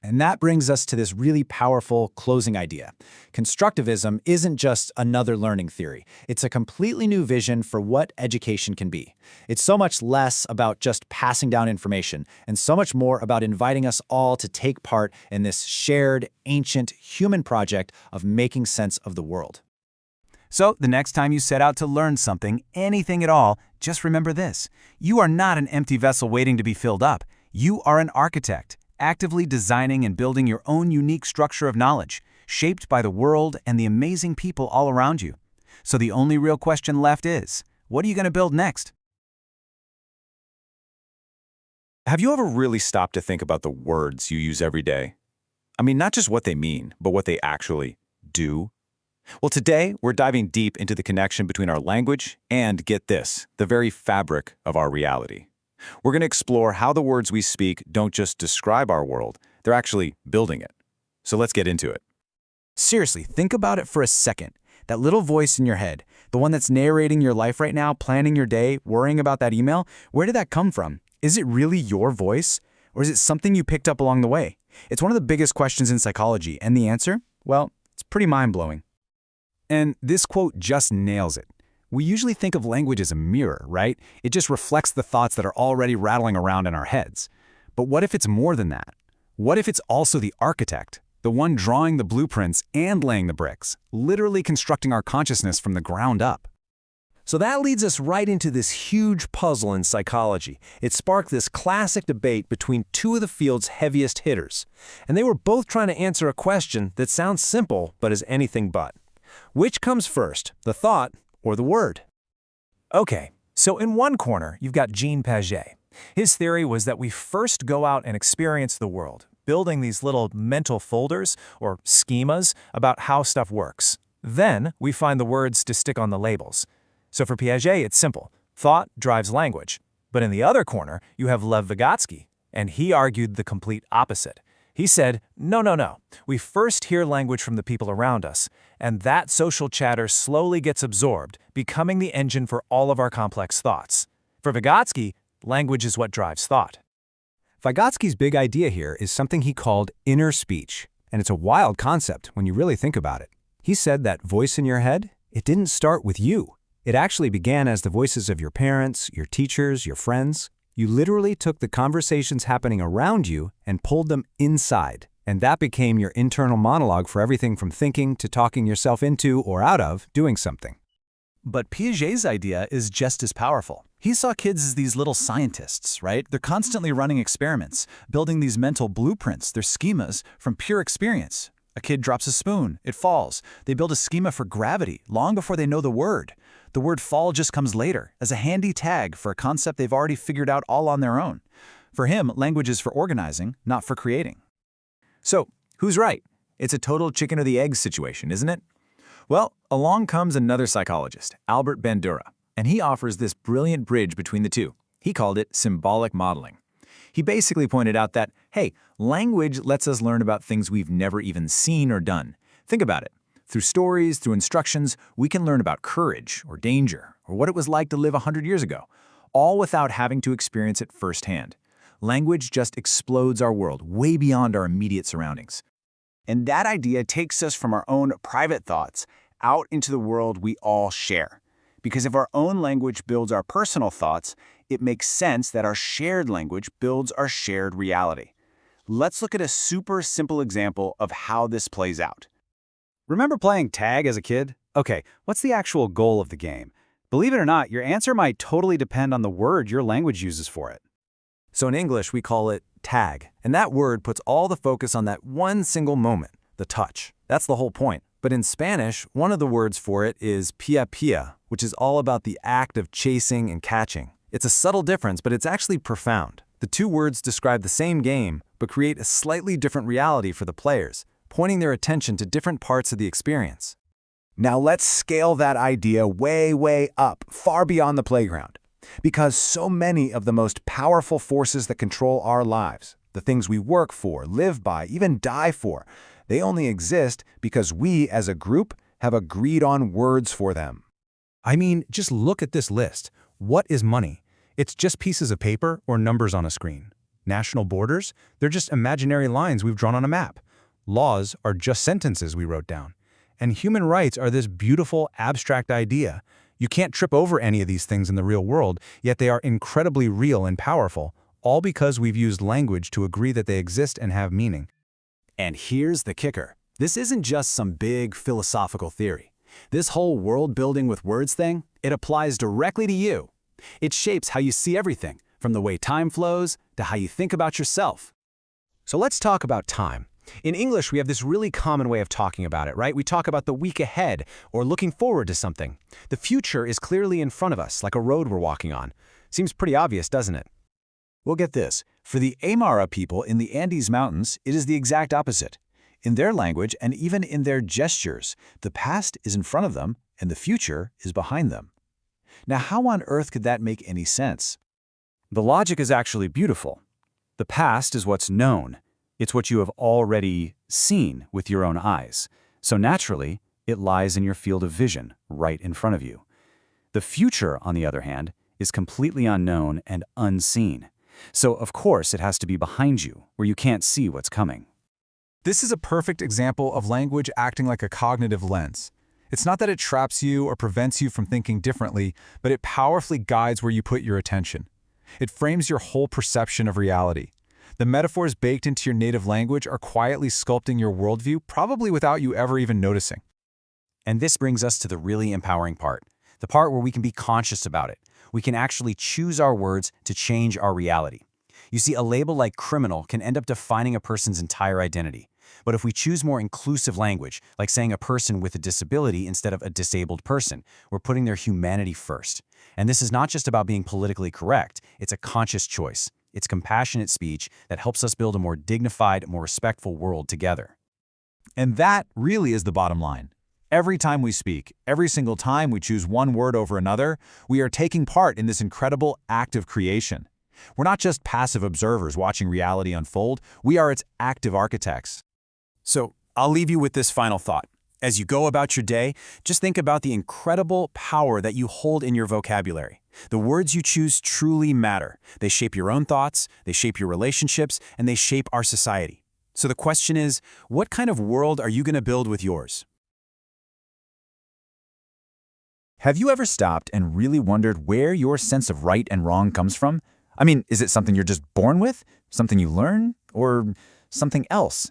And that brings us to this really powerful closing idea. Constructivism isn't just another learning theory. It's a completely new vision for what education can be. It's so much less about just passing down information and so much more about inviting us all to take part in this shared, ancient human project of making sense of the world. So, the next time you set out to learn something, anything at all, just remember this. You are not an empty vessel waiting to be filled up. You are an architect, actively designing and building your own unique structure of knowledge, shaped by the world and the amazing people all around you. So the only real question left is, what are you going to build next? Have you ever really stopped to think about the words you use every day? I mean, not just what they mean, but what they actually do. Well, today, we're diving deep into the connection between our language and, get this, the very fabric of our reality. We're going to explore how the words we speak don't just describe our world, they're actually building it. So let's get into it. Seriously, think about it for a second. That little voice in your head, the one that's narrating your life right now, planning your day, worrying about that email, where did that come from? Is it really your voice? Or is it something you picked up along the way? It's one of the biggest questions in psychology, and the answer? Well, it's pretty mind-blowing. And this quote just nails it. We usually think of language as a mirror, right? It just reflects the thoughts that are already rattling around in our heads. But what if it's more than that? What if it's also the architect, the one drawing the blueprints and laying the bricks, literally constructing our consciousness from the ground up? So that leads us right into this huge puzzle in psychology. It sparked this classic debate between two of the field's heaviest hitters. And they were both trying to answer a question that sounds simple but is anything but. Which comes first, the thought or the word? Okay, so in one corner, you've got Jean Piaget. His theory was that we first go out and experience the world, building these little mental folders or schemas about how stuff works. Then we find the words to stick on the labels. So for Piaget, it's simple. Thought drives language. But in the other corner, you have Lev Vygotsky, and he argued the complete opposite. He said, no. We first hear language from the people around us, and that social chatter slowly gets absorbed, becoming the engine for all of our complex thoughts. For Vygotsky, language is what drives thought. Vygotsky's big idea here is something he called inner speech, and it's a wild concept when you really think about it. He said that voice in your head, it didn't start with you. It actually began as the voices of your parents, your teachers, your friends. You literally took the conversations happening around you and pulled them inside, and that became your internal monologue for everything from thinking to talking yourself into or out of doing something. But Piaget's idea is just as powerful. He saw kids as these little scientists, right? They're constantly running experiments, building these mental blueprints, their schemas, from pure experience. A kid drops a spoon, it falls. They build a schema for gravity long before they know the word. The word fall just comes later, as a handy tag for a concept they've already figured out all on their own. For him, language is for organizing, not for creating. So, who's right? It's a total chicken or the egg situation, isn't it? Well, along comes another psychologist, Albert Bandura, and he offers this brilliant bridge between the two. He called it symbolic modeling. He basically pointed out that, hey, language lets us learn about things we've never even seen or done. Think about it. Through stories, through instructions, we can learn about courage or danger or what it was like to live 100 years ago, all without having to experience it firsthand. Language just explodes our world way beyond our immediate surroundings. And that idea takes us from our own private thoughts out into the world we all share. Because if our own language builds our personal thoughts, it makes sense that our shared language builds our shared reality. Let's look at a super simple example of how this plays out. Remember playing tag as a kid? Okay, what's the actual goal of the game? Believe it or not, your answer might totally depend on the word your language uses for it. So in English, we call it tag, and that word puts all the focus on that one single moment, the touch. That's the whole point. But in Spanish, one of the words for it is pia pia, which is all about the act of chasing and catching. It's a subtle difference, but it's actually profound. The two words describe the same game, but create a slightly different reality for the players, pointing their attention to different parts of the experience. Now let's scale that idea way, way up, far beyond the playground. Because so many of the most powerful forces that control our lives, the things we work for, live by, even die for, they only exist because we, as a group, have agreed on words for them. I mean, just look at this list. What is money? It's just pieces of paper or numbers on a screen. National borders? They're just imaginary lines we've drawn on a map. Laws are just sentences we wrote down. And human rights are this beautiful, abstract idea. You can't trip over any of these things in the real world, yet they are incredibly real and powerful, all because we've used language to agree that they exist and have meaning. And here's the kicker. This isn't just some big philosophical theory. This whole world-building with words thing, it applies directly to you. It shapes how you see everything, from the way time flows to how you think about yourself. So let's talk about time. In English, we have this really common way of talking about it, right? We talk about the week ahead or looking forward to something. The future is clearly in front of us, like a road we're walking on. Seems pretty obvious, doesn't it? Well, get this. For the Aymara people in the Andes Mountains, it is the exact opposite. In their language and even in their gestures, the past is in front of them and the future is behind them. Now, how on earth could that make any sense? The logic is actually beautiful. The past is what's known. It's what you have already seen with your own eyes. So naturally, it lies in your field of vision, right in front of you. The future, on the other hand, is completely unknown and unseen. So of course it has to be behind you, where you can't see what's coming. This is a perfect example of language acting like a cognitive lens. It's not that it traps you or prevents you from thinking differently, but it powerfully guides where you put your attention. It frames your whole perception of reality. The metaphors baked into your native language are quietly sculpting your worldview, probably without you ever even noticing. And this brings us to the really empowering part, the part where we can be conscious about it. We can actually choose our words to change our reality. You see, a label like criminal can end up defining a person's entire identity. But if we choose more inclusive language, like saying a person with a disability instead of a disabled person, we're putting their humanity first. And this is not just about being politically correct, it's a conscious choice. It's compassionate speech that helps us build a more dignified, more respectful world together. And that really is the bottom line. Every time we speak, every single time we choose one word over another, we are taking part in this incredible act of creation. We're not just passive observers watching reality unfold, we are its active architects. So, I'll leave you with this final thought. As you go about your day, just think about the incredible power that you hold in your vocabulary. The words you choose truly matter. They shape your own thoughts, they shape your relationships, and they shape our society. So the question is, what kind of world are you going to build with yours? Have you ever stopped and really wondered where your sense of right and wrong comes from? I mean, is it something you're just born with, something you learn, or something else?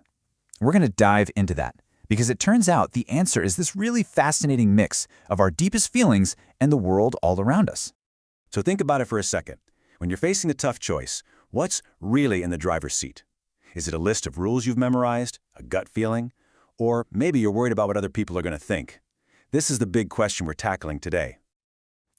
We're going to dive into that, because it turns out the answer is this really fascinating mix of our deepest feelings and the world all around us. So think about it for a second. When you're facing a tough choice, what's really in the driver's seat? Is it a list of rules you've memorized, a gut feeling, or maybe you're worried about what other people are going to think? This is the big question we're tackling today.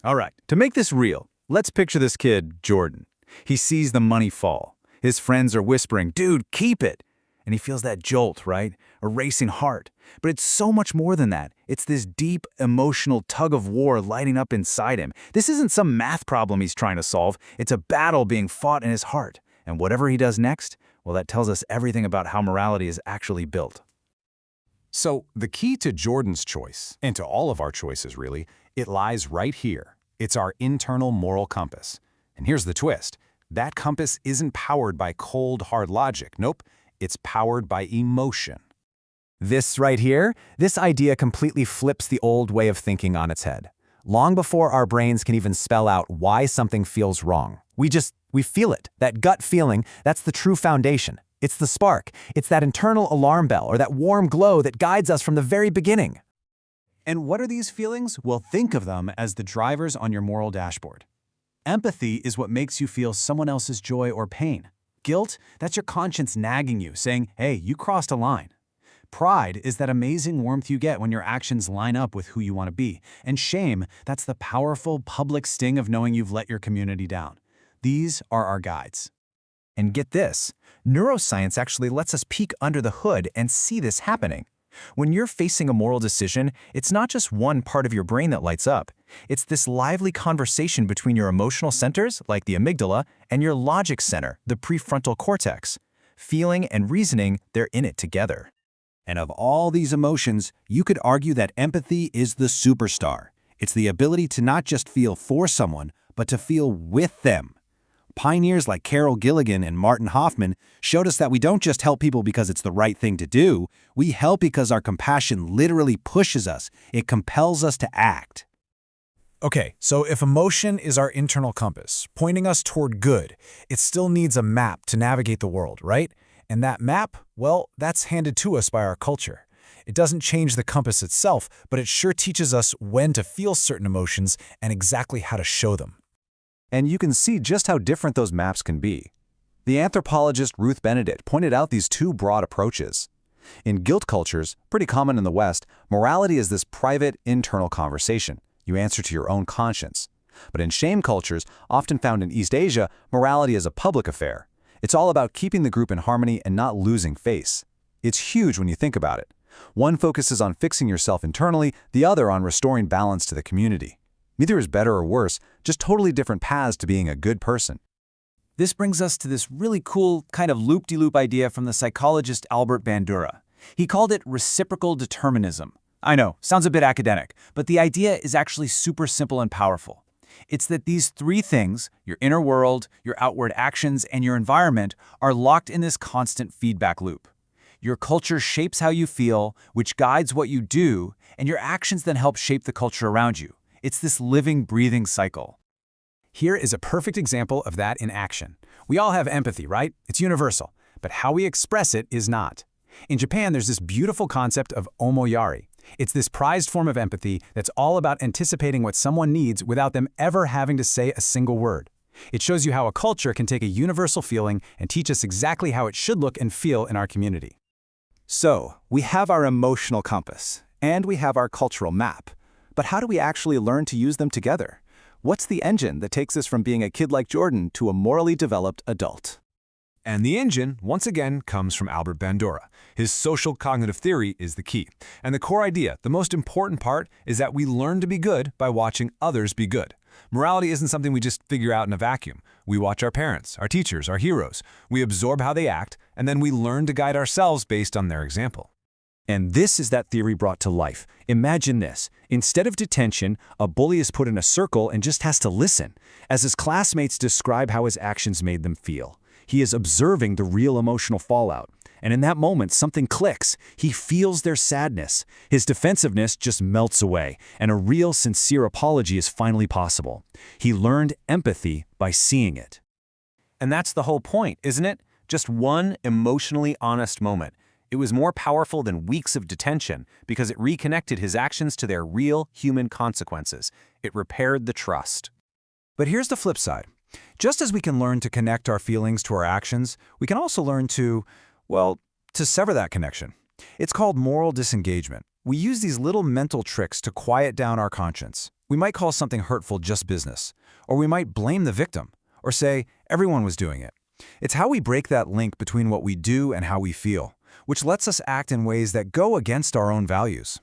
All right, to make this real, let's picture this kid, Jordan. He sees the money fall. His friends are whispering, "Dude, keep it." And he feels that jolt, right? A racing heart. But it's so much more than that. It's this deep, emotional tug of war lighting up inside him. This isn't some math problem he's trying to solve. It's a battle being fought in his heart. And whatever he does next, well, that tells us everything about how morality is actually built. So the key to Jordan's choice, and to all of our choices really, it lies right here. It's our internal moral compass. And here's the twist. That compass isn't powered by cold, hard logic. Nope, it's powered by emotion. This right here, this idea completely flips the old way of thinking on its head. Long before our brains can even spell out why something feels wrong, we feel it. That gut feeling, that's the true foundation. It's the spark. It's that internal alarm bell or that warm glow that guides us from the very beginning. And what are these feelings? Well, think of them as the drivers on your moral dashboard. Empathy is what makes you feel someone else's joy or pain. Guilt, that's your conscience nagging you, saying, "Hey, you crossed a line." Pride is that amazing warmth you get when your actions line up with who you want to be. And shame, that's the powerful public sting of knowing you've let your community down. These are our guides. And get this, neuroscience actually lets us peek under the hood and see this happening. When you're facing a moral decision, it's not just one part of your brain that lights up. It's this lively conversation between your emotional centers, like the amygdala, and your logic center, the prefrontal cortex. Feeling and reasoning, they're in it together. And of all these emotions, you could argue that empathy is the superstar. It's the ability to not just feel for someone, but to feel with them. Pioneers like Carol Gilligan and Martin Hoffman showed us that we don't just help people because it's the right thing to do, we help because our compassion literally pushes us. It compels us to act. Okay, so if emotion is our internal compass, pointing us toward good, it still needs a map to navigate the world, right? And that map, well, that's handed to us by our culture. It doesn't change the compass itself, but it sure teaches us when to feel certain emotions and exactly how to show them. And you can see just how different those maps can be. The anthropologist Ruth Benedict pointed out these two broad approaches. In guilt cultures, pretty common in the West, morality is this private, internal conversation. You answer to your own conscience. But in shame cultures, often found in East Asia, morality is a public affair. It's all about keeping the group in harmony and not losing face. It's huge when you think about it. One focuses on fixing yourself internally, the other on restoring balance to the community. Neither is better or worse, just totally different paths to being a good person. This brings us to this really cool kind of loop-de-loop idea from the psychologist Albert Bandura. He called it reciprocal determinism. I know, sounds a bit academic, but the idea is actually super simple and powerful. It's that these three things, your inner world, your outward actions, and your environment, are locked in this constant feedback loop. Your culture shapes how you feel, which guides what you do, and your actions then help shape the culture around you. It's this living, breathing cycle. Here is a perfect example of that in action. We all have empathy, right? It's universal, but how we express it is not. In Japan, there's this beautiful concept of omoyari. It's this prized form of empathy that's all about anticipating what someone needs without them ever having to say a single word. It shows you how a culture can take a universal feeling and teach us exactly how it should look and feel in our community. So, we have our emotional compass, and we have our cultural map. But how do we actually learn to use them together? What's the engine that takes us from being a kid like Jordan to a morally developed adult? And the engine, once again, comes from Albert Bandura. His social cognitive theory is the key. And the core idea, the most important part, is that we learn to be good by watching others be good. Morality isn't something we just figure out in a vacuum. We watch our parents, our teachers, our heroes. We absorb how they act, and then we learn to guide ourselves based on their example. And this is that theory brought to life. Imagine this. Instead of detention, a bully is put in a circle and just has to listen, as his classmates describe how his actions made them feel. He is observing the real emotional fallout. And in that moment, something clicks. He feels their sadness. His defensiveness just melts away, and a real, sincere apology is finally possible. He learned empathy by seeing it. And that's the whole point, isn't it? Just one emotionally honest moment. It was more powerful than weeks of detention because it reconnected his actions to their real human consequences. It repaired the trust. But here's the flip side. Just as we can learn to connect our feelings to our actions, we can also learn to sever that connection. It's called moral disengagement. We use these little mental tricks to quiet down our conscience. We might call something hurtful just business, or we might blame the victim, or say everyone was doing it. It's how we break that link between what we do and how we feel, which lets us act in ways that go against our own values.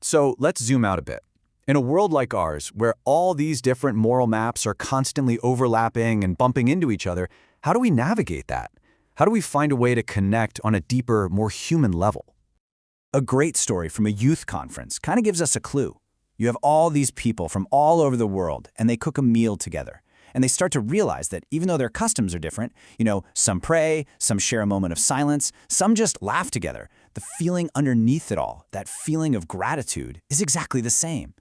So let's zoom out a bit. In a world like ours, where all these different moral maps are constantly overlapping and bumping into each other, how do we navigate that? How do we find a way to connect on a deeper, more human level? A great story from a youth conference kind of gives us a clue. You have all these people from all over the world, and they cook a meal together. And they start to realize that even though their customs are different, some pray, some share a moment of silence, some just laugh together, the feeling underneath it all, that feeling of gratitude, is exactly the same.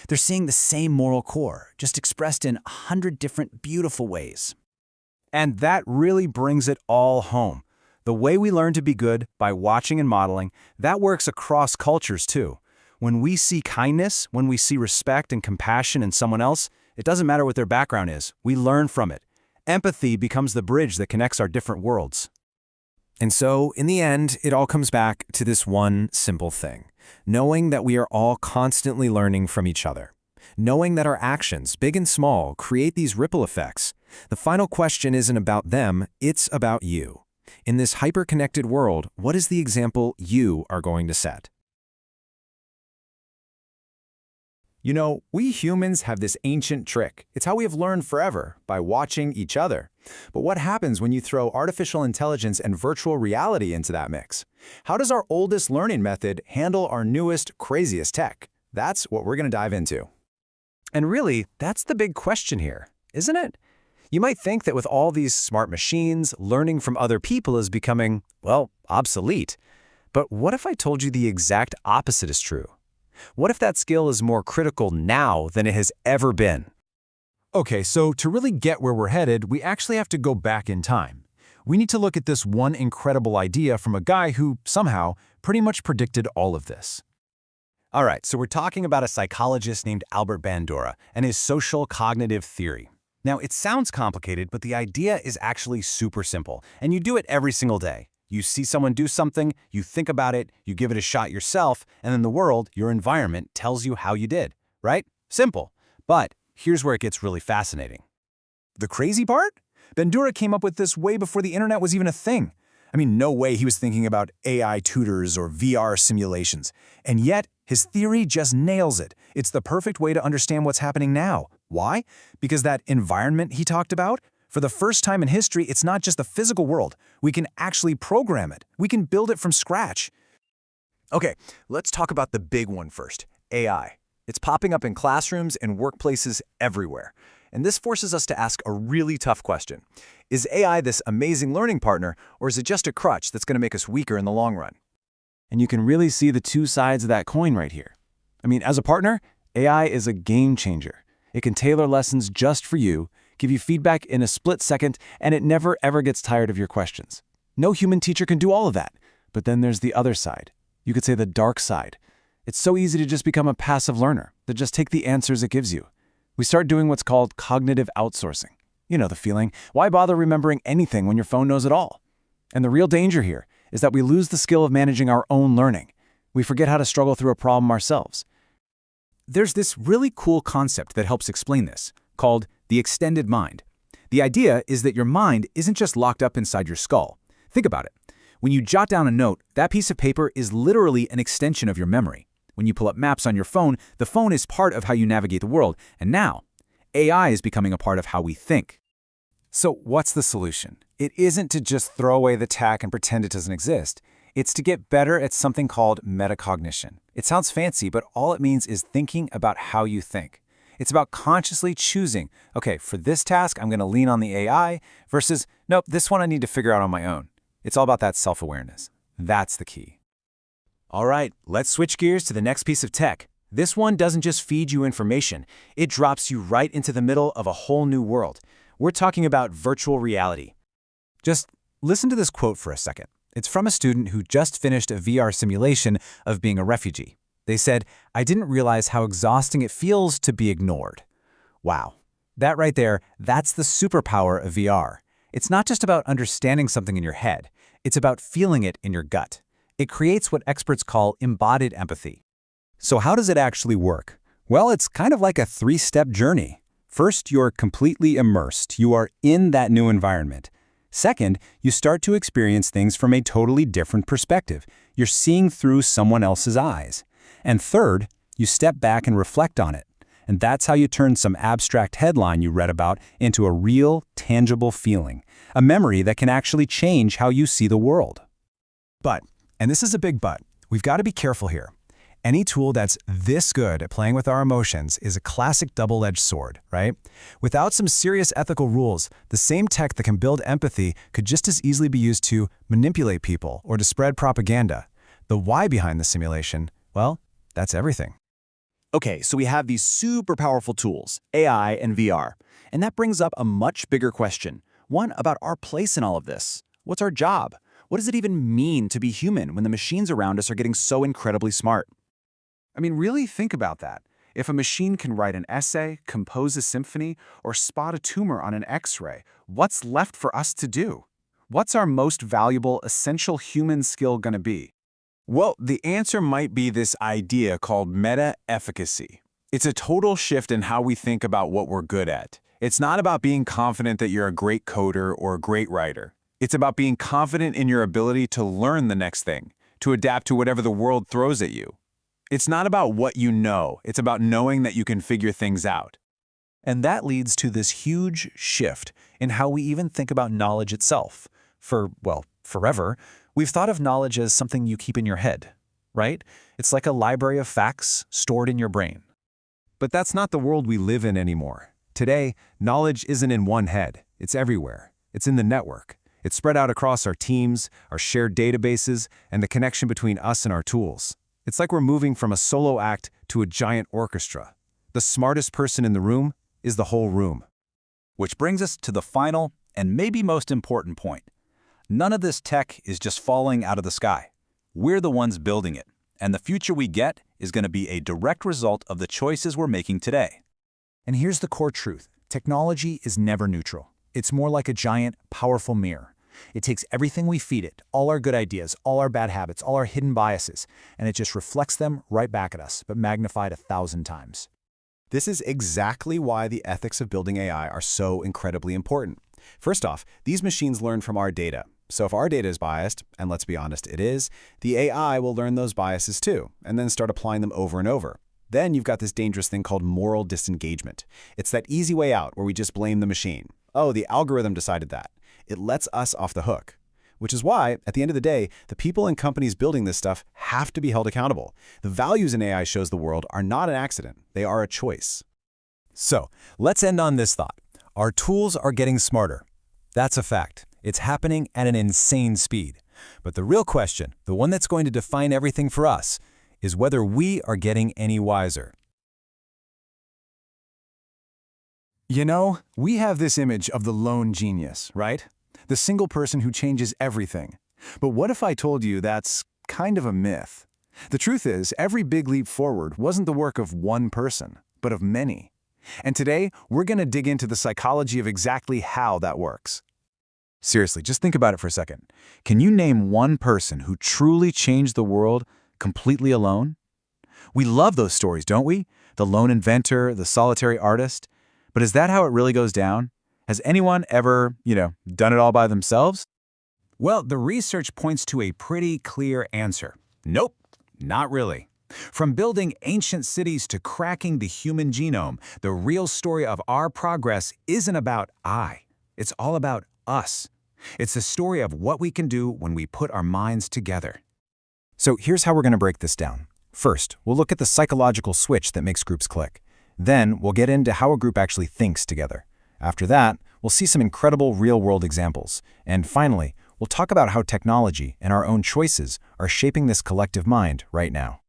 They're seeing the same moral core, just expressed in 100 different beautiful ways. And that really brings it all home. The way we learn to be good by watching and modeling, that works across cultures too. When we see kindness, when we see respect and compassion in someone else, it doesn't matter what their background is, we learn from it. Empathy becomes the bridge that connects our different worlds. And so, in the end, it all comes back to this one simple thing. Knowing that we are all constantly learning from each other. Knowing that our actions, big and small, create these ripple effects. The final question isn't about them, it's about you. In this hyper-connected world, what is the example you are going to set? We humans have this ancient trick. It's how we have learned forever, by watching each other. But what happens when you throw artificial intelligence and virtual reality into that mix? How does our oldest learning method handle our newest, craziest tech? That's what we're going to dive into. And really, that's the big question here, isn't it? You might think that with all these smart machines, learning from other people is becoming, obsolete. But what if I told you the exact opposite is true? What if that skill is more critical now than it has ever been? Okay, so to really get where we're headed, we actually have to go back in time. We need to look at this one incredible idea from a guy who, somehow, pretty much predicted all of this. All right, so we're talking about a psychologist named Albert Bandura and his social cognitive theory. Now, it sounds complicated, but the idea is actually super simple, and you do it every single day. You see someone do something, you think about it, you give it a shot yourself, and then the world, your environment, tells you how you did, right? Simple. But here's where it gets really fascinating. The crazy part? Bandura came up with this way before the internet was even a thing. No way he was thinking about AI tutors or VR simulations. And yet, his theory just nails it. It's the perfect way to understand what's happening now. Why? Because that environment he talked about, for the first time in history, it's not just the physical world. We can actually program it. We can build it from scratch. Okay, let's talk about the big one first, AI. It's popping up in classrooms and workplaces everywhere. And this forces us to ask a really tough question. Is AI this amazing learning partner, or is it just a crutch that's going to make us weaker in the long run? And you can really see the two sides of that coin right here. As a partner, AI is a game changer. It can tailor lessons just for you, give you feedback in a split second, and it never ever gets tired of your questions. No human teacher can do all of that. But then there's the other side. You could say the dark side. It's so easy to just become a passive learner, to just take the answers it gives you. We start doing what's called cognitive outsourcing. You know the feeling. Why bother remembering anything when your phone knows it all? And the real danger here is that we lose the skill of managing our own learning. We forget how to struggle through a problem ourselves. There's this really cool concept that helps explain this, called the extended mind. The idea is that your mind isn't just locked up inside your skull. Think about it. When you jot down a note, that piece of paper is literally an extension of your memory. When you pull up maps on your phone, the phone is part of how you navigate the world. And now, AI is becoming a part of how we think. So what's the solution? It isn't to just throw away the tech and pretend it doesn't exist. It's to get better at something called metacognition. It sounds fancy, but all it means is thinking about how you think. It's about consciously choosing, okay, for this task, I'm going to lean on the AI versus, nope, this one I need to figure out on my own. It's all about that self-awareness. That's the key. All right, let's switch gears to the next piece of tech. This one doesn't just feed you information, it drops you right into the middle of a whole new world. We're talking about virtual reality. Just listen to this quote for a second. It's from a student who just finished a VR simulation of being a refugee. They said, "I didn't realize how exhausting it feels to be ignored." Wow. That right there, that's the superpower of VR. It's not just about understanding something in your head. It's about feeling it in your gut. It creates what experts call embodied empathy. So how does it actually work? Well, it's kind of like a three-step journey. First, you're completely immersed. You are in that new environment. Second, you start to experience things from a totally different perspective. You're seeing through someone else's eyes. And third, you step back and reflect on it. And that's how you turn some abstract headline you read about into a real, tangible feeling, a memory that can actually change how you see the world. But, and this is a big but, we've got to be careful here. Any tool that's this good at playing with our emotions is a classic double-edged sword, right? Without some serious ethical rules, the same tech that can build empathy could just as easily be used to manipulate people or to spread propaganda. The why behind the simulation, well, that's everything. Okay, so we have these super powerful tools, AI and VR. And that brings up a much bigger question, one about our place in all of this. What's our job? What does it even mean to be human when the machines around us are getting so incredibly smart? I mean, really think about that. If a machine can write an essay, compose a symphony, or spot a tumor on an X-ray, what's left for us to do? What's our most valuable, essential human skill going to be? Well, the answer might be this idea called meta-efficacy. It's a total shift in how we think about what we're good at. It's not about being confident that you're a great coder or a great writer. It's about being confident in your ability to learn the next thing, to adapt to whatever the world throws at you. It's not about what you know, it's about knowing that you can figure things out. And that leads to this huge shift in how we even think about knowledge itself. Forever, we've thought of knowledge as something you keep in your head, right? It's like a library of facts stored in your brain. But that's not the world we live in anymore. Today, knowledge isn't in one head, it's everywhere. It's in the network. It's spread out across our teams, our shared databases, and the connection between us and our tools. It's like we're moving from a solo act to a giant orchestra. The smartest person in the room is the whole room. Which brings us to the final and maybe most important point. None of this tech is just falling out of the sky. We're the ones building it, and the future we get is going to be a direct result of the choices we're making today. And here's the core truth. Technology is never neutral. It's more like a giant, powerful mirror. It takes everything we feed it, all our good ideas, all our bad habits, all our hidden biases, and it just reflects them right back at us, but magnified 1,000 times. This is exactly why the ethics of building AI are so incredibly important. First off, these machines learn from our data. So if our data is biased, and let's be honest, it is, the AI will learn those biases too, and then start applying them over and over. Then you've got this dangerous thing called moral disengagement. It's that easy way out where we just blame the machine. Oh, the algorithm decided that. It lets us off the hook. Which is why, at the end of the day, the people and companies building this stuff have to be held accountable. The values an AI shows the world are not an accident. They are a choice. So, let's end on this thought. Our tools are getting smarter. That's a fact. It's happening at an insane speed. But the real question, the one that's going to define everything for us, is whether we are getting any wiser. You know, we have this image of the lone genius, right? The single person who changes everything. But what if I told you that's kind of a myth? The truth is, every big leap forward wasn't the work of one person, but of many. And today, we're going to dig into the psychology of exactly how that works. Seriously, just think about it for a second. Can you name one person who truly changed the world completely alone? We love those stories, don't we? The lone inventor, the solitary artist. But is that how it really goes down? Has anyone ever, done it all by themselves? Well, the research points to a pretty clear answer. Nope, not really. From building ancient cities to cracking the human genome, the real story of our progress isn't about I. It's all about us. It's the story of what we can do when we put our minds together. So here's how we're going to break this down. First, we'll look at the psychological switch that makes groups click. Then, we'll get into how a group actually thinks together. After that, we'll see some incredible real-world examples. And finally, we'll talk about how technology and our own choices are shaping this collective mind right now.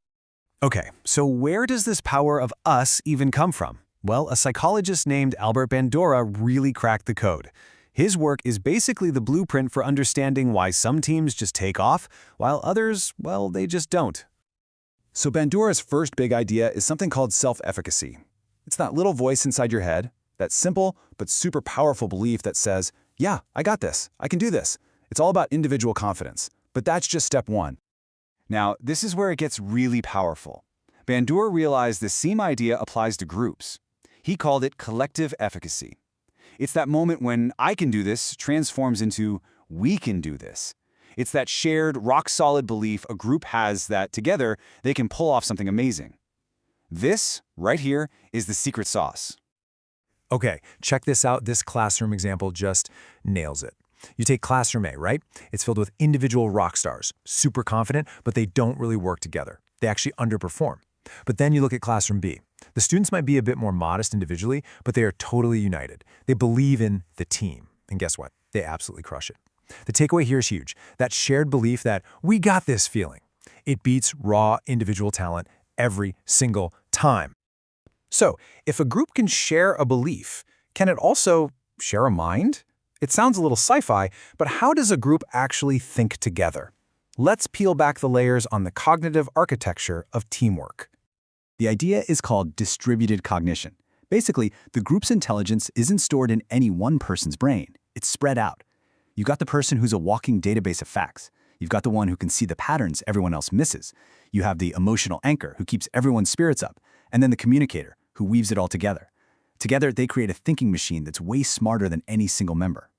Okay, so where does this power of us even come from? Well, a psychologist named Albert Bandura really cracked the code. His work is basically the blueprint for understanding why some teams just take off, while others, well, they just don't. So Bandura's first big idea is something called self-efficacy. It's that little voice inside your head, that simple but super powerful belief that says, yeah, I got this, I can do this. It's all about individual confidence, but that's just step one. Now, this is where it gets really powerful. Bandura realized this same idea applies to groups. He called it collective efficacy. It's that moment when I can do this transforms into we can do this. It's that shared, rock-solid belief a group has that together they can pull off something amazing. This, right here, is the secret sauce. Okay, check this out. This classroom example just nails it. You take Classroom A, right? It's filled with individual rock stars, super confident, but they don't really work together. They actually underperform. But then you look at Classroom B. The students might be a bit more modest individually, but they are totally united. They believe in the team. And guess what? They absolutely crush it. The takeaway here is huge. That shared belief that we got this feeling. It beats raw individual talent every single time. So, if a group can share a belief, can it also share a mind? It sounds a little sci-fi, but how does a group actually think together? Let's peel back the layers on the cognitive architecture of teamwork. The idea is called distributed cognition. Basically, the group's intelligence isn't stored in any one person's brain. It's spread out. You've got the person who's a walking database of facts. You've got the one who can see the patterns everyone else misses. You have the emotional anchor who keeps everyone's spirits up. And then the communicator who weaves it all together. Together, they create a thinking machine that's way smarter than any single member.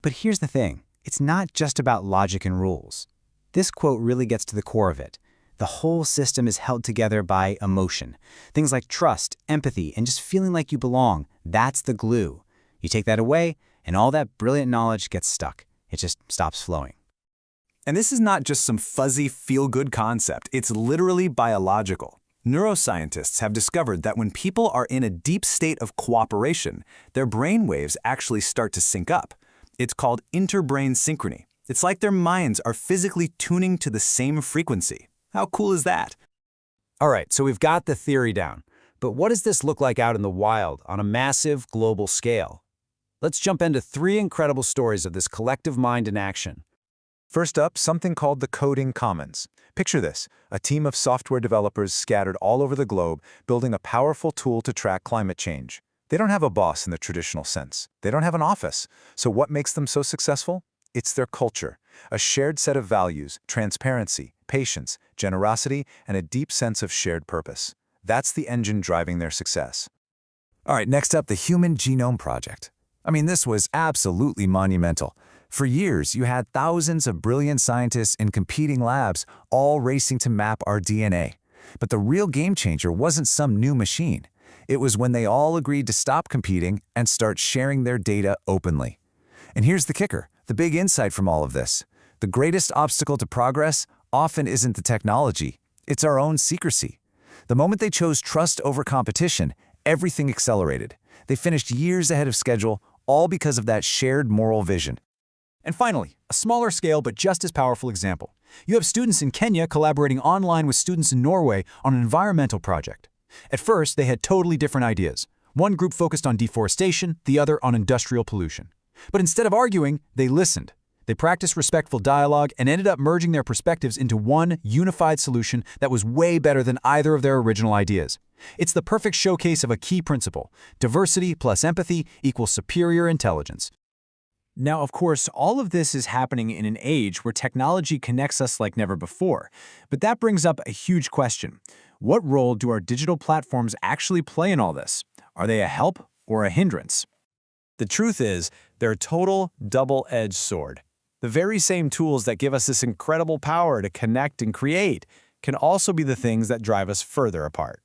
But here's the thing. It's not just about logic and rules. This quote really gets to the core of it. The whole system is held together by emotion. Things like trust, empathy, and just feeling like you belong. That's the glue. You take that away, and all that brilliant knowledge gets stuck. It just stops flowing. And this is not just some fuzzy, feel-good concept. It's literally biological. Neuroscientists have discovered that when people are in a deep state of cooperation, their brain waves actually start to sync up. It's called interbrain synchrony. It's like their minds are physically tuning to the same frequency. How cool is that? All right, so we've got the theory down. But what does this look like out in the wild on a massive global scale? Let's jump into 3 incredible stories of this collective mind in action. First up, something called the Coding Commons. Picture this, a team of software developers scattered all over the globe building a powerful tool to track climate change. They don't have a boss in the traditional sense. They don't have an office. So what makes them so successful? It's their culture, a shared set of values, transparency, patience, generosity, and a deep sense of shared purpose. That's the engine driving their success. All right, next up, the Human Genome Project. I mean, this was absolutely monumental. For years, you had thousands of brilliant scientists in competing labs, all racing to map our DNA. But the real game changer wasn't some new machine. It was when they all agreed to stop competing and start sharing their data openly. And here's the kicker, the big insight from all of this. The greatest obstacle to progress often isn't the technology, it's our own secrecy. The moment they chose trust over competition, everything accelerated. They finished years ahead of schedule, all because of that shared moral vision. And finally, a smaller scale but just as powerful example. You have students in Kenya collaborating online with students in Norway on an environmental project. At first, they had totally different ideas. One group focused on deforestation, the other on industrial pollution. But instead of arguing, they listened. They practiced respectful dialogue and ended up merging their perspectives into one unified solution that was way better than either of their original ideas. It's the perfect showcase of a key principle. Diversity plus empathy equals superior intelligence. Now, of course, all of this is happening in an age where technology connects us like never before. But that brings up a huge question. What role do our digital platforms actually play in all this? Are they a help or a hindrance? The truth is, they're a total double-edged sword. The very same tools that give us this incredible power to connect and create can also be the things that drive us further apart.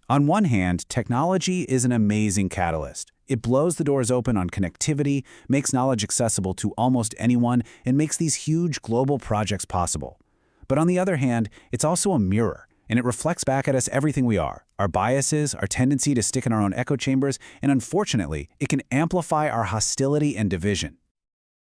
On one hand, technology is an amazing catalyst. It blows the doors open on connectivity, makes knowledge accessible to almost anyone, and makes these huge global projects possible. But on the other hand, it's also a mirror, and it reflects back at us everything we are, our biases, our tendency to stick in our own echo chambers, and unfortunately, it can amplify our hostility and division.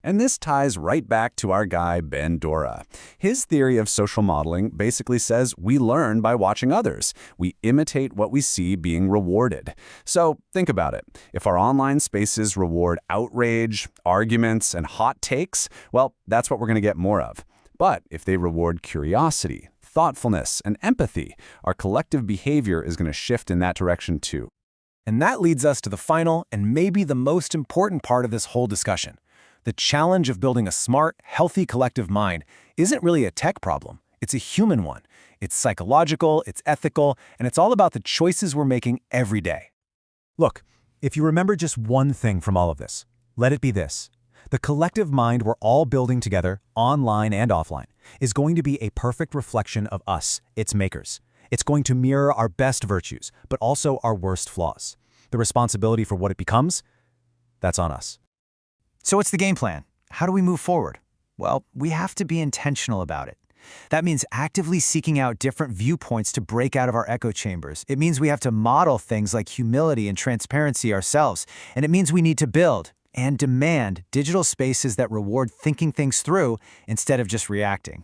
And this ties right back to our guy, Bandura. His theory of social modeling basically says we learn by watching others. We imitate what we see being rewarded. So think about it. If our online spaces reward outrage, arguments, and hot takes, well, that's what we're going to get more of. But if they reward curiosity, thoughtfulness, and empathy, our collective behavior is going to shift in that direction too. And that leads us to the final and maybe the most important part of this whole discussion. The challenge of building a smart, healthy collective mind isn't really a tech problem. It's a human one. It's psychological, it's ethical, and it's all about the choices we're making every day. Look, if you remember just one thing from all of this, let it be this. The collective mind we're all building together, online and offline, is going to be a perfect reflection of us, its makers. It's going to mirror our best virtues, but also our worst flaws. The responsibility for what it becomes, that's on us. So what's the game plan? How do we move forward? Well, we have to be intentional about it. That means actively seeking out different viewpoints to break out of our echo chambers. It means we have to model things like humility and transparency ourselves. And it means we need to build and demand digital spaces that reward thinking things through instead of just reacting.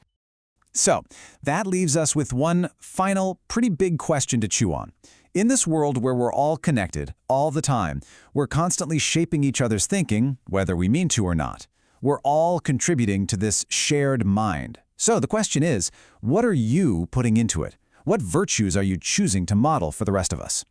So, that leaves us with one final, pretty big question to chew on. In this world where we're all connected, all the time, we're constantly shaping each other's thinking, whether we mean to or not. We're all contributing to this shared mind. So the question is, what are you putting into it? What virtues are you choosing to model for the rest of us?